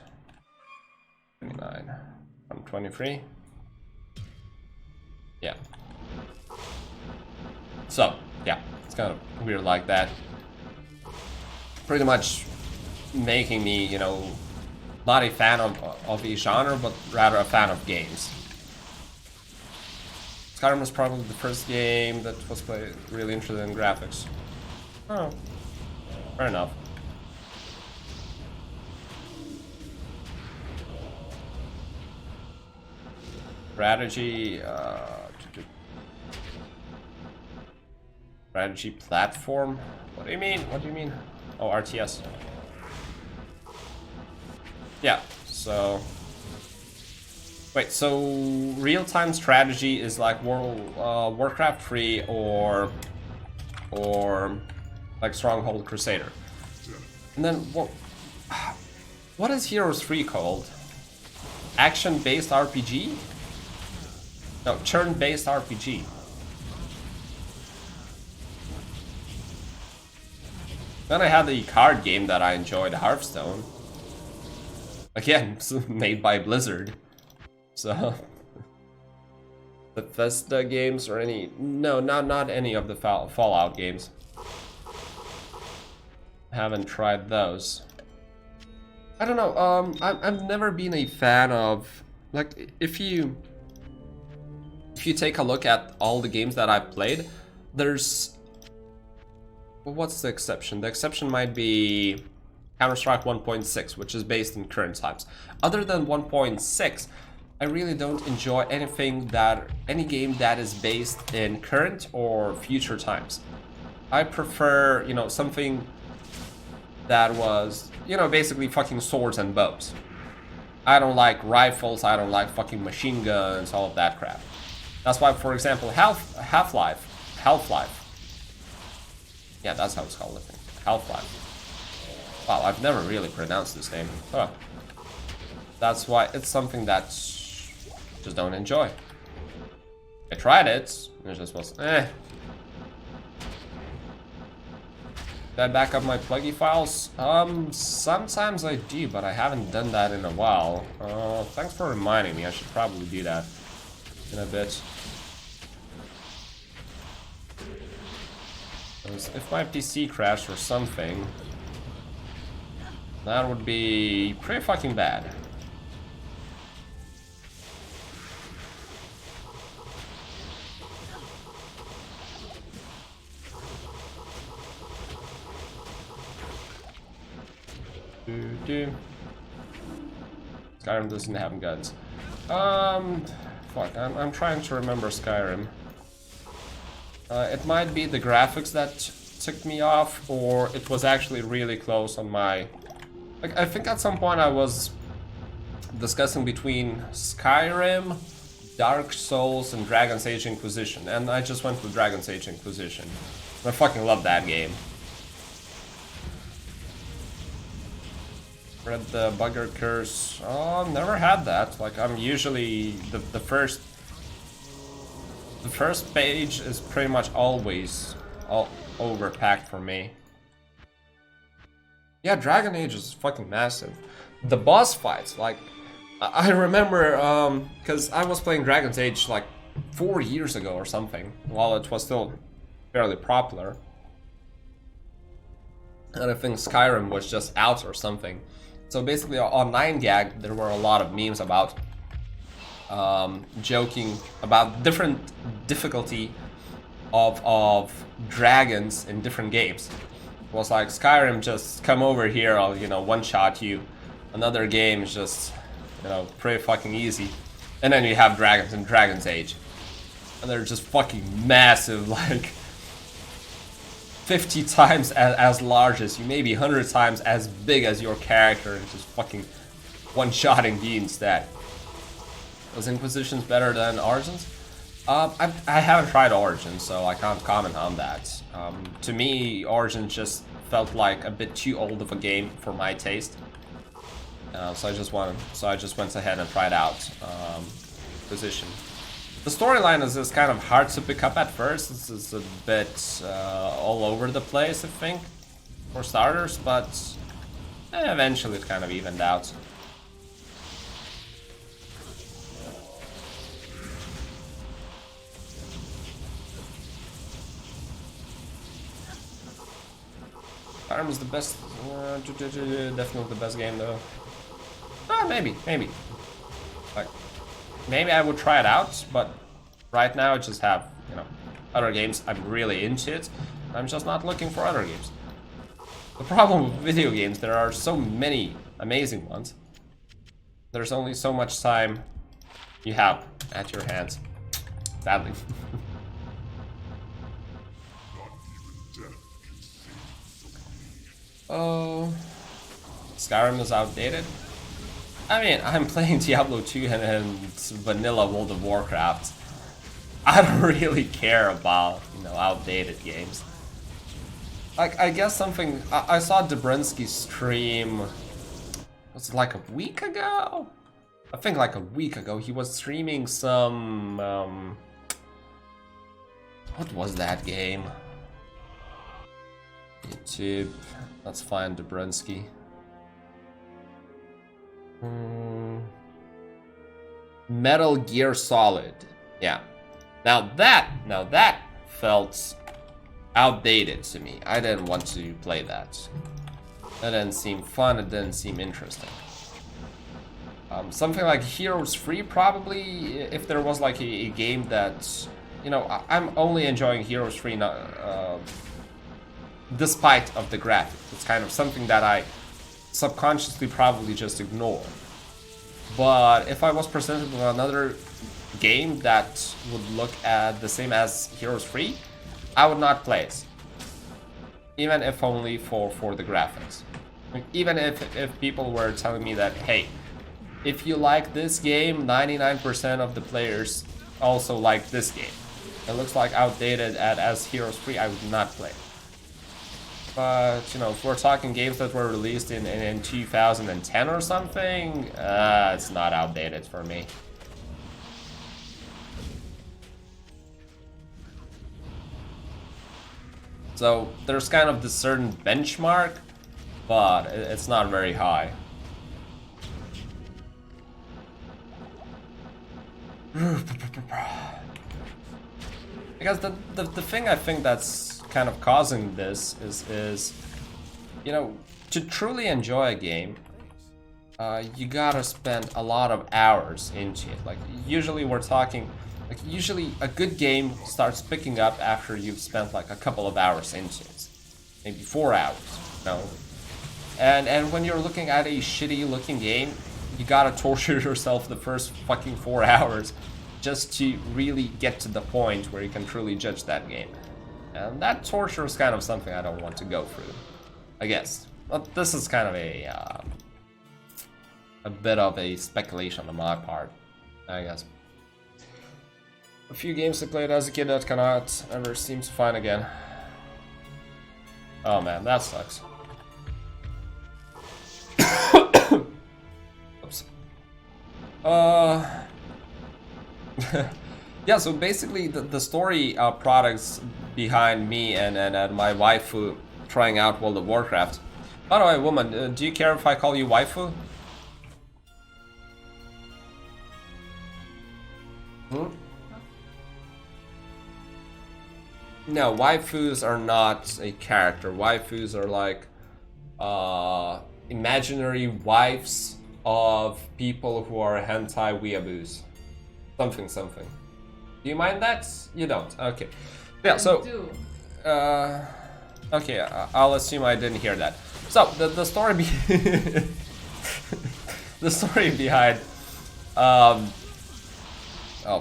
29. I'm 23. Yeah. So, yeah, it's kind of weird like that. Pretty much making me, you know, not a fan of the genre, but rather a fan of games. Skyrim was probably the first game that was played really interested in graphics. Oh, fair enough. Strategy, strategy platform? What do you mean? What do you mean? Oh, RTS. Yeah, so... Wait, so real-time strategy is like Warcraft 3 or like Stronghold Crusader. And then what is Heroes 3 called? Action-based RPG? No, turn-based RPG. Then I had the card game that I enjoyed, Hearthstone. Again, made by Blizzard. So... Bethesda games or any... No, not any of the Fallout games. Haven't tried those. I don't know, I've never been a fan of... Like, if you take a look at all the games that I've played, there's... Well, what's the exception? The exception might be Counter-Strike 1.6, which is based in current times. Other than 1.6, I really don't enjoy any game that is based in current or future times. I prefer, you know, something that was, you know, basically fucking swords and bows. I don't like rifles, I don't like fucking machine guns, all of that crap. That's why, for example, Half-Life. Yeah, that's how it's called, I think. Half-Life. Wow, I've never really pronounced this name. Huh. That's why it's something that just don't enjoy. I tried it, and it just was eh. Did I back up my pluggy files? Sometimes I do, but I haven't done that in a while. Thanks for reminding me, I should probably do that in a bit. If my PC crashed or something, that would be pretty fucking bad. Skyrim doesn't have guns. Fuck, I'm trying to remember Skyrim. It might be the graphics that took me off, or it was actually really close on my... Like, I think at some point I was discussing between Skyrim, Dark Souls, and Dragon's Age Inquisition, and I just went with Dragon's Age Inquisition. I fucking love that game. Read the Bugger Curse. Oh, never had that. Like, I'm usually the first page is pretty much always all overpacked for me. Yeah, Dragon Age is fucking massive. The boss fights, like, I remember, because I was playing Dragon's Age like 4 years ago or something, while it was still fairly popular. And I think Skyrim was just out or something. So basically on 9gag there were a lot of memes about joking about different difficulty of dragons in different games. It was like Skyrim, just come over here, I'll, you know, one-shot you. Another game is just, you know, pretty fucking easy. And then you have dragons in Dragon's Age. And they're just fucking massive, like 50 times as large as you, maybe 100 times as big as your character, and just fucking one-shotting you instead. Was Inquisitions better than Origins? I haven't tried Origins, so I can't comment on that. To me, Origins just felt like a bit too old of a game for my taste. So I just went ahead and tried out Inquisition. The storyline is kind of hard to pick up at first. It's a bit all over the place, I think. for starters, but eventually it kind of evened out. Skyrim is the best, definitely the best game though. Maybe. Like, maybe I would try it out, but right now I just have, you know, other games I'm really into it. I'm just not looking for other games. The problem with video games, there are so many amazing ones. There's only so much time you have at your hands, sadly. Oh, Skyrim is outdated. I mean, I'm playing Diablo 2 and vanilla World of Warcraft. I don't really care about, you know, outdated games. Like, I guess something... I saw Dobrinsky stream... Was it like a week ago? I think like a week ago. He was streaming some... what was that game? YouTube... Let's find Dobrinsky. Metal Gear Solid. Yeah. Now that felt outdated to me. I didn't want to play that. That didn't seem fun. It didn't seem interesting. Something like Heroes 3 probably, if there was like a game that, you know, I'm only enjoying Heroes 3 despite of the graphics. It's kind of something that I subconsciously probably just ignore. But if I was presented with another game that would look at the same as Heroes 3, I would not play it. Even if only for the graphics. Even if people were telling me that, hey, if you like this game, 99% of the players also like this game. It looks like outdated as Heroes 3, I would not play. But, you know, if we're talking games that were released in 2010 or something, it's not outdated for me. So, there's kind of this certain benchmark, but it's not very high. Because the thing I think that's kind of causing this is, you know, to truly enjoy a game, you gotta spend a lot of hours into it. Like, usually we're talking, like, usually a good game starts picking up after you've spent like a couple of hours into it. Maybe 4 hours, you know? And when you're looking at a shitty looking game, you gotta torture yourself the first fucking 4 hours just to really get to the point where you can truly judge that game. And that torture is kind of something I don't want to go through, I guess. But this is kind of a bit of a speculation on my part, I guess. A few games I played as a kid that cannot ever seem to find again. Oh man, that sucks. Oops. Yeah, so basically the story products behind me and my waifu trying out World of Warcraft. By the way, woman, do you care if I call you waifu? Hmm? No, waifus are not a character. Waifus are like imaginary wives of people who are hentai weeaboos. Something. Do you mind that? You don't. Okay. Yeah, so... okay, I'll assume I didn't hear that. So, the story the story behind... oh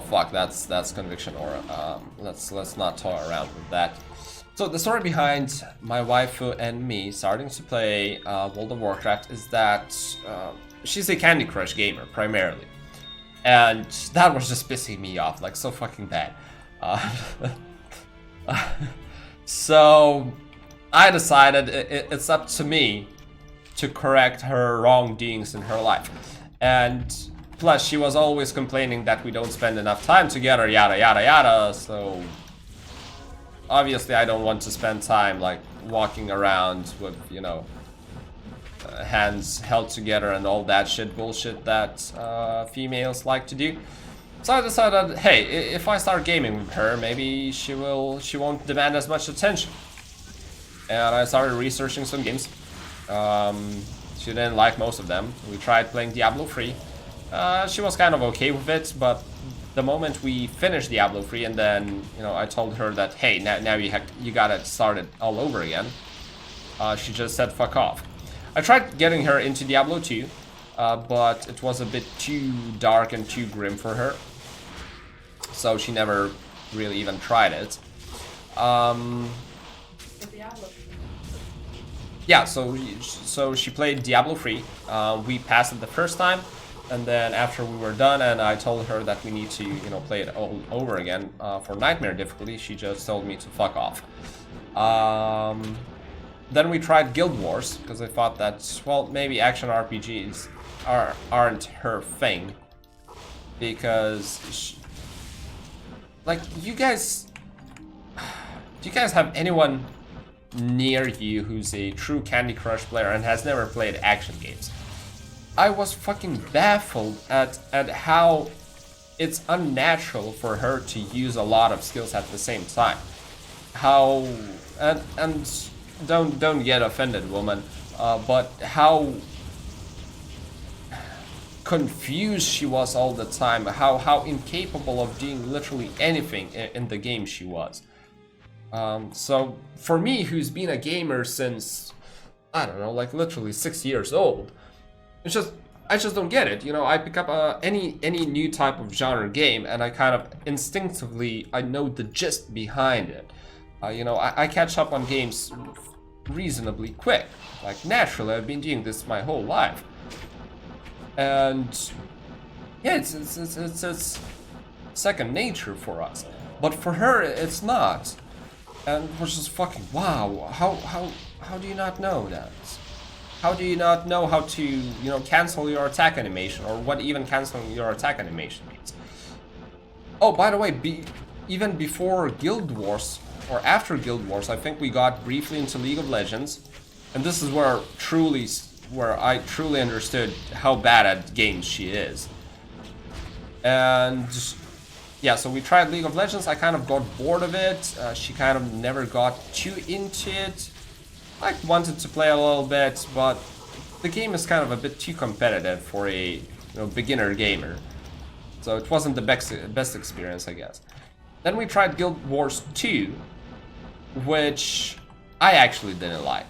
fuck, that's conviction aura. Let's not toy around with that. So the story behind my waifu and me starting to play World of Warcraft is that she's a Candy Crush gamer primarily, and that was just pissing me off like so fucking bad. So I decided it's up to me to correct her wrongdoings in her life, and plus she was always complaining that we don't spend enough time together, yada yada yada, so obviously I don't want to spend time like walking around with, you know, hands held together and all that shit bullshit that females like to do. So I decided, hey, if I start gaming with her, maybe she won't demand as much attention. And I started researching some games. She didn't like most of them. We tried playing Diablo 3. She was kind of okay with it, but the moment we finished Diablo 3 and then, you know, I told her that, hey, now you gotta start it all over again, she just said fuck off. I tried getting her into Diablo 2, but it was a bit too dark and too grim for her. So she never really even tried it. Yeah, so she played Diablo 3. We passed it the first time, and then after we were done and I told her that we need to, you know, play it all over again for Nightmare difficulty, she just told me to fuck off. Then we tried Guild Wars, because I thought that, well, maybe action RPGs aren't her thing. Because, like, do you guys have anyone near you who's a true Candy Crush player and has never played action games? I was fucking baffled at how it's unnatural for her to use a lot of skills at the same time. How and don't get offended, woman, but how confused she was all the time, how incapable of doing literally anything in the game she was. So for me, who's been a gamer since, I don't know, like literally 6 years old, I just don't get it. You know, I pick up any new type of genre game and I kind of instinctively, I know the gist behind it. You know, I catch up on games reasonably quick. Like naturally, I've been doing this my whole life. And yeah, it's second nature for us. But for her, it's not. And we're just fucking, wow, how do you not know that? How do you not know how to, you know, cancel your attack animation, or what even canceling your attack animation means? Oh, by the way, even before Guild Wars, or after Guild Wars, I think we got briefly into League of Legends, and this is where I truly understood how bad at games she is. And yeah, so we tried League of Legends. I kind of got bored of it. She kind of never got too into it. I wanted to play a little bit, but the game is kind of a bit too competitive for a, you know, beginner gamer. So it wasn't the best experience, I guess. Then we tried Guild Wars 2, which I actually didn't like.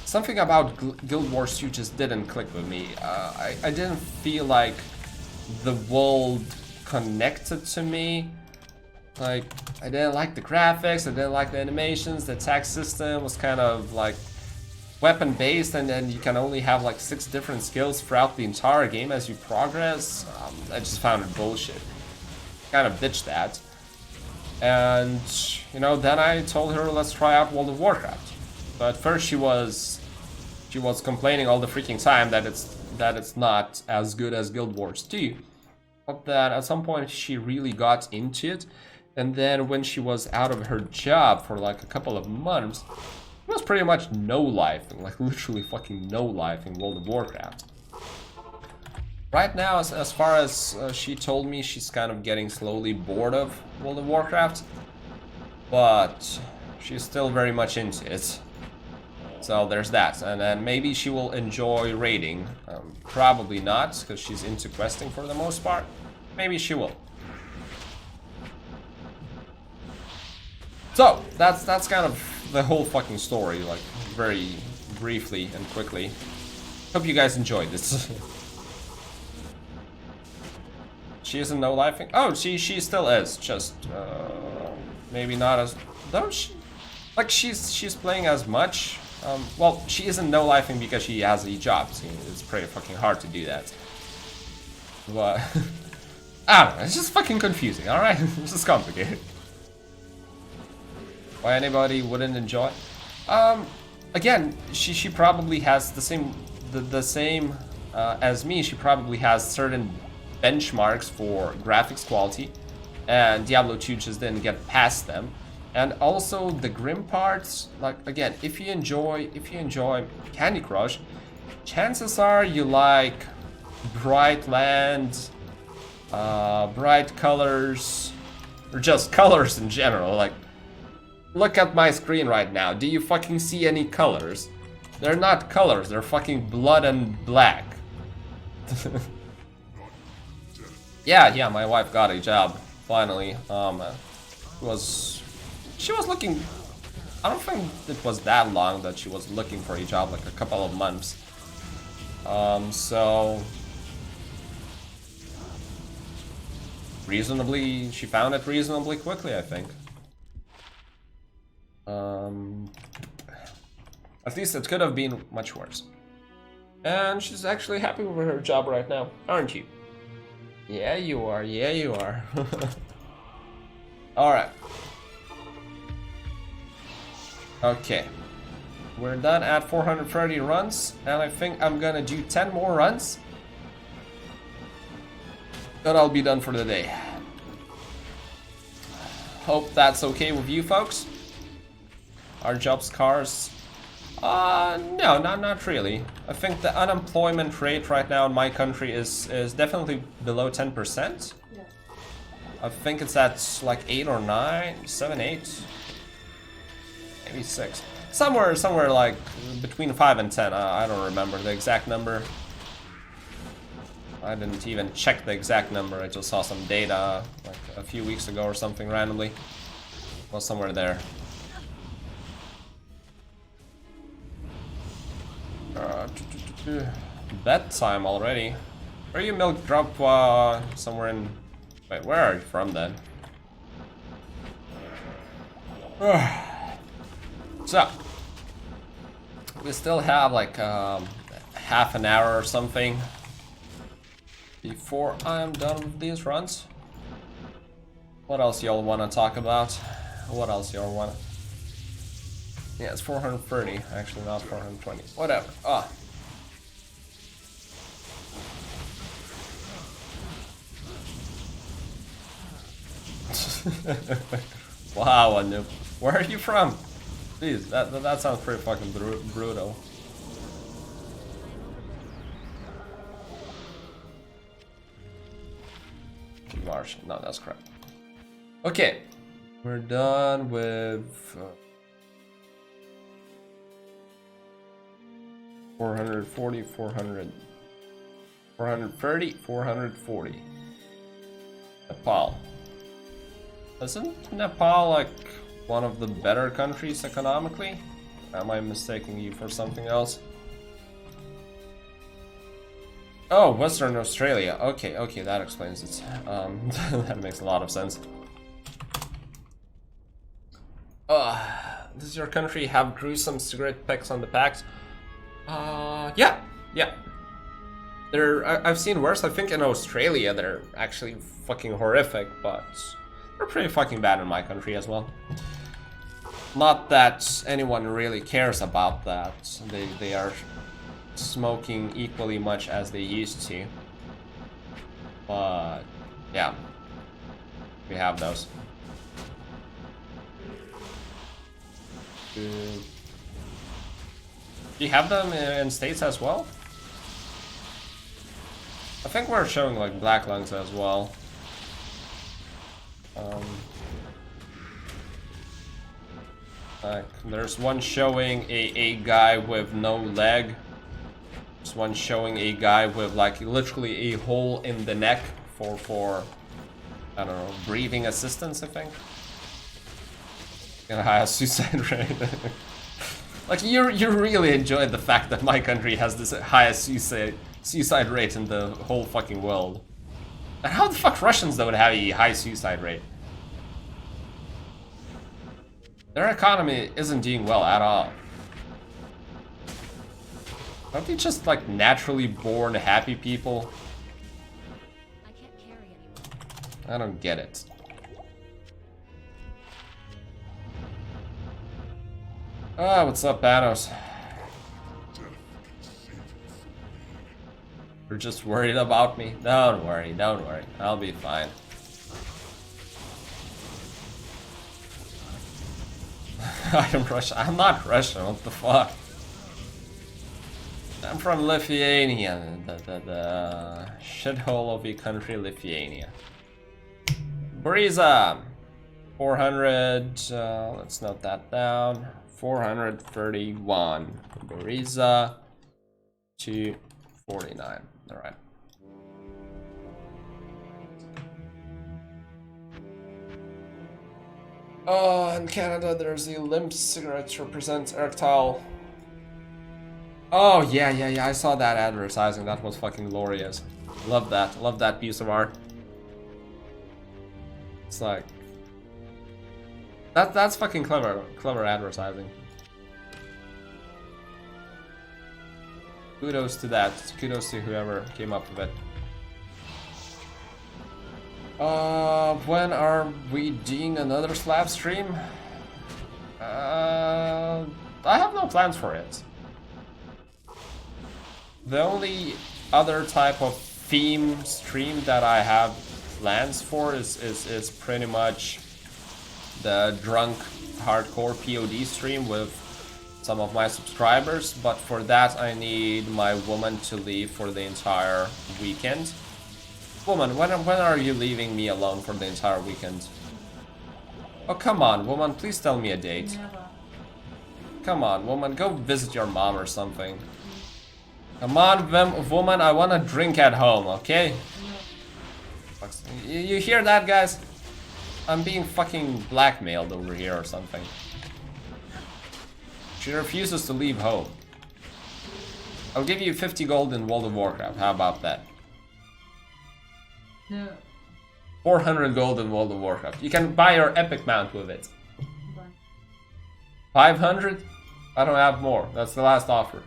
Something about Guild Wars 2 just didn't click with me. I didn't feel like the world connected to me. Like, I didn't like the graphics, I didn't like the animations, the attack system was kind of like weapon based, and then you can only have like 6 different skills throughout the entire game as you progress. I just found it bullshit. Kind of ditched that. And, you know, then I told her, let's try out World of Warcraft. But first she was complaining all the freaking time that it's not as good as Guild Wars 2. But that at some point she really got into it. And then when she was out of her job for like a couple of months, it was pretty much no life, like literally fucking no life in World of Warcraft. Right now, as far as she told me, she's kind of getting slowly bored of World of Warcraft, but she's still very much into it. So there's that, and then maybe she will enjoy raiding. Probably not, because she's into questing for the most part. Maybe she will. So that's kind of the whole fucking story, like very briefly and quickly. Hope you guys enjoyed this. She isn't no-lifing? Oh, she still is, just maybe not as, though she, like she's playing as much. Well, she isn't no-lifing because she has a job, so it's pretty fucking hard to do that. But I don't know, it's just fucking confusing, alright? It's just complicated. Why anybody wouldn't enjoy? Again, she probably has the same as me. She probably has certain benchmarks for graphics quality, and Diablo 2 just didn't get past them. And also the grim parts, like again, if you enjoy Candy Crush, chances are you like bright land, bright colors, or just colors in general. Like, look at my screen right now. Do you fucking see any colors? They're not colors, they're fucking blood and black. Yeah, my wife got a job, finally. She was looking, I don't think it was that long that she was looking for a job, like a couple of months. So reasonably, she found it reasonably quickly, I think. At least it could have been much worse. And she's actually happy with her job right now, aren't you? Yeah, you are. Yeah, you are. Alright. Okay. We're done at 430 runs, and I think I'm gonna do 10 more runs. Then I'll be done for the day. Hope that's okay with you folks. Are jobs cars? No, not really. I think the unemployment rate right now in my country is definitely below 10%. Yeah. I think it's at like 8 or 9, 7, 8, maybe 6. Somewhere like between 5 and 10. I don't remember the exact number. I didn't even check the exact number. I just saw some data like a few weeks ago or something randomly. It was somewhere there. Bedtime already. Where you milk drop somewhere in... Wait, where are you from then? So we still have like half an hour or something before I'm done with these runs. What else y'all want to talk about? What else y'all want to... Yeah, it's 430, actually not 420. Whatever. Wow, Anoop. Where are you from? Please, that sounds pretty fucking brutal. Marsh. No, that's correct. Okay. We're done with... 440, 400, 430, 440. Nepal. Isn't Nepal like one of the better countries economically? Am I mistaking you for something else? Oh, Western Australia. Okay, that explains it. That makes a lot of sense. Does your country have gruesome cigarette packs on the packs? Yeah. I've seen worse. I think in Australia they're actually fucking horrific, but they're pretty fucking bad in my country as well. Not that anyone really cares about that. They are smoking equally much as they used to. But yeah, we have those. Do you have them in States as well? I think we're showing like black lungs as well. Like, there's one showing a guy with no leg. There's one showing a guy with like literally a hole in the neck for I don't know, breathing assistance, I think. And a high suicide rate. Like, you really enjoyed the fact that my country has this highest suicide rate in the whole fucking world. And how the fuck Russians don't have a high suicide rate? Their economy isn't doing well at all. Aren't they just like naturally born happy people? I can't carry anymore. I don't get it. What's up, Panos? You're just worried about me? Don't worry. I'll be fine. I'm Russian. I'm not Russian. What the fuck? I'm from Lithuania, the shithole of a country, Lithuania. Bariza, 400. Let's note that down. 431. Bariza, 249. All right. Oh, in Canada, there's the limp cigarettes represents erectile. Oh, yeah, I saw that advertising. That was fucking glorious. Love that. Love that piece of art. It's like... That's fucking clever advertising. Kudos to that. Kudos to whoever came up with it. When are we doing another slab stream? I have no plans for it. The only other type of theme stream that I have plans for is pretty much the drunk hardcore POD stream with some of my subscribers, but for that I need my woman to leave for the entire weekend. Woman, when are you leaving me alone for the entire weekend? Oh, come on, woman, please tell me a date. Never. Come on, woman, go visit your mom or something. Come on, woman, I wanna drink at home, okay? No. You hear that, guys? I'm being fucking blackmailed over here or something. She refuses to leave home. I'll give you 50 gold in World of Warcraft, how about that? No. 400 gold in World of Warcraft. You can buy your epic mount with it. Bye. 500? I don't have more. That's the last offer.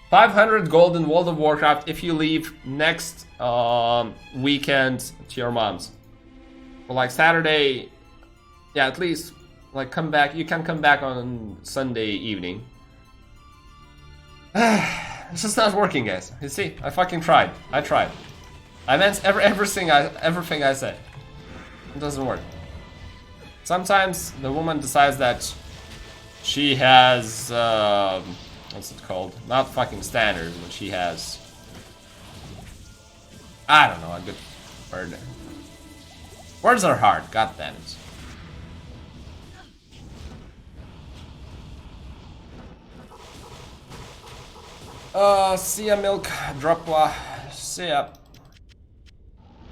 500 gold in World of Warcraft if you leave next weekend to your mom's. Well, like Saturday, yeah, at least like come back. You can come back on Sunday evening. This is not working, guys. You see, I fucking tried. I tried. I meant everything I said. It doesn't work. Sometimes the woman decides that she has what's it called? Not fucking standards, but she has, I don't know, a good word. Words are hard, god damn it. See ya, milk, dropla, see ya.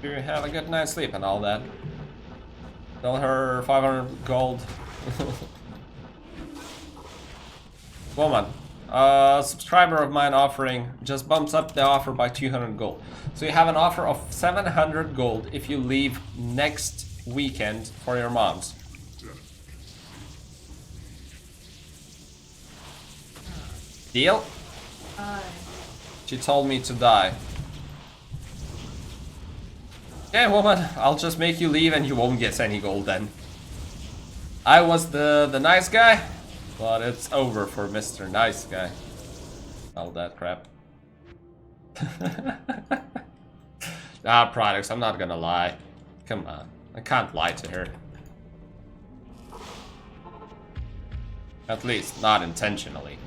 You have a good night's sleep and all that. Tell her 500 gold. Woman, a subscriber of mine offering just bumps up the offer by 200 gold. So you have an offer of 700 gold if you leave next weekend for your mom's. Deal? Aye. She told me to die. Yeah, woman, I'll just make you leave and you won't get any gold then. I was the nice guy, but it's over for Mr. Nice Guy. All that crap. Products, I'm not gonna lie. Come on, I can't lie to her. At least, not intentionally.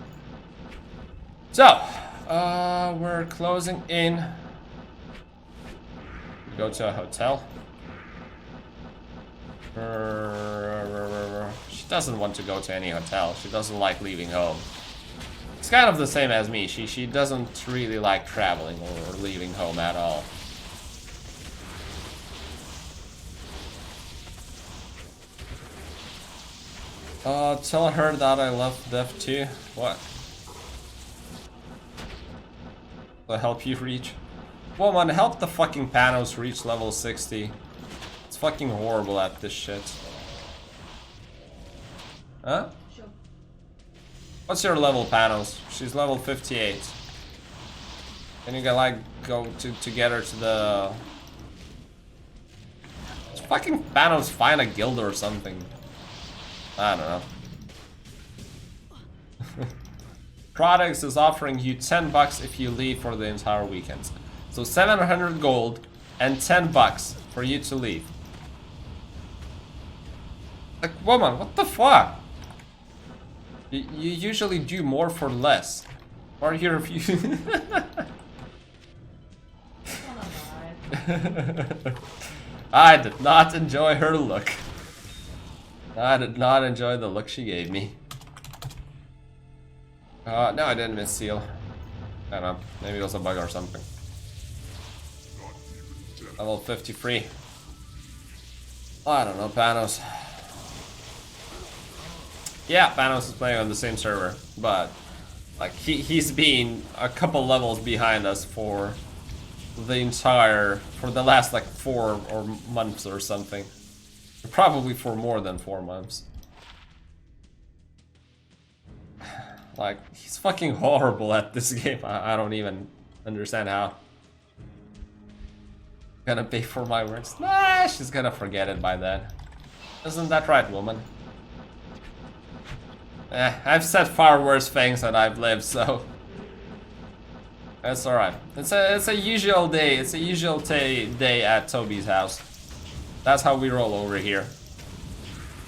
So, we're closing in. Go to a hotel. She doesn't want to go to any hotel. She doesn't like leaving home. It's kind of the same as me. She doesn't really like traveling or leaving home at all. Tell her that I love Death too. What? To help you reach? Woman, help the fucking Panos reach level 60. It's fucking horrible at this shit. Huh? Sure. What's your level, Panos? She's level 58. Can you get, like, go to get her to the... Let's fucking Panos find a guild or something. I don't know. Products is offering you 10 bucks if you leave for the entire weekend. So 700 gold and 10 bucks for you to leave. Like, woman, what the fuck? You usually do more for less. Or you're I did not enjoy her look. I did not enjoy the look she gave me. No, I didn't miss seal. I don't know. Maybe it was a bug or something. Level 53. I don't know, Panos. Yeah, Panos is playing on the same server, but like he's been a couple levels behind us for the last like 4 months or something. Probably for more than 4 months. Like, he's fucking horrible at this game. I don't even understand how. Gonna pay for my words. Nah, she's gonna forget it by then. Isn't that right, woman? I've said far worse things than I've lived, so that's alright. It's a usual day. It's a usual day at Toby's house. That's how we roll over here.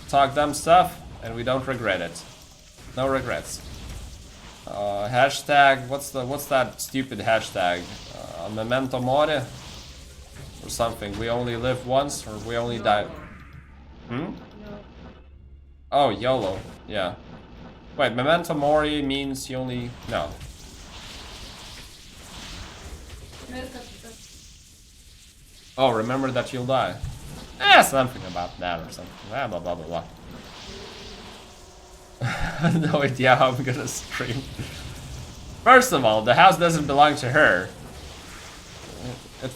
Talk dumb stuff, and we don't regret it. No regrets. Hashtag, what's that stupid hashtag? Memento mori? Or something. We only live once, or we only die. Hmm? No. Oh, YOLO. Yeah. Wait, memento mori means you only... No. Oh, remember that you'll die. Something about that or something. Blah, blah, blah, blah, blah. No idea how I'm gonna stream. First of all, the house doesn't belong to her.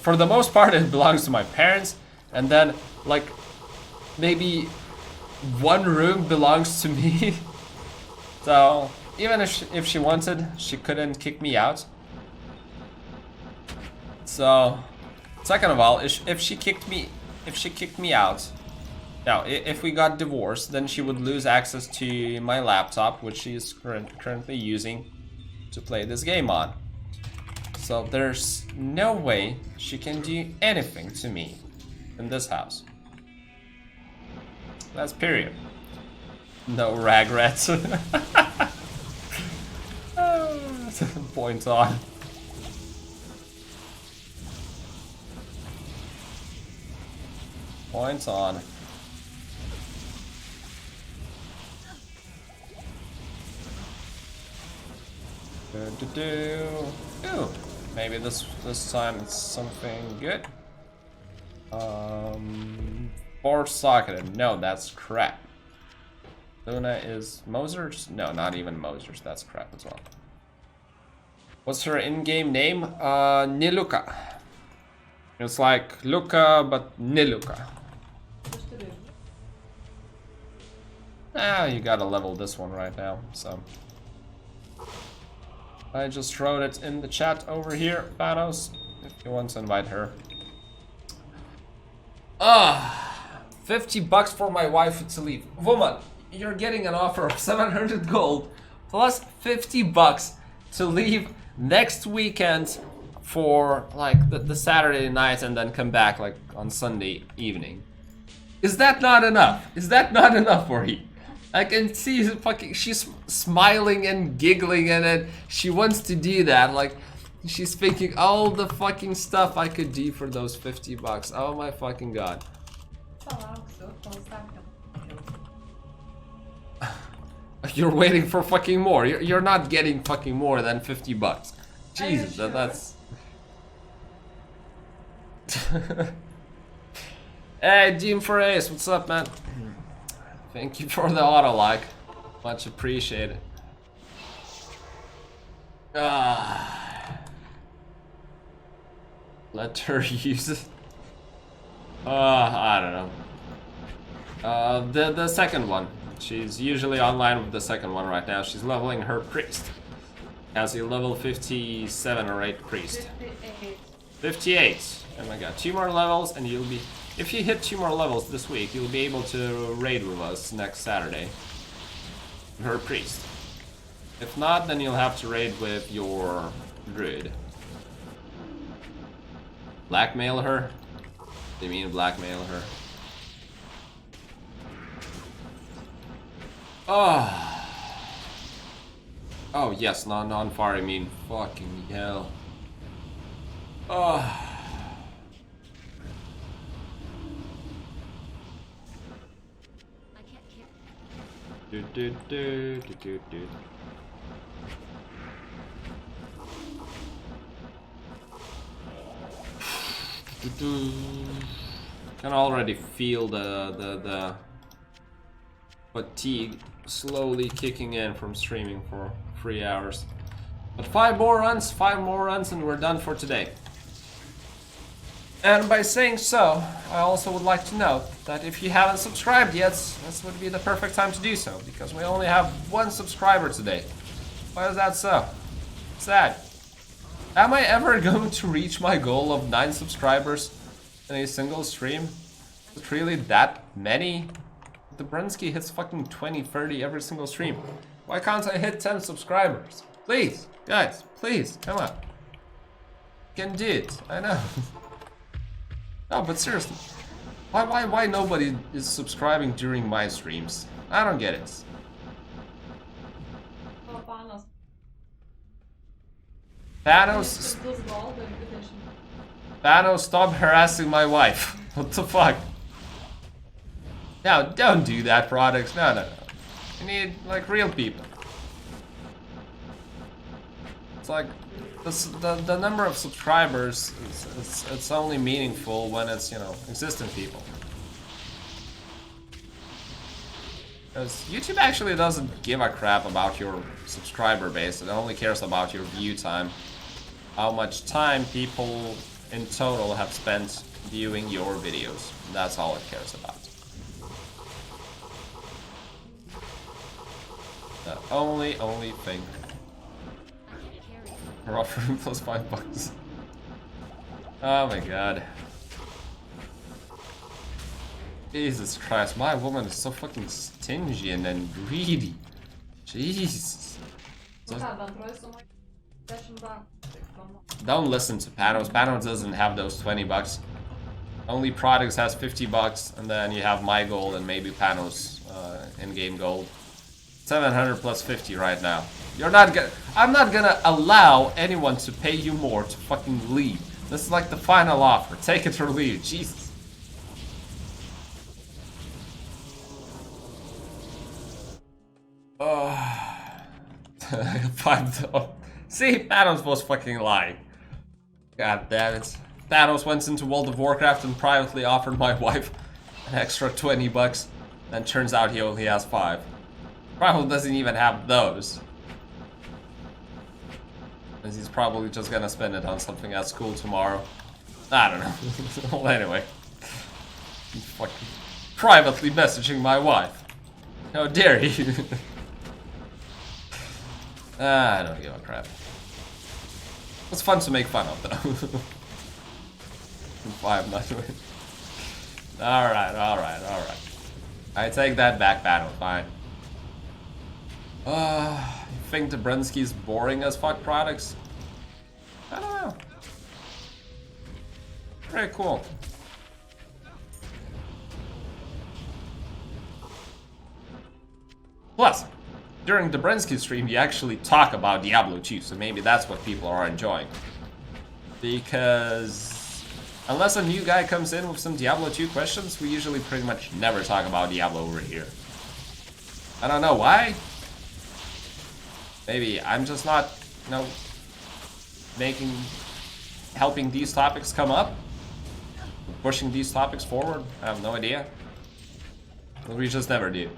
For the most part, it belongs to my parents. And then, like, maybe 1 room belongs to me. So, even if she wanted, she couldn't kick me out. So, second of all, if she kicked me out, now if we got divorced, then she would lose access to my laptop, which she is currently using to play this game on. So there's no way she can do anything to me in this house. That's period. No regrets. Point on. Points on. Ooh, maybe this time it's something good. Or socketed. No, that's crap. Luna is Mosers? No, not even Mosers. That's crap as well. What's her in-game name? Niluka. It's like Luca, but Niluka. You gotta level this one right now, so. I just wrote it in the chat over here, Thanos, if you want to invite her. 50 bucks for my wife to leave. Woman, you're getting an offer of 700 gold plus 50 bucks to leave next weekend for like the Saturday night and then come back like on Sunday evening. Is that not enough? Is that not enough for you? I can see she's smiling and giggling and then she wants to do that. Like she's thinking all the fucking stuff I could do for those 50 bucks. Oh my fucking god. You're waiting for fucking more. You're not getting fucking more than 50 bucks. Jesus, that's... Hey, Dean for Ace, what's up, man? Thank you for the auto like. Much appreciated. Let her use it. I don't know. The second one. She's usually online with the second one right now. She's leveling her priest. As a level 57 or 8 priest. 58. Oh my god, 2 more levels and you'll be... If you hit 2 more levels this week, you'll be able to raid with us next Saturday. Her priest. If not, then you'll have to raid with your druid. Blackmail her? Do you mean blackmail her? Oh yes, non-fire. I mean, fucking hell. Oh. I can't carry. Do. Can already feel the fatigue slowly kicking in from streaming for 3 hours. But 5 more runs, and we're done for today. And by saying so, I also would like to note that if you haven't subscribed yet, this would be the perfect time to do so, because we only have 1 subscriber today. Why is that so? Sad. Am I ever going to reach my goal of 9 subscribers in a single stream? Is it really that many? Dubransky hits fucking 20, 30 every single stream. Why can't I hit 10 subscribers? Please, guys, please, come on. You can do it, I know. No, but seriously, why nobody is subscribing during my streams? I don't get it. Oh, Panos. Thanos, Thanos, stop harassing my wife. What the fuck? No, don't do that, products. No. You need, like, real people. It's like, the number of subscribers, it's only meaningful when it's, you know, existent people. Because YouTube actually doesn't give a crap about your subscriber base. It only cares about your view time. How much time people in total have spent viewing your videos. That's all it cares about. The only thing. I can't carry. We're offering plus $5. Oh my god. Jesus Christ, my woman is so fucking stingy and greedy. Jesus. Don't listen to Panos. Panos doesn't have those $20. Only Products has $50, and then you have my gold and maybe Panos in-game gold. 700 plus 50 right now. I'm not gonna allow anyone to pay you more to fucking leave. This is like the final offer. Take it or leave. Jesus. $5. See, Thanos was fucking lying. God damn it. Thanos went into World of Warcraft and privately offered my wife an extra $20, and turns out he only has 5. Probably doesn't even have those. Because he's probably just gonna spend it on something at school tomorrow. I don't know. Well, anyway. He's fucking privately messaging my wife. How dare you? I don't give a crap. It's fun to make fun of, though. 5 not doing. Alright. I take that back, battle. Fine. You think Dubransky's boring as fuck, products? I don't know. Very cool. Plus, during Dubransky's stream, you actually talk about Diablo 2, so maybe that's what people are enjoying. Because unless a new guy comes in with some Diablo 2 questions, we usually pretty much never talk about Diablo over here. I don't know why. Maybe I'm just not, you know, helping these topics come up, pushing these topics forward. I have no idea. But we just never do.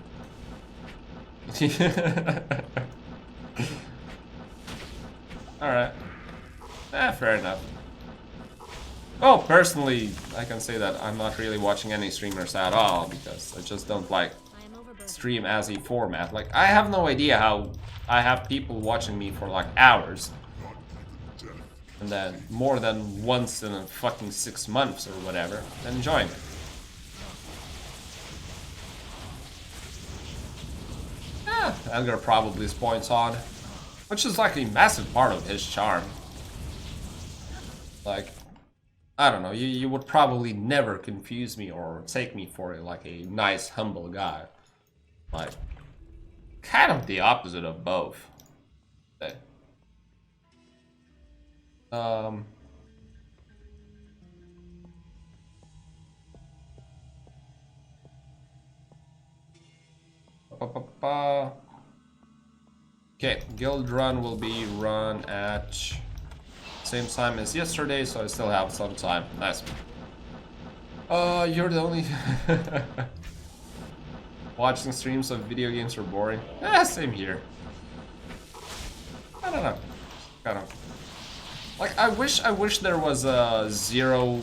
Alright. Fair enough. Well, personally, I can say that I'm not really watching any streamers at all, because I just don't like I am overburdened. stream as a format. Like, I have no idea how I have people watching me for like hours, and then more than once in a fucking 6 months or whatever, and enjoying it. Edgar probably points on, which is like a massive part of his charm. Like, I don't know, you would probably never confuse me or take me for like a nice, humble guy. Like, kind of the opposite of both. Okay. Um. Okay, guild run will be run at same time as yesterday, so I still have some time. Nice. You're the only watching streams of video games are boring. Same here. I don't know. Kind of. Like I wish there was a zero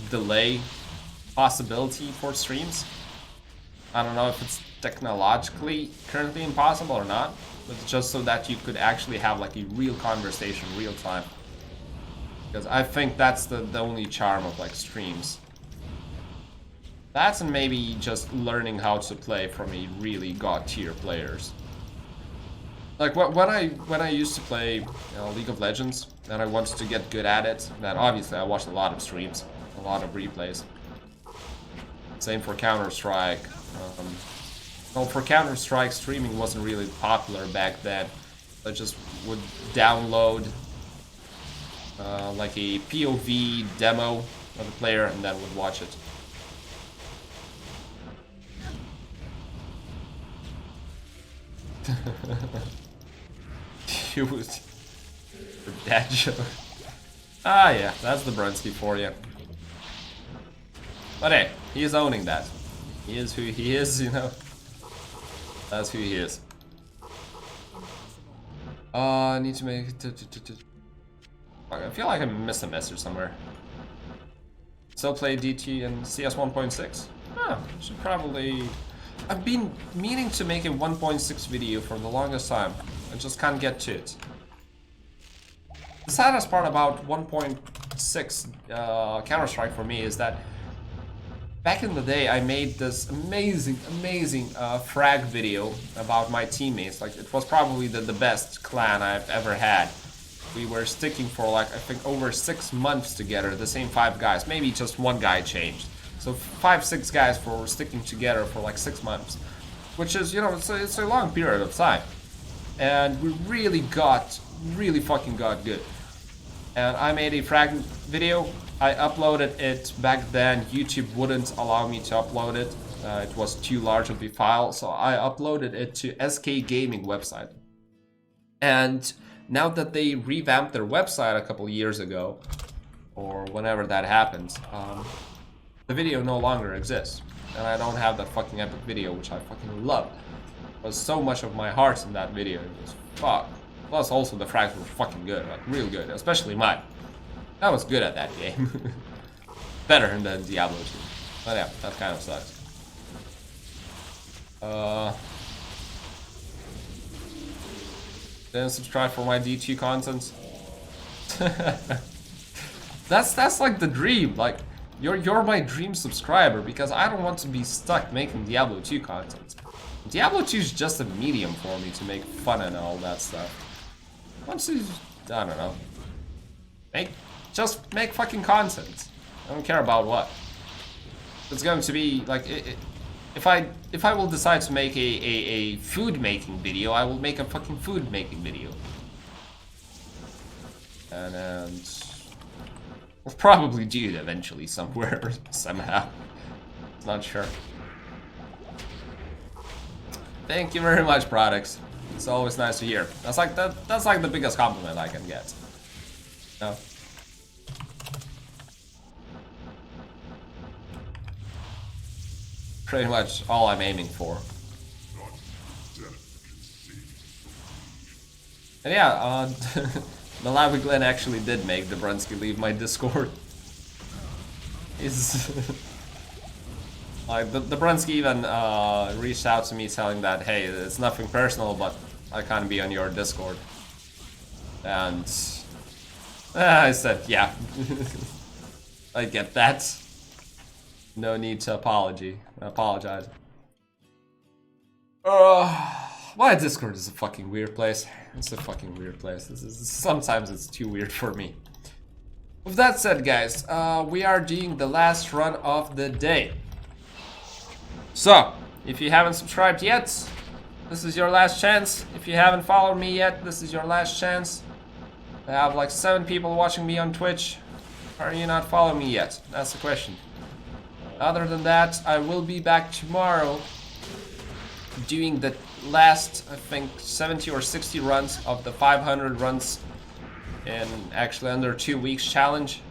delay possibility for streams. I don't know if it's technologically currently impossible or not, but just so that you could actually have like a real conversation, real time. Because I think that's the only charm of like streams. That's and maybe just learning how to play from a really god tier players. Like when I used to play League of Legends and I wanted to get good at it, then obviously I watched a lot of streams, a lot of replays. Same for Counter-Strike. Well, for Counter-Strike, streaming wasn't really popular back then. I just would download like a POV demo of the player and then would watch it. Cute. The dad joke. Ah, yeah, that's the Brunsky for you. But hey, he's owning that. He is who he is, you know. That's who he is. I need to make it. I feel like I missed a message somewhere. Still play DT and CS 1.6? Huh, should probably. I've been meaning to make a 1.6 video for the longest time. I just can't get to it. The saddest part about 1.6 Counter-Strike for me is that back in the day I made this amazing frag video about my teammates. Like it was probably the best clan I've ever had. We were sticking for like I think over 6 months together, the same 5 guys. Maybe just one guy changed. So 5-6 guys for sticking together for like 6 months, which is, you know, it's a long period of time, and we really fucking got good. And I made a frag video. I uploaded it back then. YouTube wouldn't allow me to upload it. It was too large of a file, so I uploaded it to SK Gaming website. And now that they revamped their website a couple years ago, or whenever that happened, the video no longer exists, and I don't have that fucking epic video, which I fucking love. There was so much of my heart in that video. It was fuck. Plus, also the frags were fucking good, like real good, especially mine. I was good at that game. Better than Diablo 2. But yeah, that kind of sucks. Didn't subscribe for my DT content. That's like the dream. Like. You're my dream subscriber because I don't want to be stuck making Diablo 2 content. Diablo 2 is just a medium for me to make fun and all that stuff. Once you, I don't know. Just make fucking content. I don't care about what. It's going to be like if I will decide to make a food making video, I will make a fucking food making video. And we'll probably do it eventually somewhere, somehow. Not sure. Thank you very much, products. It's always nice to hear. That's like the biggest compliment I can get. No. Pretty much all I'm aiming for. And yeah, Malawi Glenn actually did make the Brunsky leave my Discord. He's like the Brunsky even reached out to me telling that, hey, it's nothing personal, but I can't be on your Discord. And I said, yeah, I get that. No need to apologize. My Discord is a fucking weird place. It's a fucking weird place. Sometimes it's too weird for me. With that said, guys, we are doing the last run of the day. So, if you haven't subscribed yet, This is your last chance. If you haven't followed me yet, this is your last chance. I have like 7 people watching me on Twitch. Why are you not following me yet? That's the question. Other than that, I will be back tomorrow doing the last, I think, 70 or 60 runs of the 500 runs in actually under 2 weeks challenge.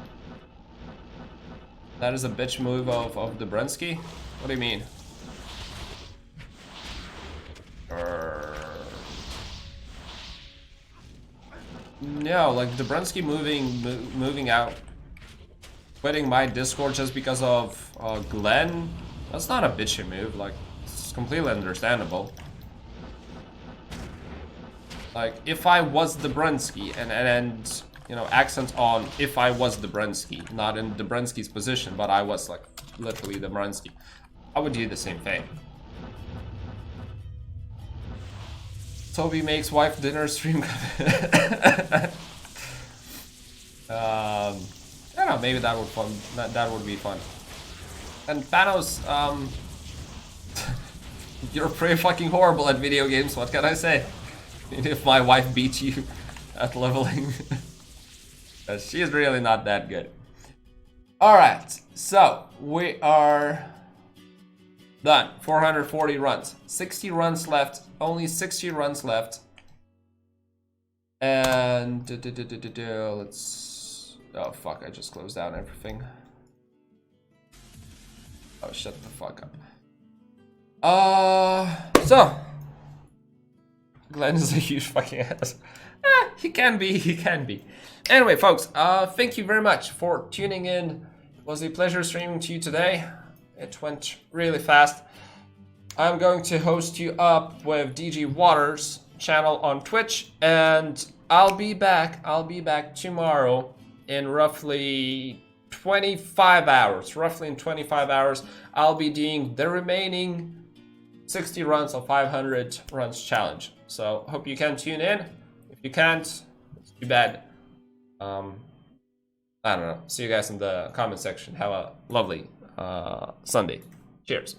That is a bitch move of the Brunsky. What do you mean? No, like the Brunsky moving out, quitting my Discord just because of Glenn. That's not a bitchy move. Like, it's completely understandable. Like, if I was the Brunsky, and you know, accent on if I was the Brunsky, not in the Brunsky's position, but I was like literally the Brunsky, I would do the same thing. Toby makes wife dinner stream. I don't know, maybe that would fun. That would be fun. And Thanos, you're pretty fucking horrible at video games. What can I say? If my wife beats you at leveling, she is really not that good. All right, so we are done. 440 runs, 60 runs left. Only 60 runs left. And let's. Oh fuck! I just closed down everything. Oh, shut the fuck up. So Glenn is a huge fucking ass. He can be. He can be. Anyway, folks. Thank you very much for tuning in. It was a pleasure streaming to you today. It went really fast. I'm going to host you up with DG Waters channel on Twitch, and I'll be back tomorrow in roughly 25 hours. Roughly in 25 hours, I'll be doing the remaining 60 runs of 500 runs challenge. So hope you can tune in. If you can't, it's too bad. I don't know. See you guys in the comment section. Have a lovely Sunday. Cheers.